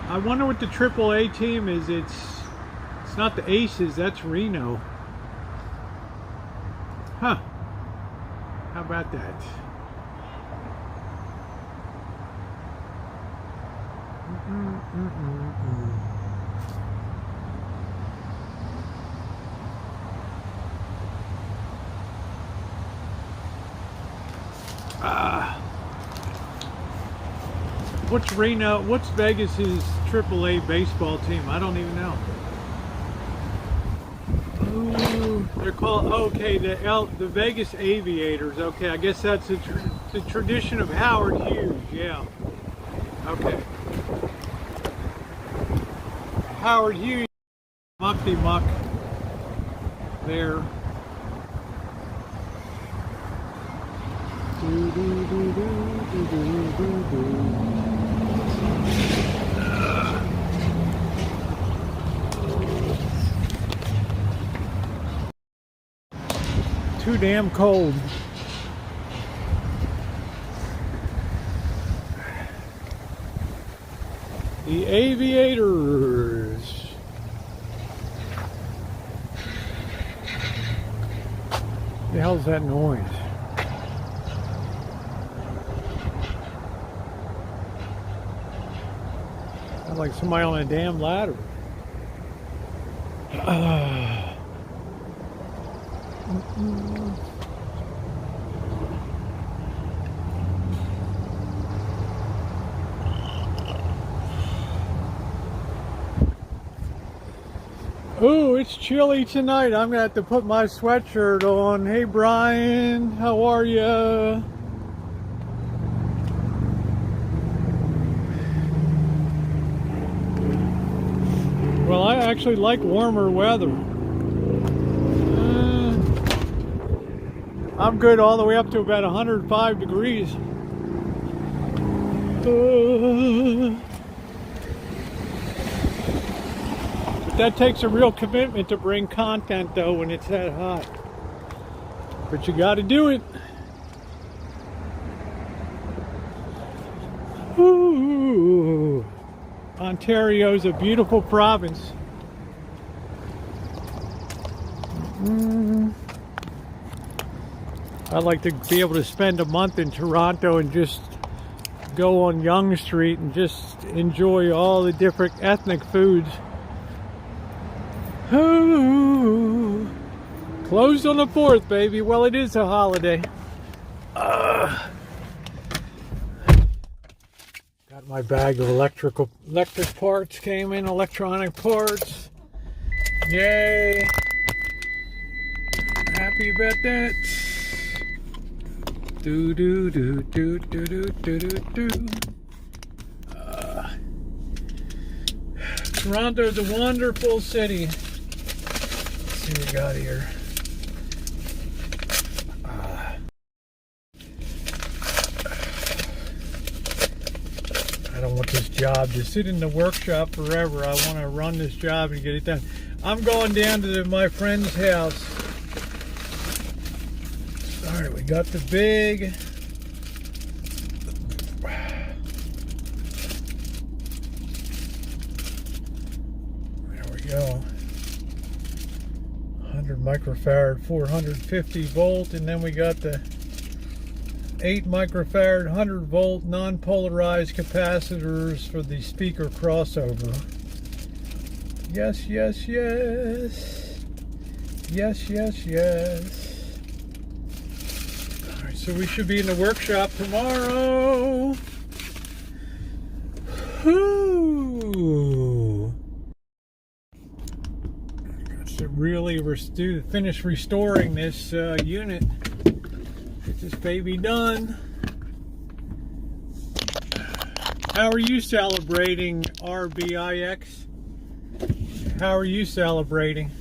I wonder what the AAA team is. It's not the Aces, that's Reno. Huh. How about that? What's Reno? What's Vegas's AAA baseball team? I don't even know. Ooh, they're called, okay, the Vegas Aviators. Okay, I guess that's the tradition of Howard Hughes. Yeah. Okay. Howard Hughes. Mucky muck there. Do, do, do, do, do, do, do, do. Too damn cold. The aviators. The hell's that noise? Sounds like somebody on a damn ladder. Ooh, it's chilly tonight. I'm gonna have to put my sweatshirt on. Hey Brian, how are ya? Well, I actually like warmer weather. I'm good all the way up to about 105 degrees. That takes a real commitment to bring content though when it's that hot. But you gotta do it. Ooh. Ontario's a beautiful province. I'd like to be able to spend a month in Toronto and just go on Yonge Street and just enjoy all the different ethnic foods. Ooh. Closed on the 4th, baby. Well, it is a holiday. Got my bag of electric parts. Came in, electronic parts. Yay! Happy about that. Do do do do do do do do do. Toronto's a wonderful city. Let's see what we got here. I don't want this job to sit in the workshop forever. I want to run this job and get it done. I'm going down to my friend's house. All right, we got the big. There we go. 100 microfarad, 450 volt, and then we got the 8 microfarad, 100 volt non-polarized capacitors for the speaker crossover. Yes, yes, yes. Yes, yes, yes. Alright, so we should be in the workshop tomorrow. Whoo! Got to really finish restoring this unit. Get this baby done. How are you celebrating RBIX? How are you celebrating?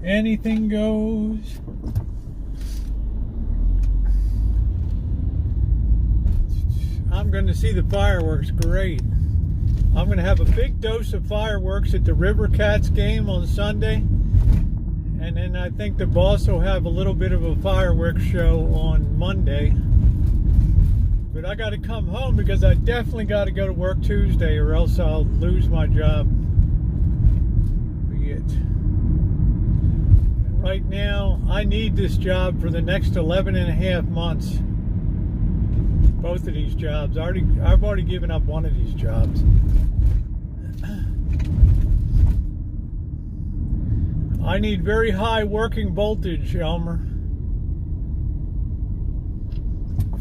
Anything goes. I'm going to see the fireworks. Great. I'm going to have a big dose of fireworks at the River Cats game on Sunday. And then I think the boss will have a little bit of a fireworks show on Monday. But I got to come home because I definitely got to go to work Tuesday or else I'll lose my job. Be it. Right now, I need this job for the next 11 and a half months. Both of these jobs. I've already given up one of these jobs. I need very high working voltage, Elmer.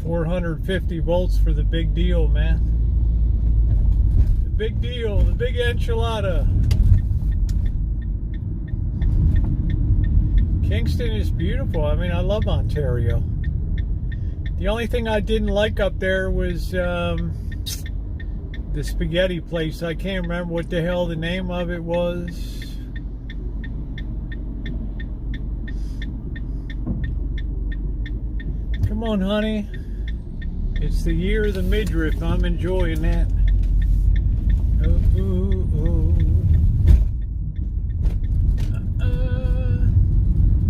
450 volts for the big deal, man. The big deal, the big enchilada. Kingston is beautiful. I mean, I love Ontario. The only thing I didn't like up there was the spaghetti place. I can't remember what the hell the name of it was. Come on, honey. It's the year of the midriff. I'm enjoying that. Ooh, ooh, ooh.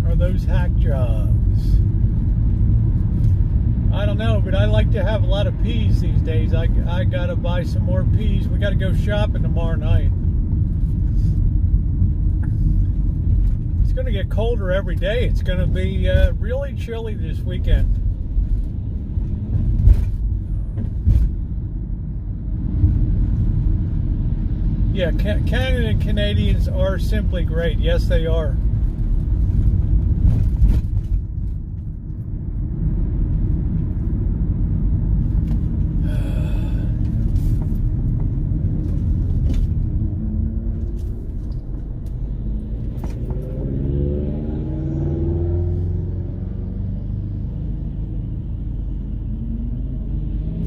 Are those hack jobs? I don't know, but I like to have a lot of peas these days. I gotta buy some more peas. We gotta go shopping tomorrow night. It's gonna get colder every day. It's gonna be really chilly this weekend. Yeah, Canada and Canadians are simply great. Yes, they are.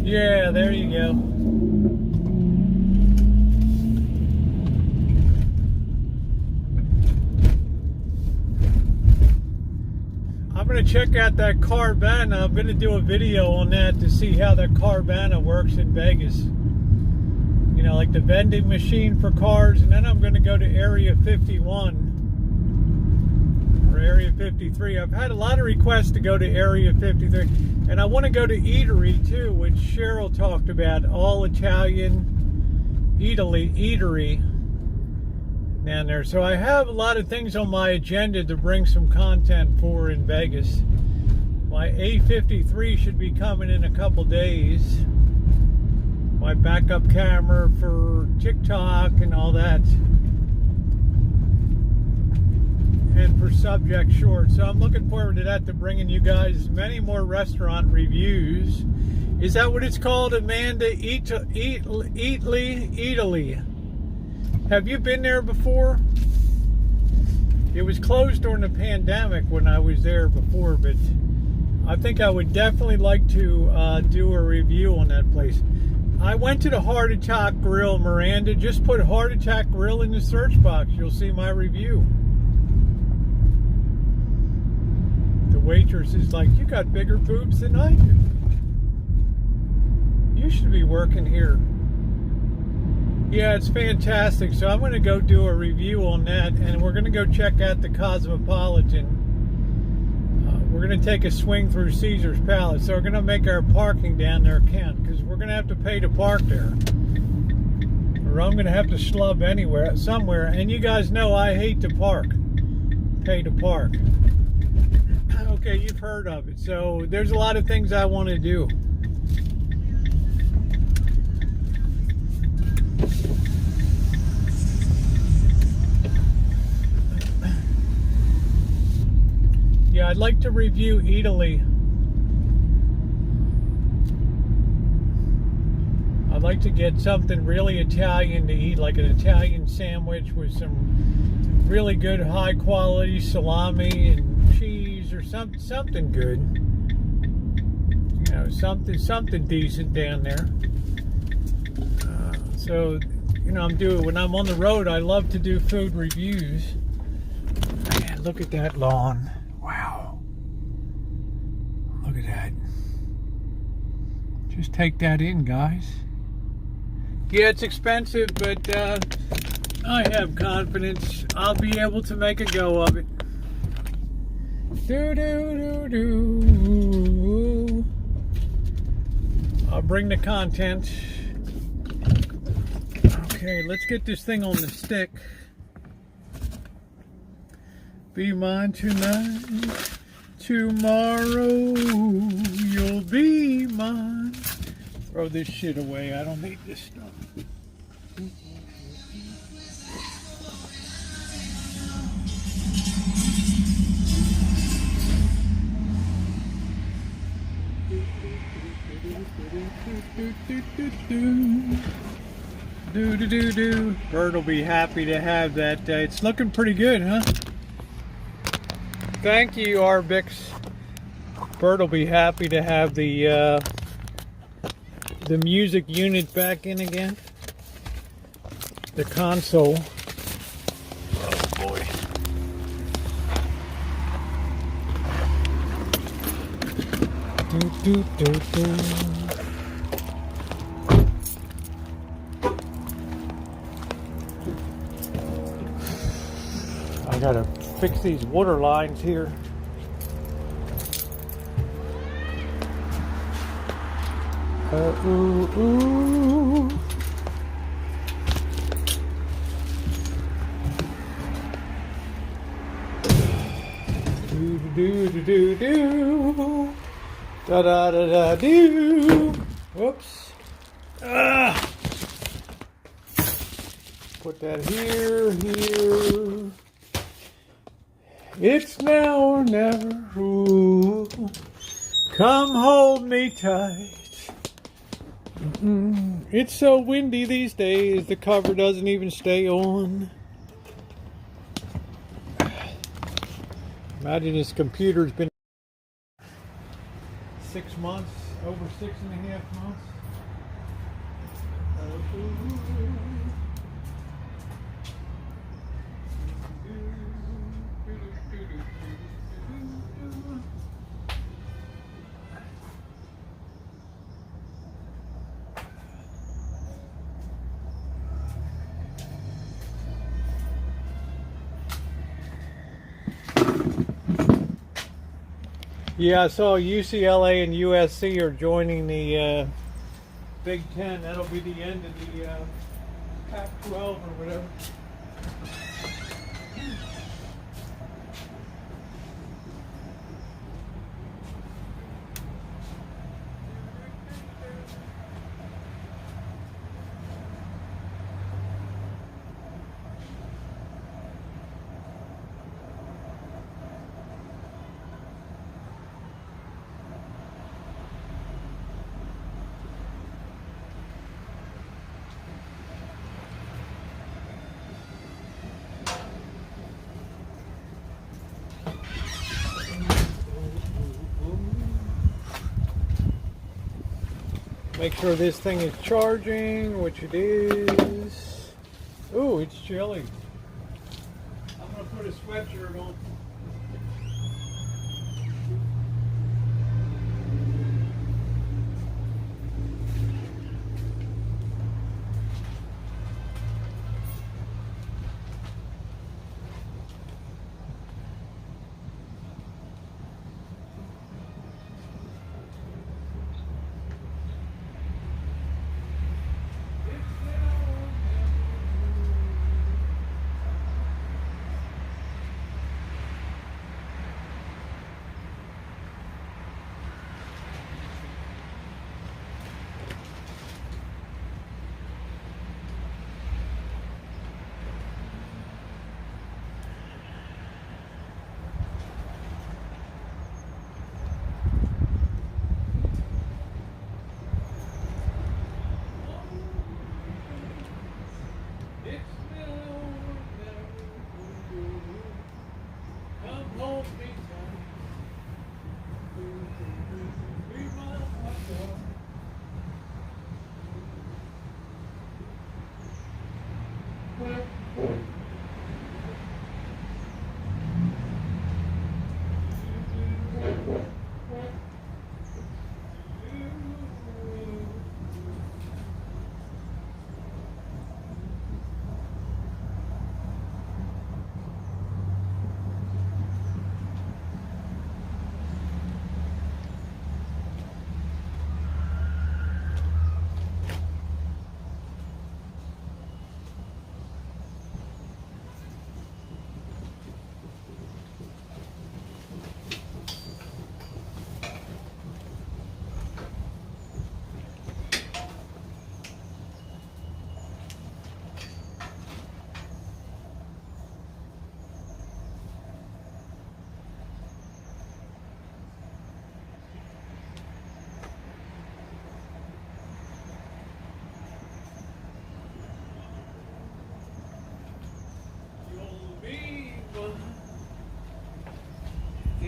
Yeah, there you go. I'm going to check out that Carvana. I'm going to do a video on that to see how that Carvana works in Vegas. You know, like the vending machine for cars. And then I'm going to go to Area 51 or Area 53. I've had a lot of requests to go to Area 53. And I want to go to Eatery too, which Cheryl talked about. All Italian eatery down there. So I have a lot of things on my agenda to bring some content for in Vegas. My A53 should be coming in a couple days. My backup camera for TikTok and all that. And for Subject Short. So I'm looking forward to that, to bringing you guys many more restaurant reviews. Is that what it's called, Amanda? Italy. Have you been there before? It was closed during the pandemic when I was there before, but I think I would definitely like to do a review on that place. I went to the Heart Attack Grill, Miranda. Just put Heart Attack Grill in the search box. You'll see my review. The waitress is like, you got bigger boobs than I do. You should be working here. Yeah, it's fantastic. So I'm going to go do a review on that, and we're going to go check out the Cosmopolitan. We're going to take a swing through Caesar's Palace. So we're going to make our parking down there count, because we're going to have to pay to park there. Or I'm going to have to schlub somewhere. And you guys know I hate to park. Pay to park. Okay, you've heard of it. So there's a lot of things I want to do. Yeah, I'd like to review Italy. I'd like to get something really Italian to eat, like an Italian sandwich with some really good high quality salami and cheese, or something good. You know, something decent down there. So, you know, when I'm on the road, I love to do food reviews. Man, look at that lawn. Wow. Look at that. Just take that in, guys. Yeah, it's expensive, but I have confidence I'll be able to make a go of it. I'll bring the content. Okay, let's get this thing on the stick. Be mine tonight. Tomorrow you'll be mine. Throw this shit away. I don't need this stuff. Bird will be happy to have that. It's looking pretty good, huh? thank you, Arbix. Bert will be happy to have the music unit back in again. The console. Oh boy. Do, do, do, do. I gotta fix these water lines here. Ooh, ooh. Do do do do do. Da da da da do. Whoops. Ah. Put that here, here. It's now or never. Ooh. Come hold me tight. It's so windy these days, the cover doesn't even stay on. Imagine this computer's been 6 months, over 6.5 months. Yeah, I saw UCLA and USC are joining the Big Ten. That'll be the end of the Pac-12 or whatever. Make sure this thing is charging, which it is. Ooh, it's chilly. I'm going to put a sweatshirt on.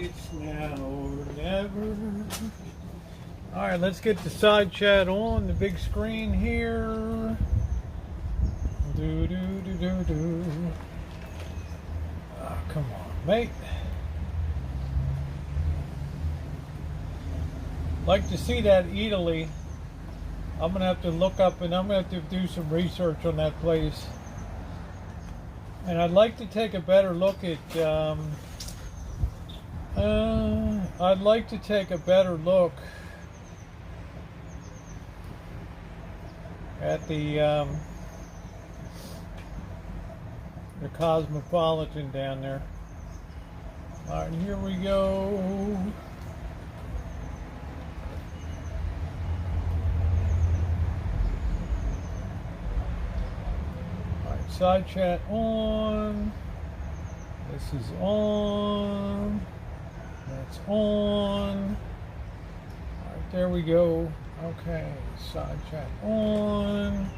It's now or never. Alright, let's get the side chat on the big screen here. Do do do do do. Oh, come on, mate. Like to see that Italy. I'm gonna have to look up and I'm gonna have to do some research on that place. And I'd like to take a better look at I'd like to take a better look at the Cosmopolitan down there. All right, here we go. All right, side chat on. This is on. That's on. All right, there we go. Okay, side chat on.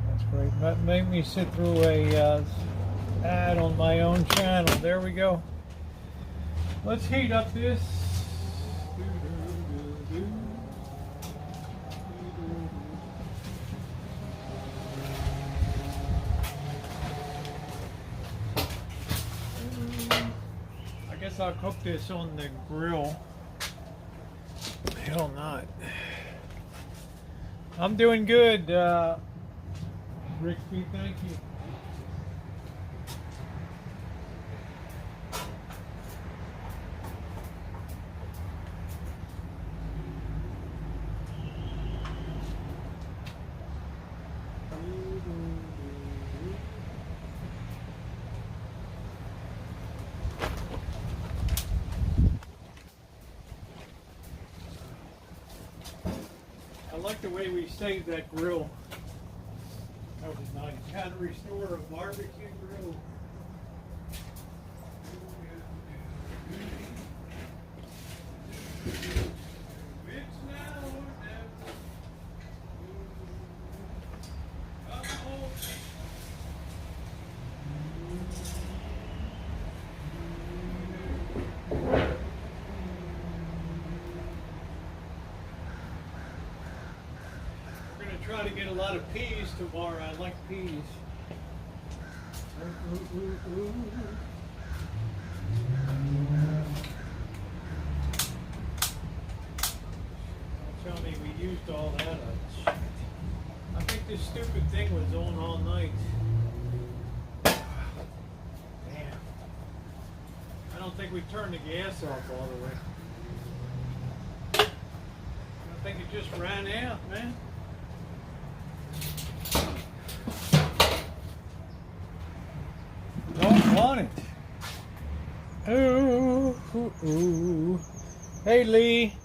That's great. That made me sit through a ad on my own channel. There we go. Let's heat up this. I'll cook this on the grill. Hell not. I'm doing good, Ricky, thank you. I like the way we saved that grill. That was nice. How to restore a barbecue grill. It's now or never. Try to get a lot of peas tomorrow. I like peas. Tell me we used all that shit. I think this stupid thing was on all night. Damn. I don't think we turned the gas off all the way. I think it just ran out, man. Don't want it. Ooh, ooh, ooh. Hey, Lee.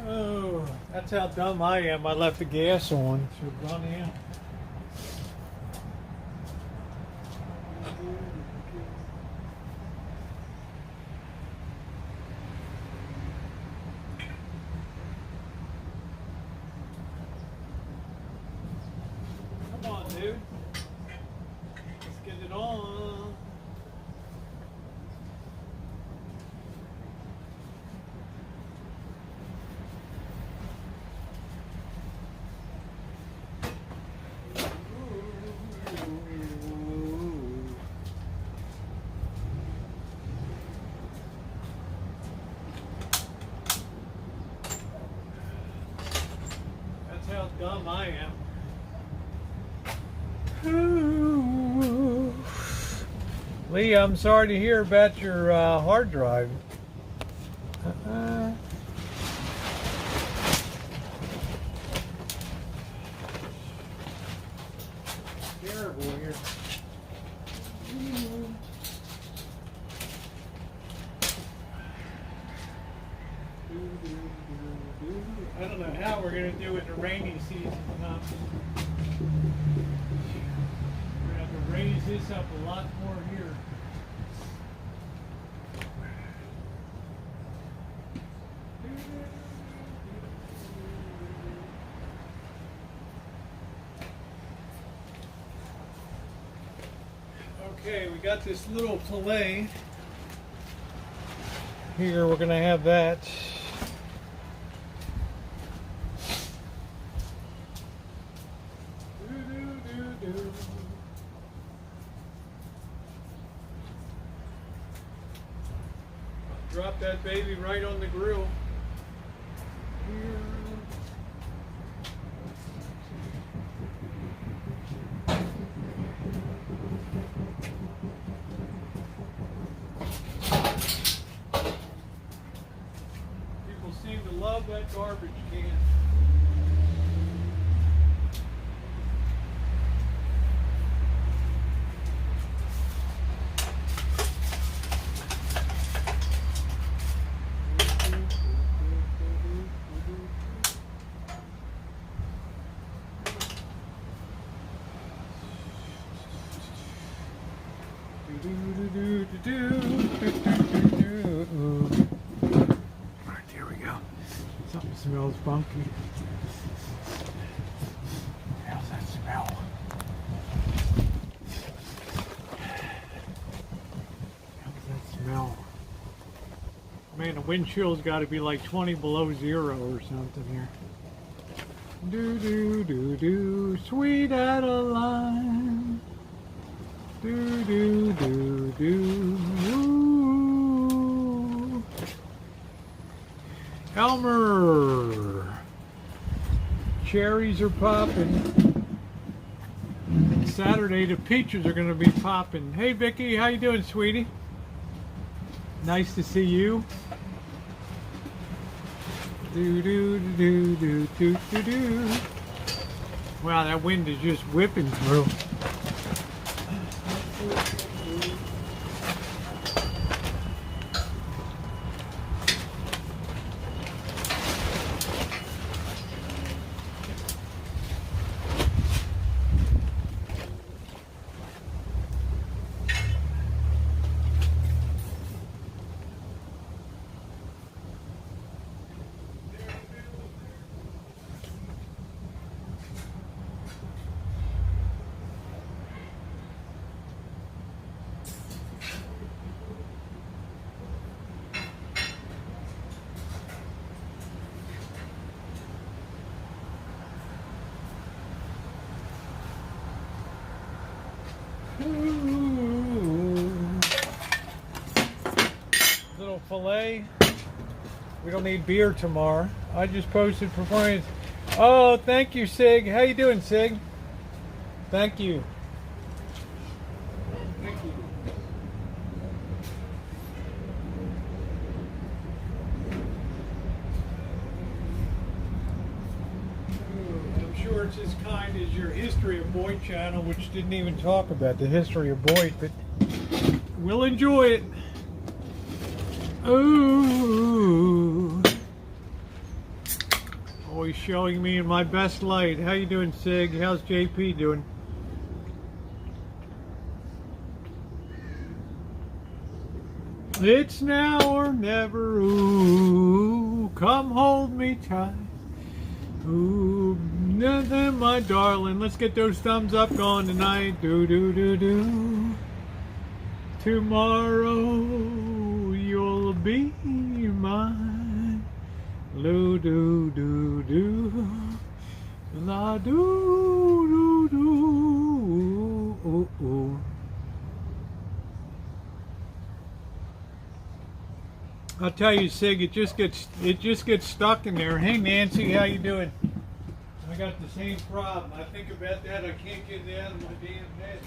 Oh, that's how dumb I am. I left the gas on. Should run out. Come on, dude. Let's get it on. How dumb I am. Lee, I'm sorry to hear about your hard drive. I don't know how we're going to do it in the rainy season. We're going to have to raise this up a lot more here. Okay, we got this little fillet. Here we're going to have that. Drop that baby right on the grill. Here. People seem to love that garbage can. Alright, here we go. Something smells funky. How's that smell? How's that smell? Man, the windshield's got to be like 20 below zero or something here. Do do do do, sweet Adeline. Do do do do. Ooh. Elmer, cherries are popping. Saturday the peaches are going to be popping. Hey Vicky, how you doing, sweetie? Nice to see you. Do do do do do do do. Wow, that wind is just whipping through. Little filet. We don't need beer tomorrow. I just posted performance. Oh, thank you, Sig. How you doing, Sig? Thank you. Thank you. I'm sure it's as kind as your History of Boyd channel, which didn't even talk about the history of Boyd, but we'll enjoy it. Ooh. Always showing me in my best light. How you doing, Sig? How's JP doing? It's now or never. Ooh, come hold me tight. Ooh, then my darling. Let's get those thumbs up going tonight. Do do do do. Tomorrow you'll be mine. Do do do do. La do do do. Ooh, ooh. I'll tell you, Sig, it just gets stuck in there. Hey Nancy, how you doing? I got the same problem. I think about that, I can't get it out of my damn head.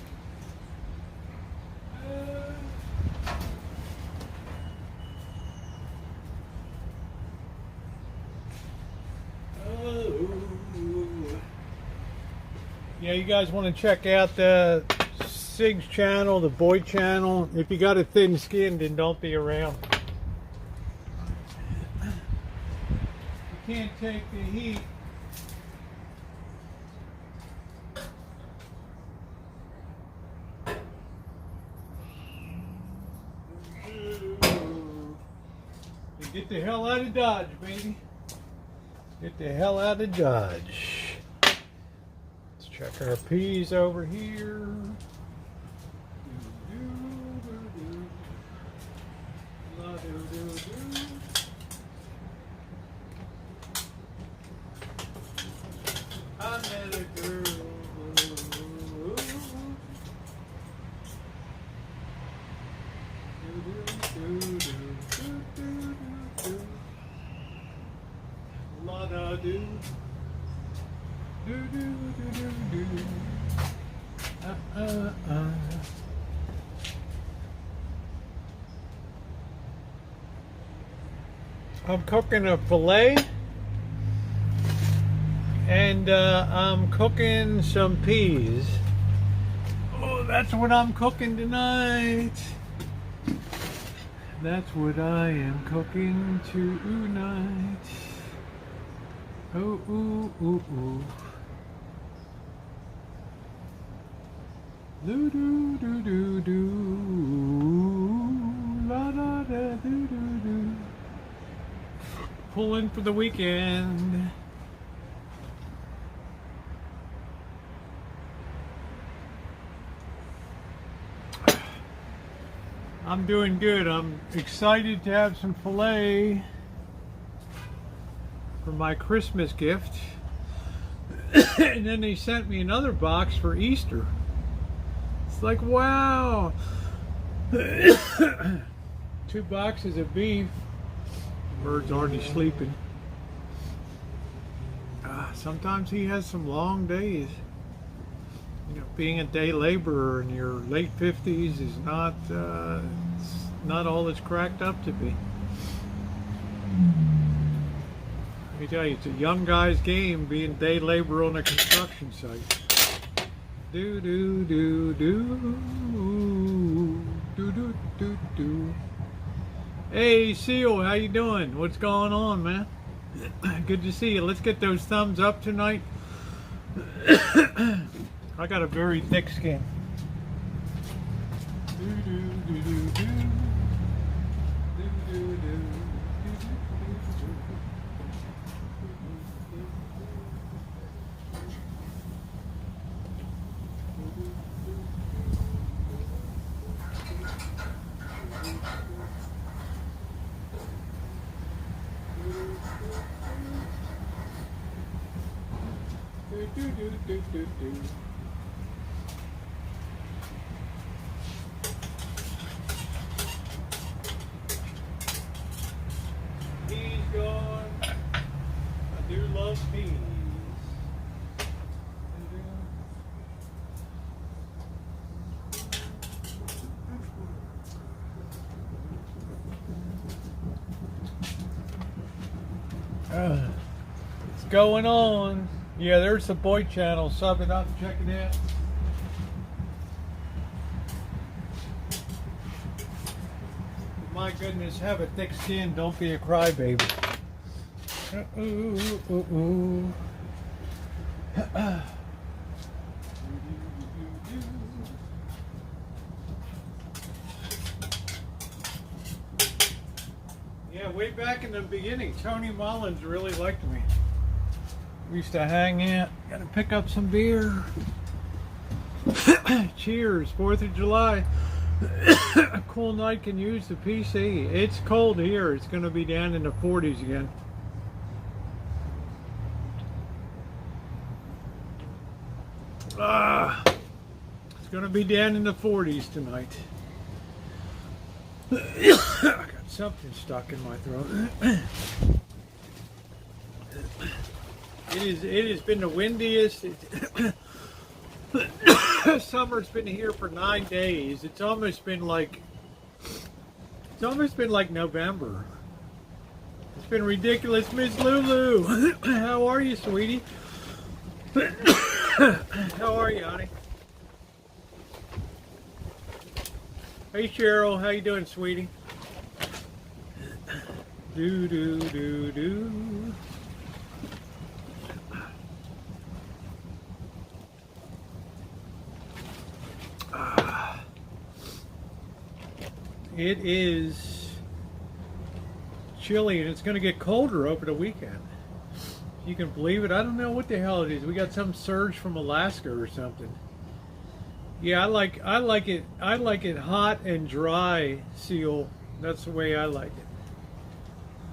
Yeah, you guys want to check out the Sig's channel, the Boyd channel. If you got a thin skin, then don't be around. can't take the heat. Get the hell out of Dodge, baby. Get the hell out of Dodge. Let's check our peas over here. I met a girl. La do do do do do do. I'm cooking a fillet, and I'm cooking some peas. Oh, that's what I'm cooking tonight. That's what I am cooking tonight. Oh, ooh, ooh, ooh. Do do do do do. La da da do do do. Pulling for the weekend. I'm doing good. I'm excited to have some filet for my Christmas gift. And then they sent me another box for Easter. It's like, wow. 2 boxes of beef. The bird's already sleeping. Sometimes he has some long days. You know, being a day laborer in your late 50s is not all it's cracked up to be. Let me tell you, it's a young guy's game being day labor on a construction site. Do do do do do do do do. Hey Seal, how you doing? What's going on, man? Good to see you. Let's get those thumbs up tonight. I got a very thick skin. Do do do do do. Do do do. Do do do do do. He's gone. I do love peas. What's going on? Yeah, there's the boy channel. Sub it up, check it out. My goodness, have a thick skin. Don't be a crybaby. Yeah, way back in the beginning, Tony Mullins really liked me. We used to hang out. Gotta pick up some beer. Cheers, 4th of July. A cool night can use the PC. It's cold here. It's gonna be down in the 40s again. It's gonna be down in the 40s tonight. I got something stuck in my throat. It has been the windiest. Summer's been here for 9 days. It's almost been like November. It's been ridiculous. Miss Lulu, how are you, sweetie? How are you, honey? Hey, Cheryl, how you doing, sweetie? Do do do do. It is chilly, and it's going to get colder over the weekend. You can believe it. I don't know what the hell it is. We got some surge from Alaska or something. Yeah, I like it. I like it hot and dry, Seal. That's the way I like it.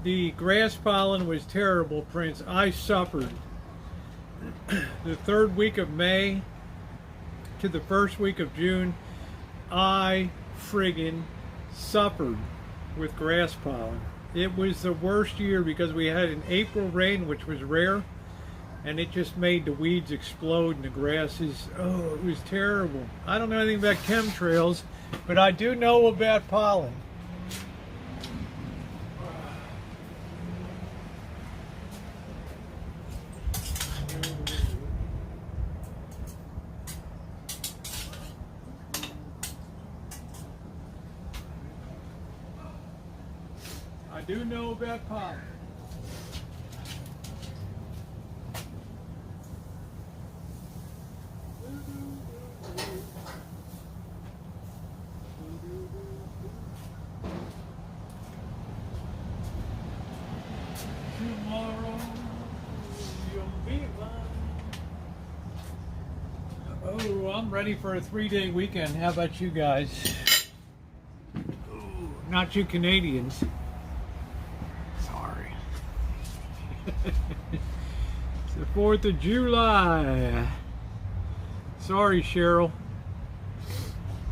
The grass pollen was terrible, Prince. I suffered. The third week of May to the first week of June, I friggin' suffered with grass pollen. It was the worst year because we had an April rain, which was rare, and it just made the weeds explode and the grasses. Oh, it was terrible. I don't know anything about chemtrails, but I do know about pollen. I do know about pollen. Tomorrow you'll be mine. Oh, I'm ready for a 3-day weekend. How about you guys? Ooh, not you Canadians. Sorry. It's the 4th of July. Sorry, Cheryl.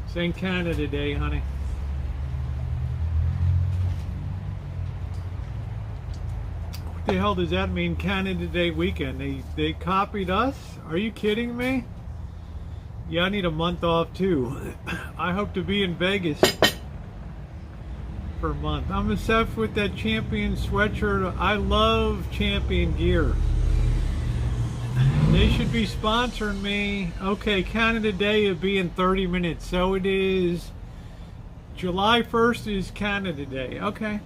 It's ain't Canada Day, honey. What the hell does that mean, Canada Day weekend? They copied us? Are you kidding me? Yeah, I need a month off too. I hope to be in Vegas for a month. I'm obsessed with that Champion sweatshirt. I love Champion gear. They should be sponsoring me. Okay, Canada Day will be in 30 minutes. So it is July 1st is Canada Day. Okay.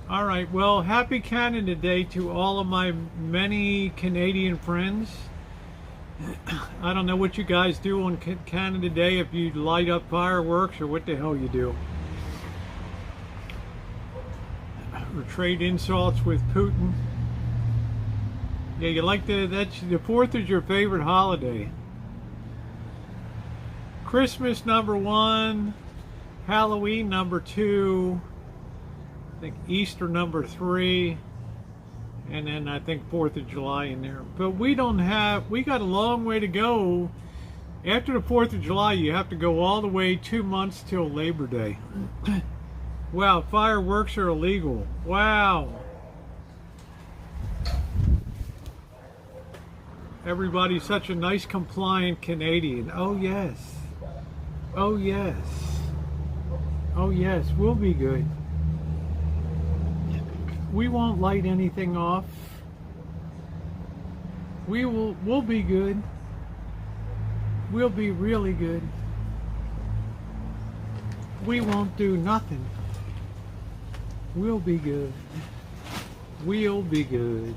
All right. Well, happy Canada Day to all of my many Canadian friends. I don't know what you guys do on Canada Day, if you light up fireworks or what the hell you do. Or trade insults with Putin. Yeah, you like the 4th is your favorite holiday. Christmas #1, Halloween #2, I think Easter #3, and then I think 4th of July in there. But we got a long way to go. After the 4th of July, you have to go all the way 2 months till Labor Day. Wow, fireworks are illegal. Wow. Everybody's such a nice, compliant Canadian. Oh, yes. Oh, yes. Oh, yes, we'll be good. We won't light anything off. We'll be good. We'll be really good. We won't do nothing. We'll be good. We'll be good.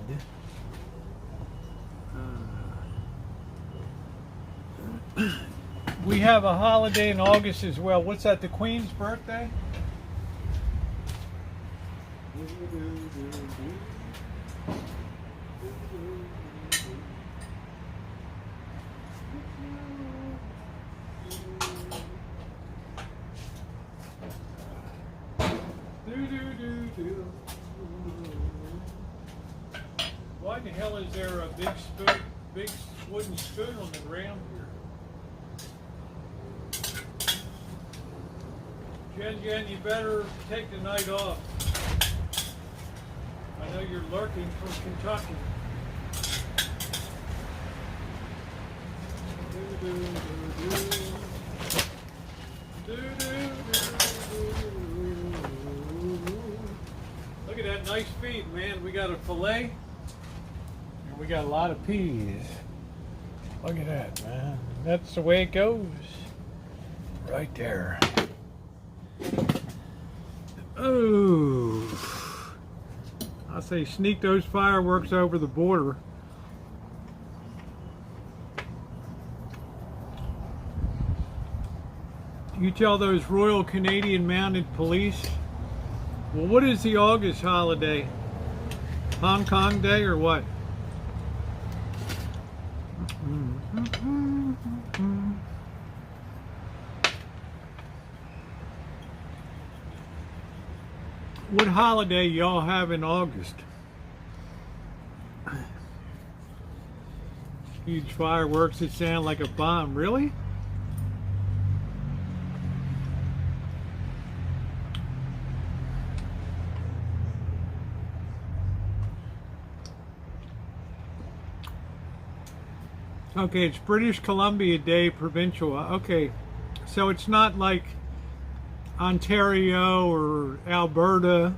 We have a holiday in August as well. What's that, the Queen's birthday? Why the hell is there a big wooden spoon on the ground here? Jen, you better take the night off. I know you're lurking from Kentucky. Look at that nice feed, man. We got a fillet, and we got a lot of peas. Look at that, man. That's the way it goes. Right there. Oh, I say sneak those fireworks over the border. You tell those Royal Canadian Mounted Police. Well, what is the August holiday? Hong Kong Day or what? What holiday y'all have in August? Huge fireworks that sound like a bomb. Really? Okay, it's British Columbia Day provincial. Okay, so it's not like Ontario or Alberta.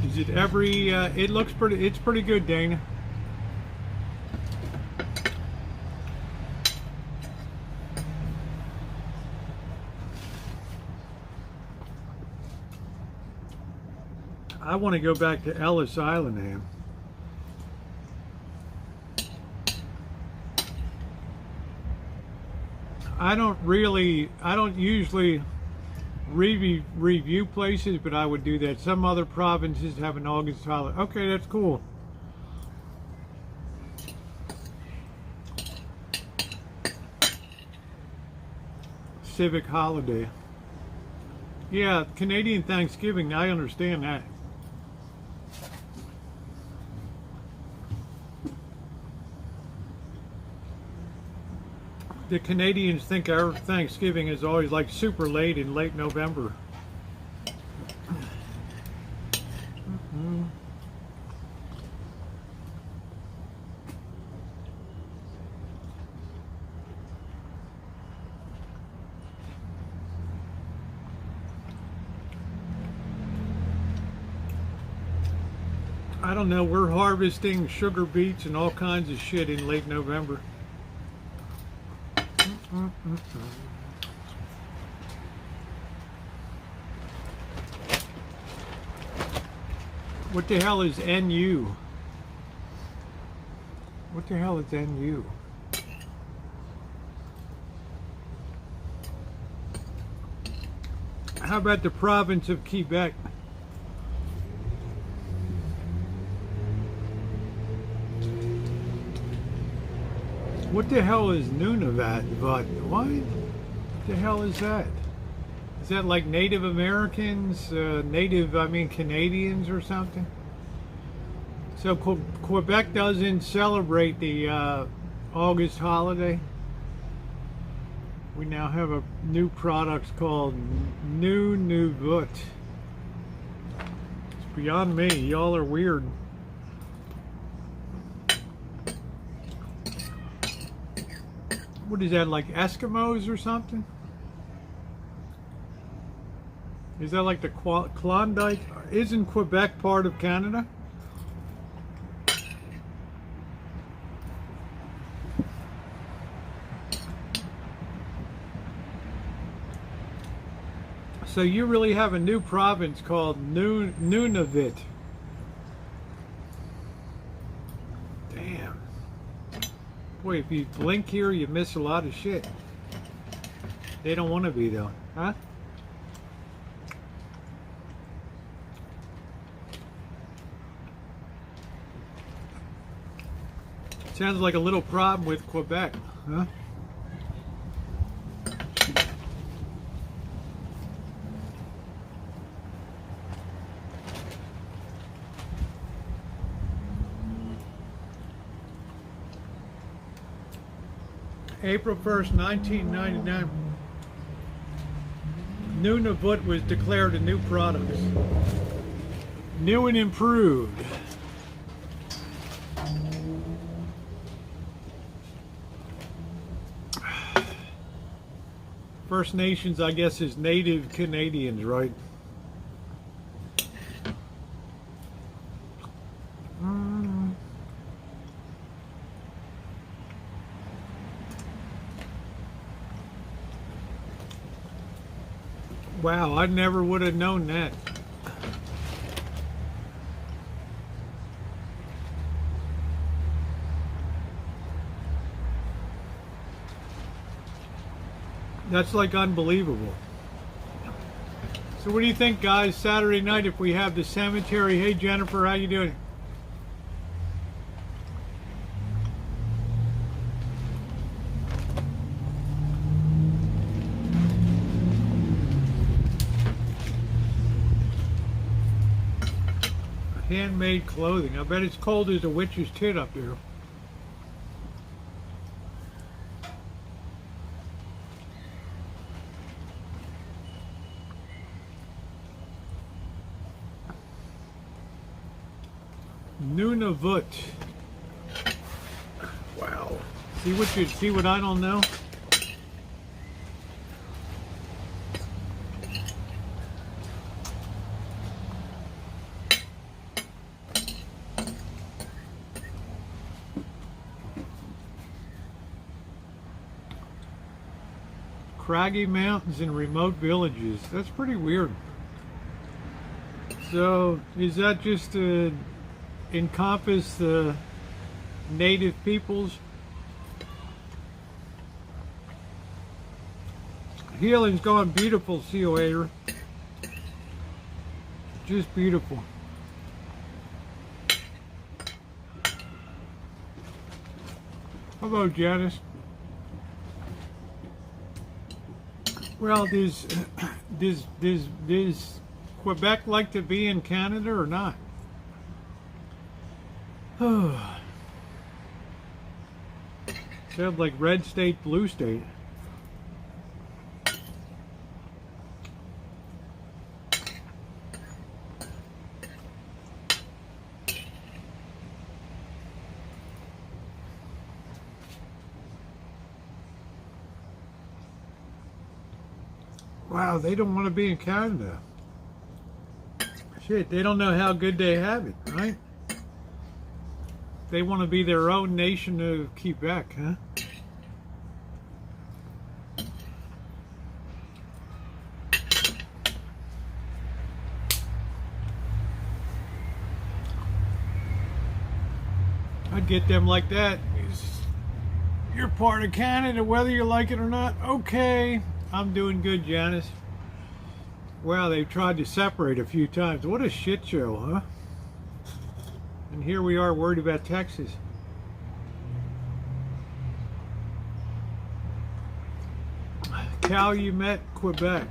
Is it every, it looks pretty, it's pretty good, Dana. I want to go back to Ellis Island, Ham. I don't usually review places, but I would do that. Some other provinces have an August holiday. Okay, that's cool. Civic holiday. Yeah, Canadian Thanksgiving, I understand that. The Canadians think our Thanksgiving is always like super late in late November. I don't know, we're harvesting sugar beets and all kinds of shit in late November. What the hell is NU? What the hell is NU? How about the province of Quebec? What the hell is Nunavut? What the hell is that? Is that like Native Americans, Canadians or something? So Quebec doesn't celebrate the August holiday. We now have a new product called Nunavut. It's beyond me. Y'all are weird. What is that, like Eskimos or something? Is that like the Klondike? Isn't Quebec part of Canada? So you really have a new province called Nunavut. Damn. Boy, if you blink here, you miss a lot of shit. They don't want to be though, huh? Sounds like a little problem with Quebec, huh? April 1st, 1999, Nunavut was declared a new product. New and improved. First Nations, I guess, is Native Canadians, right? Wow, I never would have known that. That's like unbelievable. So what do you think, guys, Saturday night if we have the cemetery? Hey, Jennifer, how you doing? Handmade clothing. I bet it's cold as a witch's tit up there. Nunavut. Wow. See what I don't know? Craggy mountains and remote villages. That's pretty weird. So, is that just to encompass the native peoples? Healing's gone beautiful, COA. Just beautiful. Hello, Janice. Well, does Quebec like to be in Canada or not? Sounds like red state, blue state. Wow, they don't want to be in Canada. Shit, they don't know how good they have it, right? They want to be their own nation of Quebec, huh? I'd get them like that. You're part of Canada, whether you like it or not. Okay. I'm doing good, Janice. Wow, they've tried to separate a few times. What a shit show, huh? And here we are worried about Texas. Calumet, Quebec.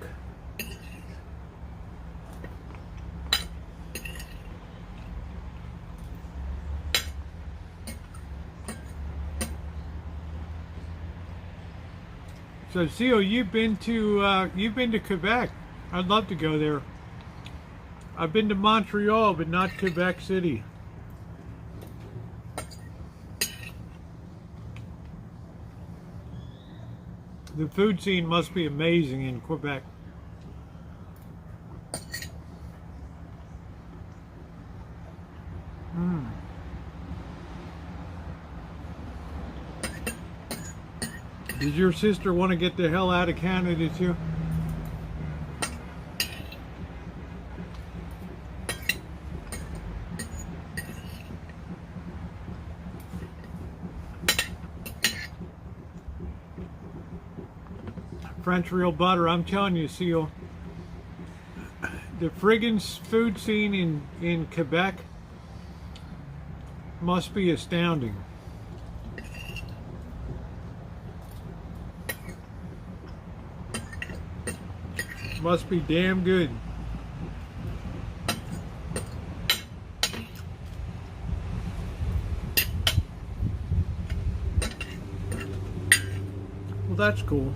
So, CO, you've been to Quebec. I'd love to go there. I've been to Montreal, but not Quebec City. The food scene must be amazing in Quebec. Does your sister want to get the hell out of Canada too? French real butter, I'm telling you, Seal. The friggin' food scene in Quebec must be astounding. Must be damn good. Well, that's cool.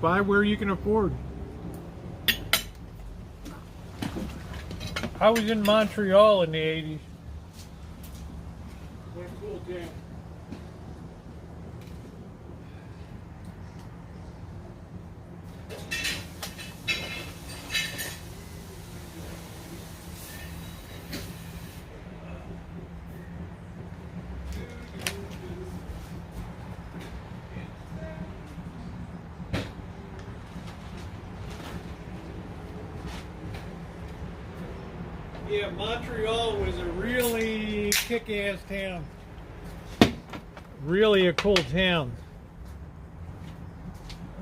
Buy where you can afford. I was in Montreal in the 80s. What a cool town. Yeah, Montreal was a really kick-ass town. Really a cool town.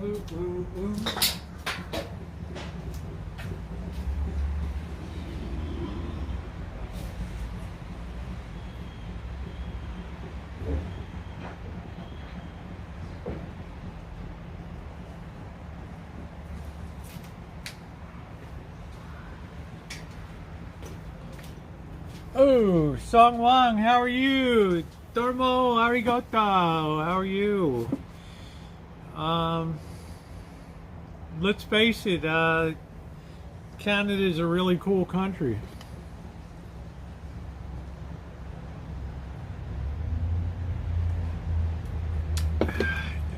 Ooh, ooh, ooh. Oh, Song Wang, how are you? Dormo arigato, how are you? Let's face it, Canada is a really cool country.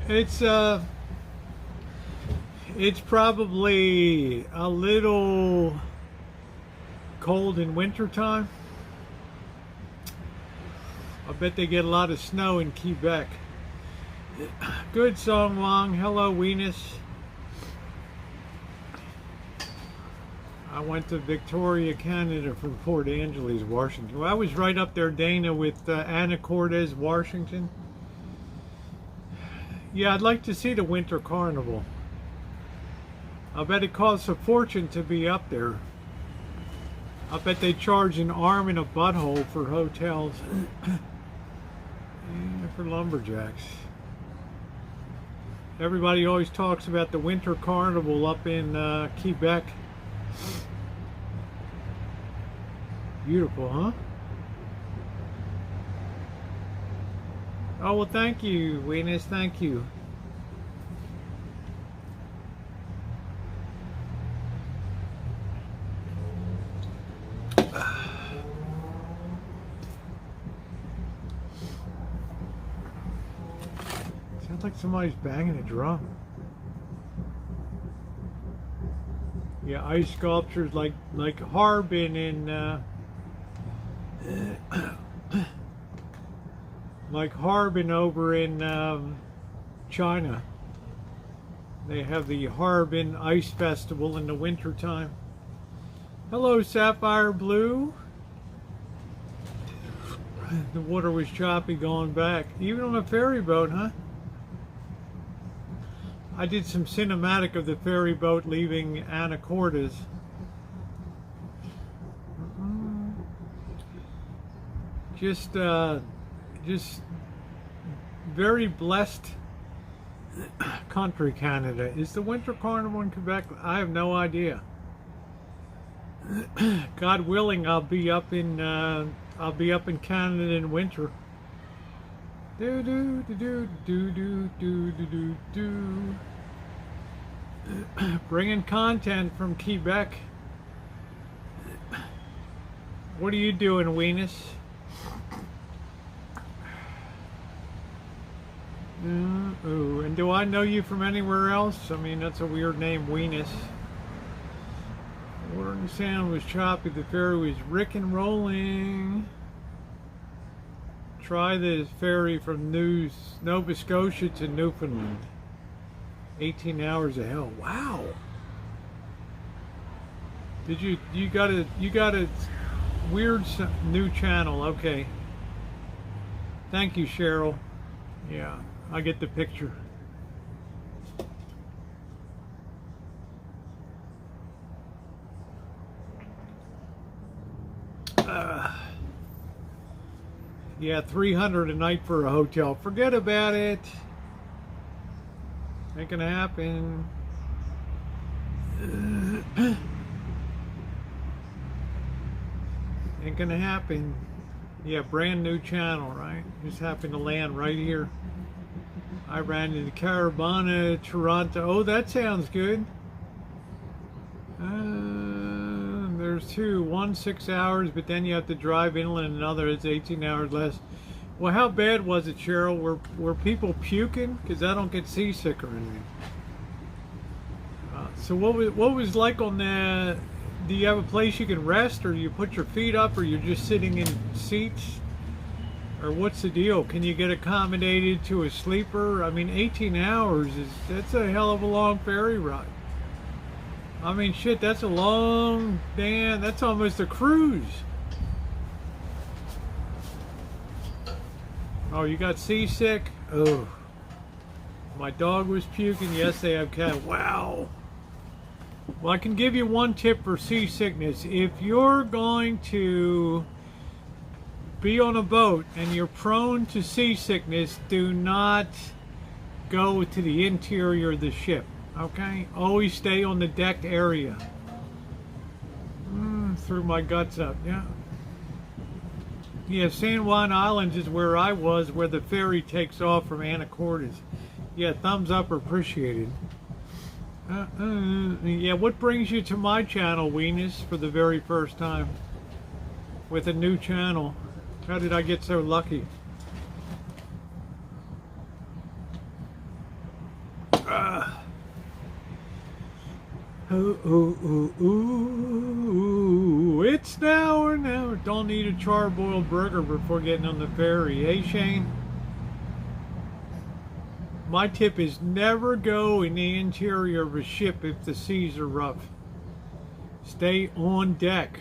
It's probably a little cold in wintertime. I bet they get a lot of snow in Quebec. Good, Song Wang. Hello, Venus. I went to Victoria, Canada from Port Angeles, Washington. Well, I was right up there, Dana, with Anacortes, Washington. Yeah, I'd like to see the Winter Carnival. I bet it costs a fortune to be up there. I bet they charge an arm and a butthole for hotels. Yeah, for lumberjacks. Everybody always talks about the Winter Carnival up in Quebec. Beautiful, huh? Oh, well, thank you, Venus. Thank you. Sounds like somebody's banging a drum. Yeah, ice sculptures like Harbin in like Harbin over in China. They have the Harbin Ice Festival in the winter time. Hello, Sapphire Blue. The water was choppy going back. Even on a ferry boat, huh? I did some cinematic of the ferry boat leaving Anacortes. Just very blessed country, Canada. Is the Winter Carnival in Quebec? I have no idea. God willing, I'll be up in Canada in winter. Do do do do do do do do do. Bringing content from Quebec. What are you doing, Venus? Ooh, and do I know you from anywhere else? I mean, that's a weird name, Venus. Water and sound was choppy. The ferry was rick and rolling. Try the ferry from Nova Scotia to Newfoundland. 18 hours of hell. Wow. Did you got a weird new channel? Okay. Thank you, Cheryl. Yeah, I get the picture. Yeah, $300 a night for a hotel. Forget about it. Ain't gonna happen. Ain't gonna happen. Yeah, brand new channel, right? Just happened to land right here. I ran into Carabana, Toronto. Oh, that sounds good. There's two. One 6 hours, but then you have to drive inland. Another is 18 hours less. Well, how bad was it, Cheryl? Were people puking? Because I don't get seasick or anything. So what was like on the? Do you have a place you can rest, or you put your feet up, or you're just sitting in seats, or what's the deal? Can you get accommodated to a sleeper? I mean, 18 hours that's a hell of a long ferry ride. I mean, shit, that's a long damn. That's almost a cruise. Oh, you got seasick? Oh. My dog was puking. Yes, they have cat. Wow. Well, I can give you one tip for seasickness. If you're going to be on a boat and you're prone to seasickness, do not go to the interior of the ship. Okay? Always stay on the deck area. Threw my guts up. Yeah. Yeah, San Juan Islands is where I was, where the ferry takes off from Anacortes. Yeah, thumbs up appreciated. Yeah, what brings you to my channel, Weenus, for the very first time? With a new channel. How did I get so lucky? Ooh, it's now or never. Don't eat a charboiled burger before getting on the ferry. Hey, Shane? My tip is never go in the interior of a ship if the seas are rough. Stay on deck.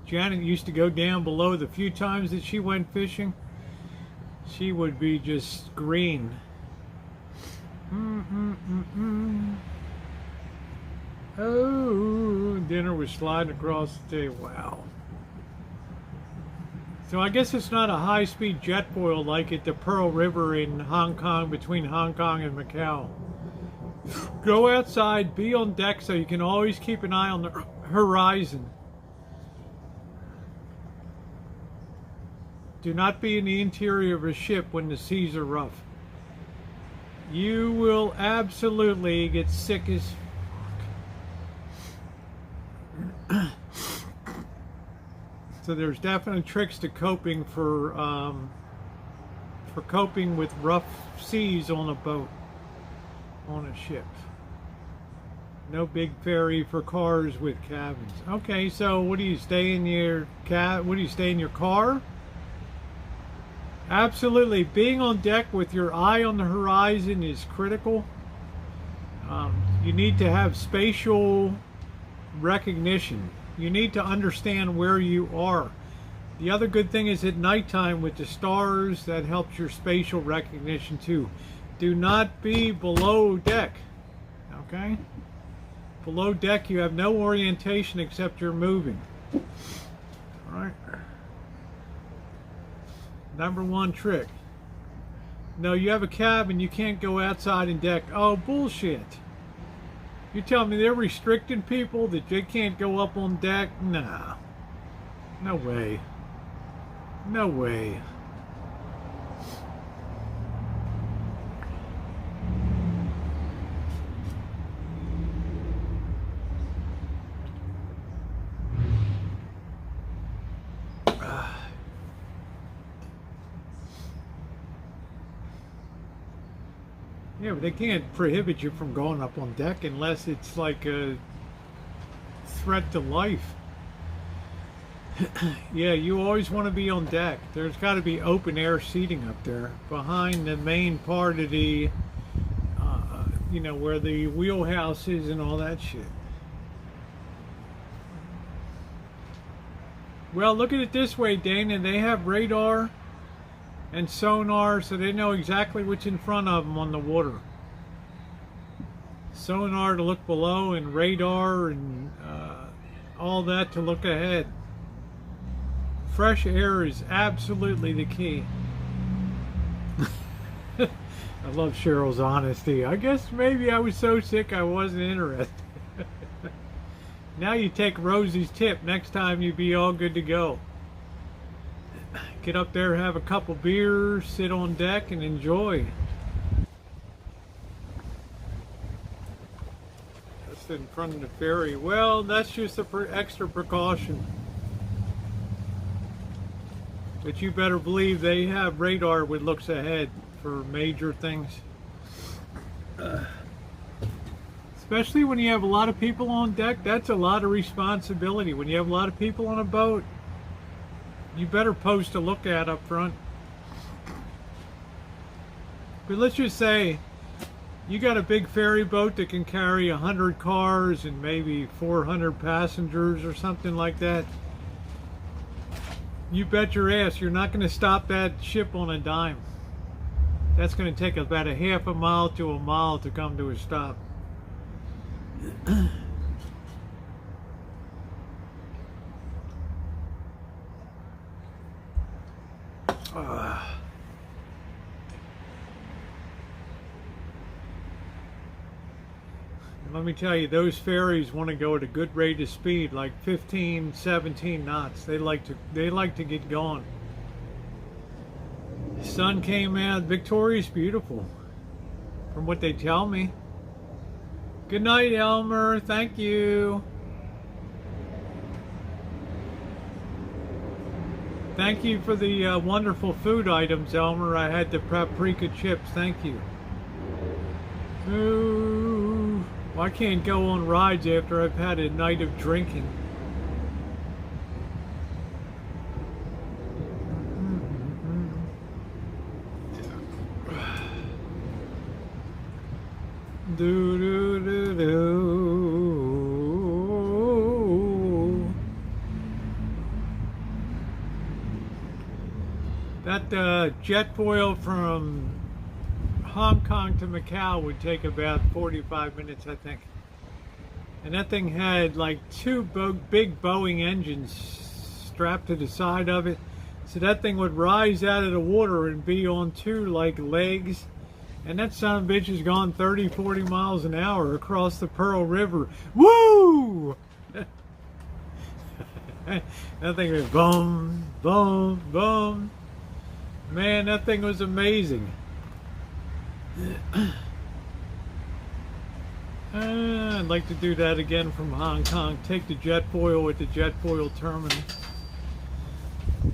Janet used to go down below. The few times that she went fishing, she would be just green. Oh, dinner was sliding across the table. Wow. So I guess it's not a high-speed jet foil like at the Pearl River in Hong Kong, between Hong Kong and Macau. Go outside, be on deck so you can always keep an eye on the horizon. Do not be in the interior of a ship when the seas are rough. You will absolutely get sick as so there's definite tricks to coping for coping with rough seas on a boat, on a ship. No big ferry for cars with cabins. Okay, so what do you stay in your What do you stay in your car? Absolutely, being on deck with your eye on the horizon is critical. You need to have spatial recognition. You need to understand where you are. The other good thing is at nighttime with the stars, that helps your spatial recognition too. Do not be below deck. Okay? Below deck you have no orientation except you're moving. Alright. Number one trick. No, you have a cabin, you can't go outside and deck. Oh, bullshit. You tell me they're restricting people that they can't go up on deck? Nah. No way. No way. Yeah, but they can't prohibit you from going up on deck unless it's like a threat to life. Yeah, you always want to be on deck. There's got to be open air seating up there behind the main part of the, you know, where the wheelhouse is and all that shit. Well, look at it this way, Dana. They have radar and sonar, so they know exactly what's in front of them on the water. Sonar to look below, and radar, and all that to look ahead. Fresh air is absolutely the key. I love Cheryl's honesty. I guess maybe I was so sick I wasn't interested. Now you take Rosie's tip. Next time you be all good to go. Get up there, have a couple beers, sit on deck, and enjoy. Just in front of the ferry. Well, that's just an extra precaution. But you better believe they have radar with looks ahead for major things. Especially when you have a lot of people on deck, that's a lot of responsibility. When you have a lot of people on a boat, you better post a lookout up front. But let's just say you got a big ferry boat that can carry 100 cars and maybe 400 passengers or something like that. You bet your ass you're not going to stop that ship on a dime. That's going to take about a half a mile to a mile to come to a stop. Let me tell you, those ferries want to go at a good rate of speed, like 15, 17 knots. They like to get going. The sun came out. Victoria's beautiful, from what they tell me. Good night, Elmer. Thank you. Thank you for the wonderful food items, Elmer. I had the paprika chips. Thank you. Ooh, well, I can't go on rides after I've had a night of drinking. Do do do do. That jet foil from Hong Kong to Macau would take about 45 minutes, I think. And that thing had like two big Boeing engines strapped to the side of it. So that thing would rise out of the water and be on two like legs. And that son of a bitch has gone 30, 40 miles an hour across the Pearl River. Woo! That thing was boom, boom, boom. Man, that thing was amazing. I'd like to do that again from Hong Kong. Take the jet foil at the jet foil terminal.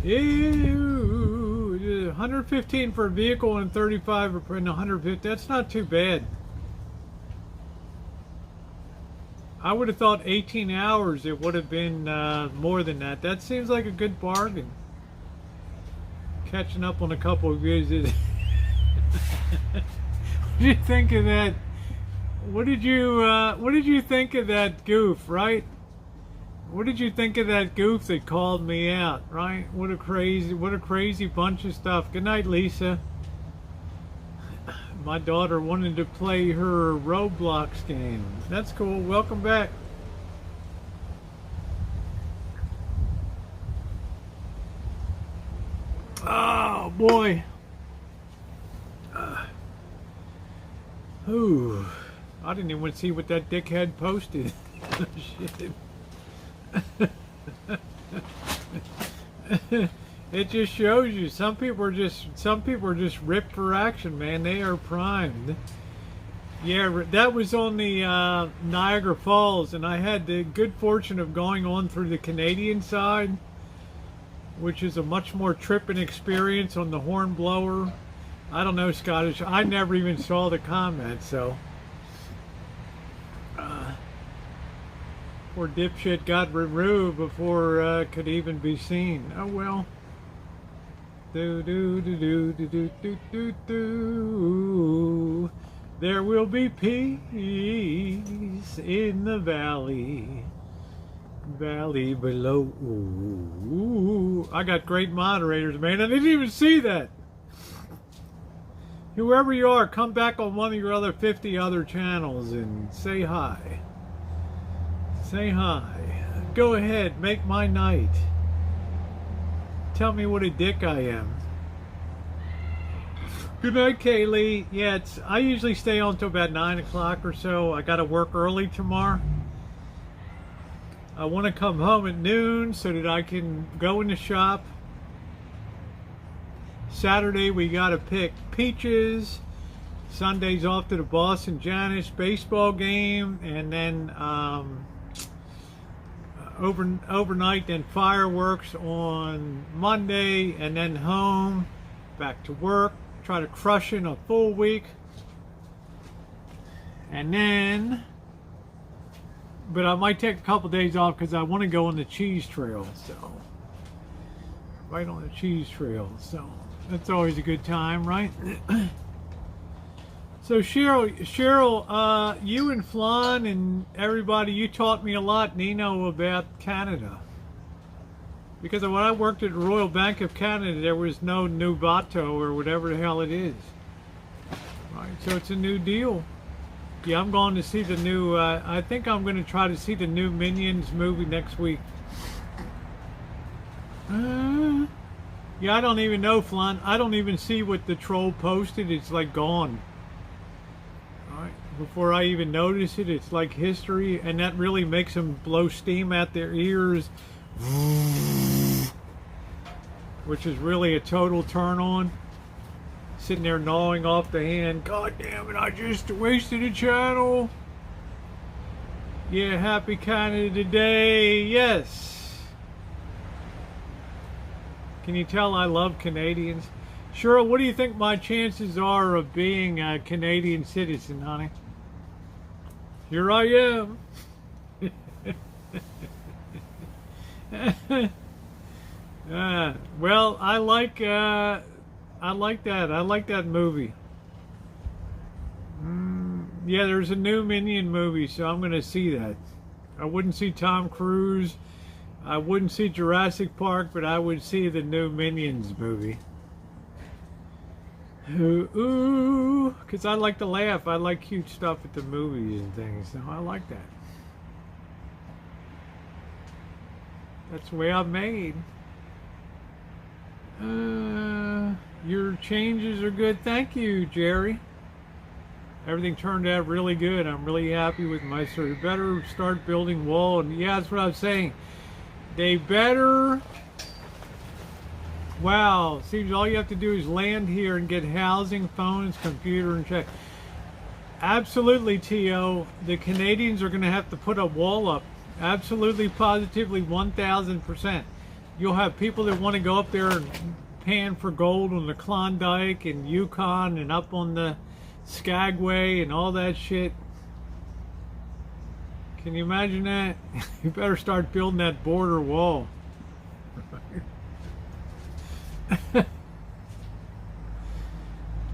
Ew. 115 for a vehicle and 35 and 150. That's not too bad. I would have thought 18 hours it would have been more than that. That seems like a good bargain. Catching up on a couple of visits. What did you think of that? What did you think of that goof, right? What did you think of that goof that called me out, right? What a crazy bunch of stuff. Good night, Lisa. My daughter wanted to play her Roblox game. That's cool. Welcome back. Oh boy. Ooh. I didn't even see what that dickhead posted. Shit. It just shows you some people are just ripped for action, man. They are primed. Yeah, that was on the Niagara Falls, and I had the good fortune of going on through the Canadian side, which is a much more tripping experience on the Hornblower. I don't know Scottish. I never even saw the comment, so. Poor dipshit got removed before could even be seen. Oh well. Do do do do do do do do do. There will be peace in the valley below. Ooh, I got great moderators, man. I didn't even see that. Whoever you are, come back on one of your other 50 other channels and say hi. Say hi. Go ahead, make my night. Tell me what a dick I am. Good night, Kaylee. Yeah, I usually stay on till about 9 o'clock or so. I got to work early tomorrow. I want to come home at noon so that I can go in the shop. Saturday we got to pick peaches. Sunday's off to the Boston Janice baseball game, and then overnight, then fireworks on Monday, and then home, back to work. Try to crush in a full week, and then, but I might take a couple days off because I want to go on the cheese trail. So, right on the cheese trail. So that's always a good time, right? So Cheryl, you and Flan and everybody, you taught me a lot, Nino, about Canada. Because when I worked at the Royal Bank of Canada, there was no Nubato or whatever the hell it is. Right, so it's a new deal. Yeah, I'm going to see the new, I think I'm going to try to see the new Minions movie next week. Yeah, I don't even know, Flan. I don't even see what the troll posted. It's like gone. All right. Before I even notice it, it's like history, and that really makes them blow steam out their ears, which is really a total turn on. Sitting there gnawing off the hand. God damn it, I just wasted a channel. Yeah, happy Canada Day. Yes. Can you tell I love Canadians? Cheryl, what do you think my chances are of being a Canadian citizen, honey? Here I am. Well, I like that. I like that movie. Yeah, there's a new Minion movie, so I'm going to see that. I wouldn't see Tom Cruise. I wouldn't see Jurassic Park, but I would see the new Minions movie. Ooh, because I like to laugh. I like cute stuff at the movies and things, so I like that. That's the way I'm made. Your changes are good. Thank you, Jerry. Everything turned out really good. I'm really happy with my story. Better start building wall. And yeah, that's what I was saying. They better. Wow, seems all you have to do is land here and get housing, phones, computer, and check. Absolutely, T.O. The Canadians are going to have to put a wall up. Absolutely, positively, 1,000%. You'll have people that want to go up there and pan for gold on the Klondike and Yukon and up on the Skagway and all that shit. Can you imagine that? You better start building that border wall.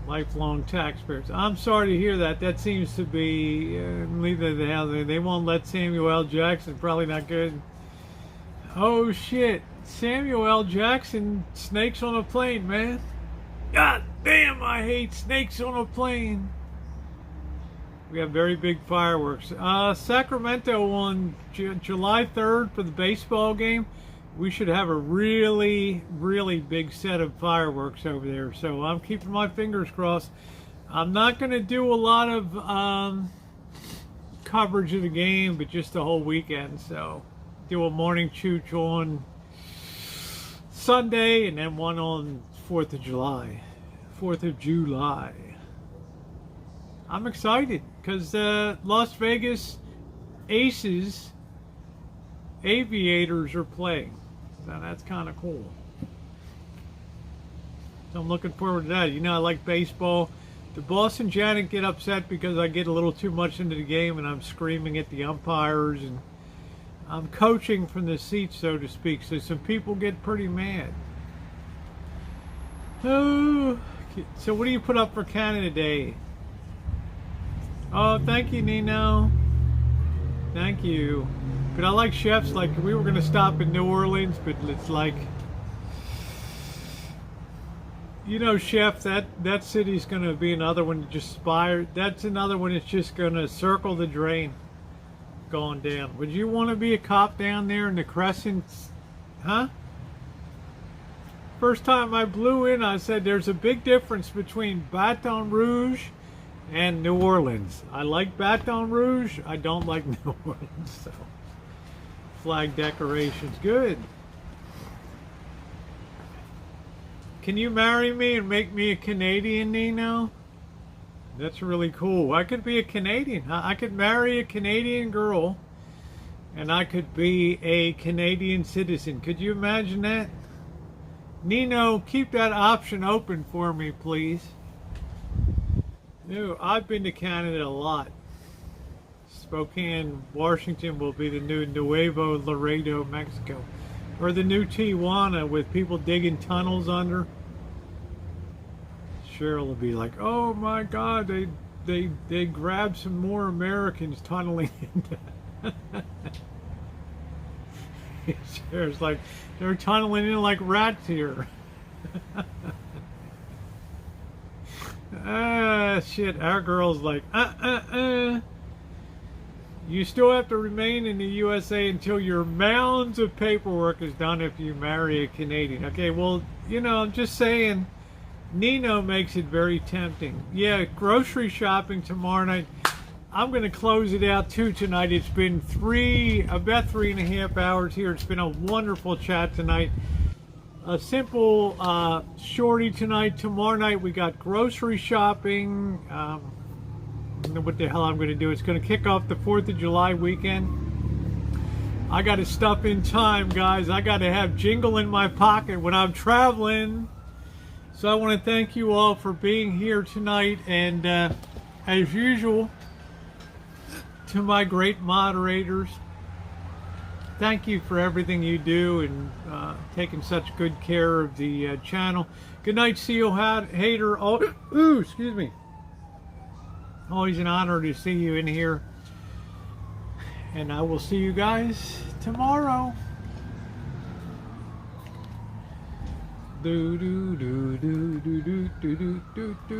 Lifelong taxpayers. I'm sorry to hear that. That seems to be leave that the house. They won't let Samuel L. Jackson. Probably not good. Oh shit, Samuel L. Jackson, snakes on a plane, man. God damn, I hate snakes on a plane. We have very big fireworks. Sacramento on July 3rd for the baseball game. We should have a really, really big set of fireworks over there. So I'm keeping my fingers crossed. I'm not going to do a lot of coverage of the game, but just the whole weekend. So do a morning chooch on Sunday and then one on 4th of July. 4th of July. I'm excited because Las Vegas Aces Aviators are playing. So that's kind of cool. So I'm looking forward to that. You know, I like baseball. The Boston Janet get upset because I get a little too much into the game and I'm screaming at the umpires and I'm coaching from the seat, so to speak. So some people get pretty mad. Oh, so what do you put up for Canada Day? Oh, thank you, Nino. Thank you. But I like chefs. Like, we were going to stop in New Orleans, but it's like, you know, chef, that city's going to be another one to just spire. That's another one that's just going to circle the drain going down. Would you want to be a cop down there in the Crescent? Huh? First time I blew in, I said there's a big difference between Baton Rouge and New Orleans. I like Baton Rouge. I don't like New Orleans. So, flag decorations, good. Can you marry me and make me a Canadian, Nino? That's really cool. I could be a Canadian. I could marry a Canadian girl, and I could be a Canadian citizen. Could you imagine that? Nino, keep that option open for me, please. No, I've been to Canada a lot. Spokane, Washington will be the new Nuevo Laredo, Mexico. Or the new Tijuana with people digging tunnels under. Cheryl will be like, oh my God, they grabbed some more Americans tunneling into Cheryl's like, they're tunneling in like rats here. shit. Our girl's like, You still have to remain in the USA until your mounds of paperwork is done if you marry a Canadian. Okay, well, you know, I'm just saying, Nino makes it very tempting. Yeah, grocery shopping tomorrow night. I'm going to close it out too tonight. It's been about 3.5 hours here. It's been a wonderful chat tonight. A simple shorty tonight. Tomorrow night we got grocery shopping. I don't know what the hell I'm going to do. It's going to kick off the 4th of July weekend. I got to stuff in time, guys. I got to have jingle in my pocket when I'm traveling. So I want to thank you all for being here tonight. And as usual, to my great moderators, thank you for everything you do and taking such good care of the channel. Good night, CEO Hater. Oh, ooh, excuse me. Always an honor to see you in here. And I will see you guys tomorrow. Do do do do do do do do do.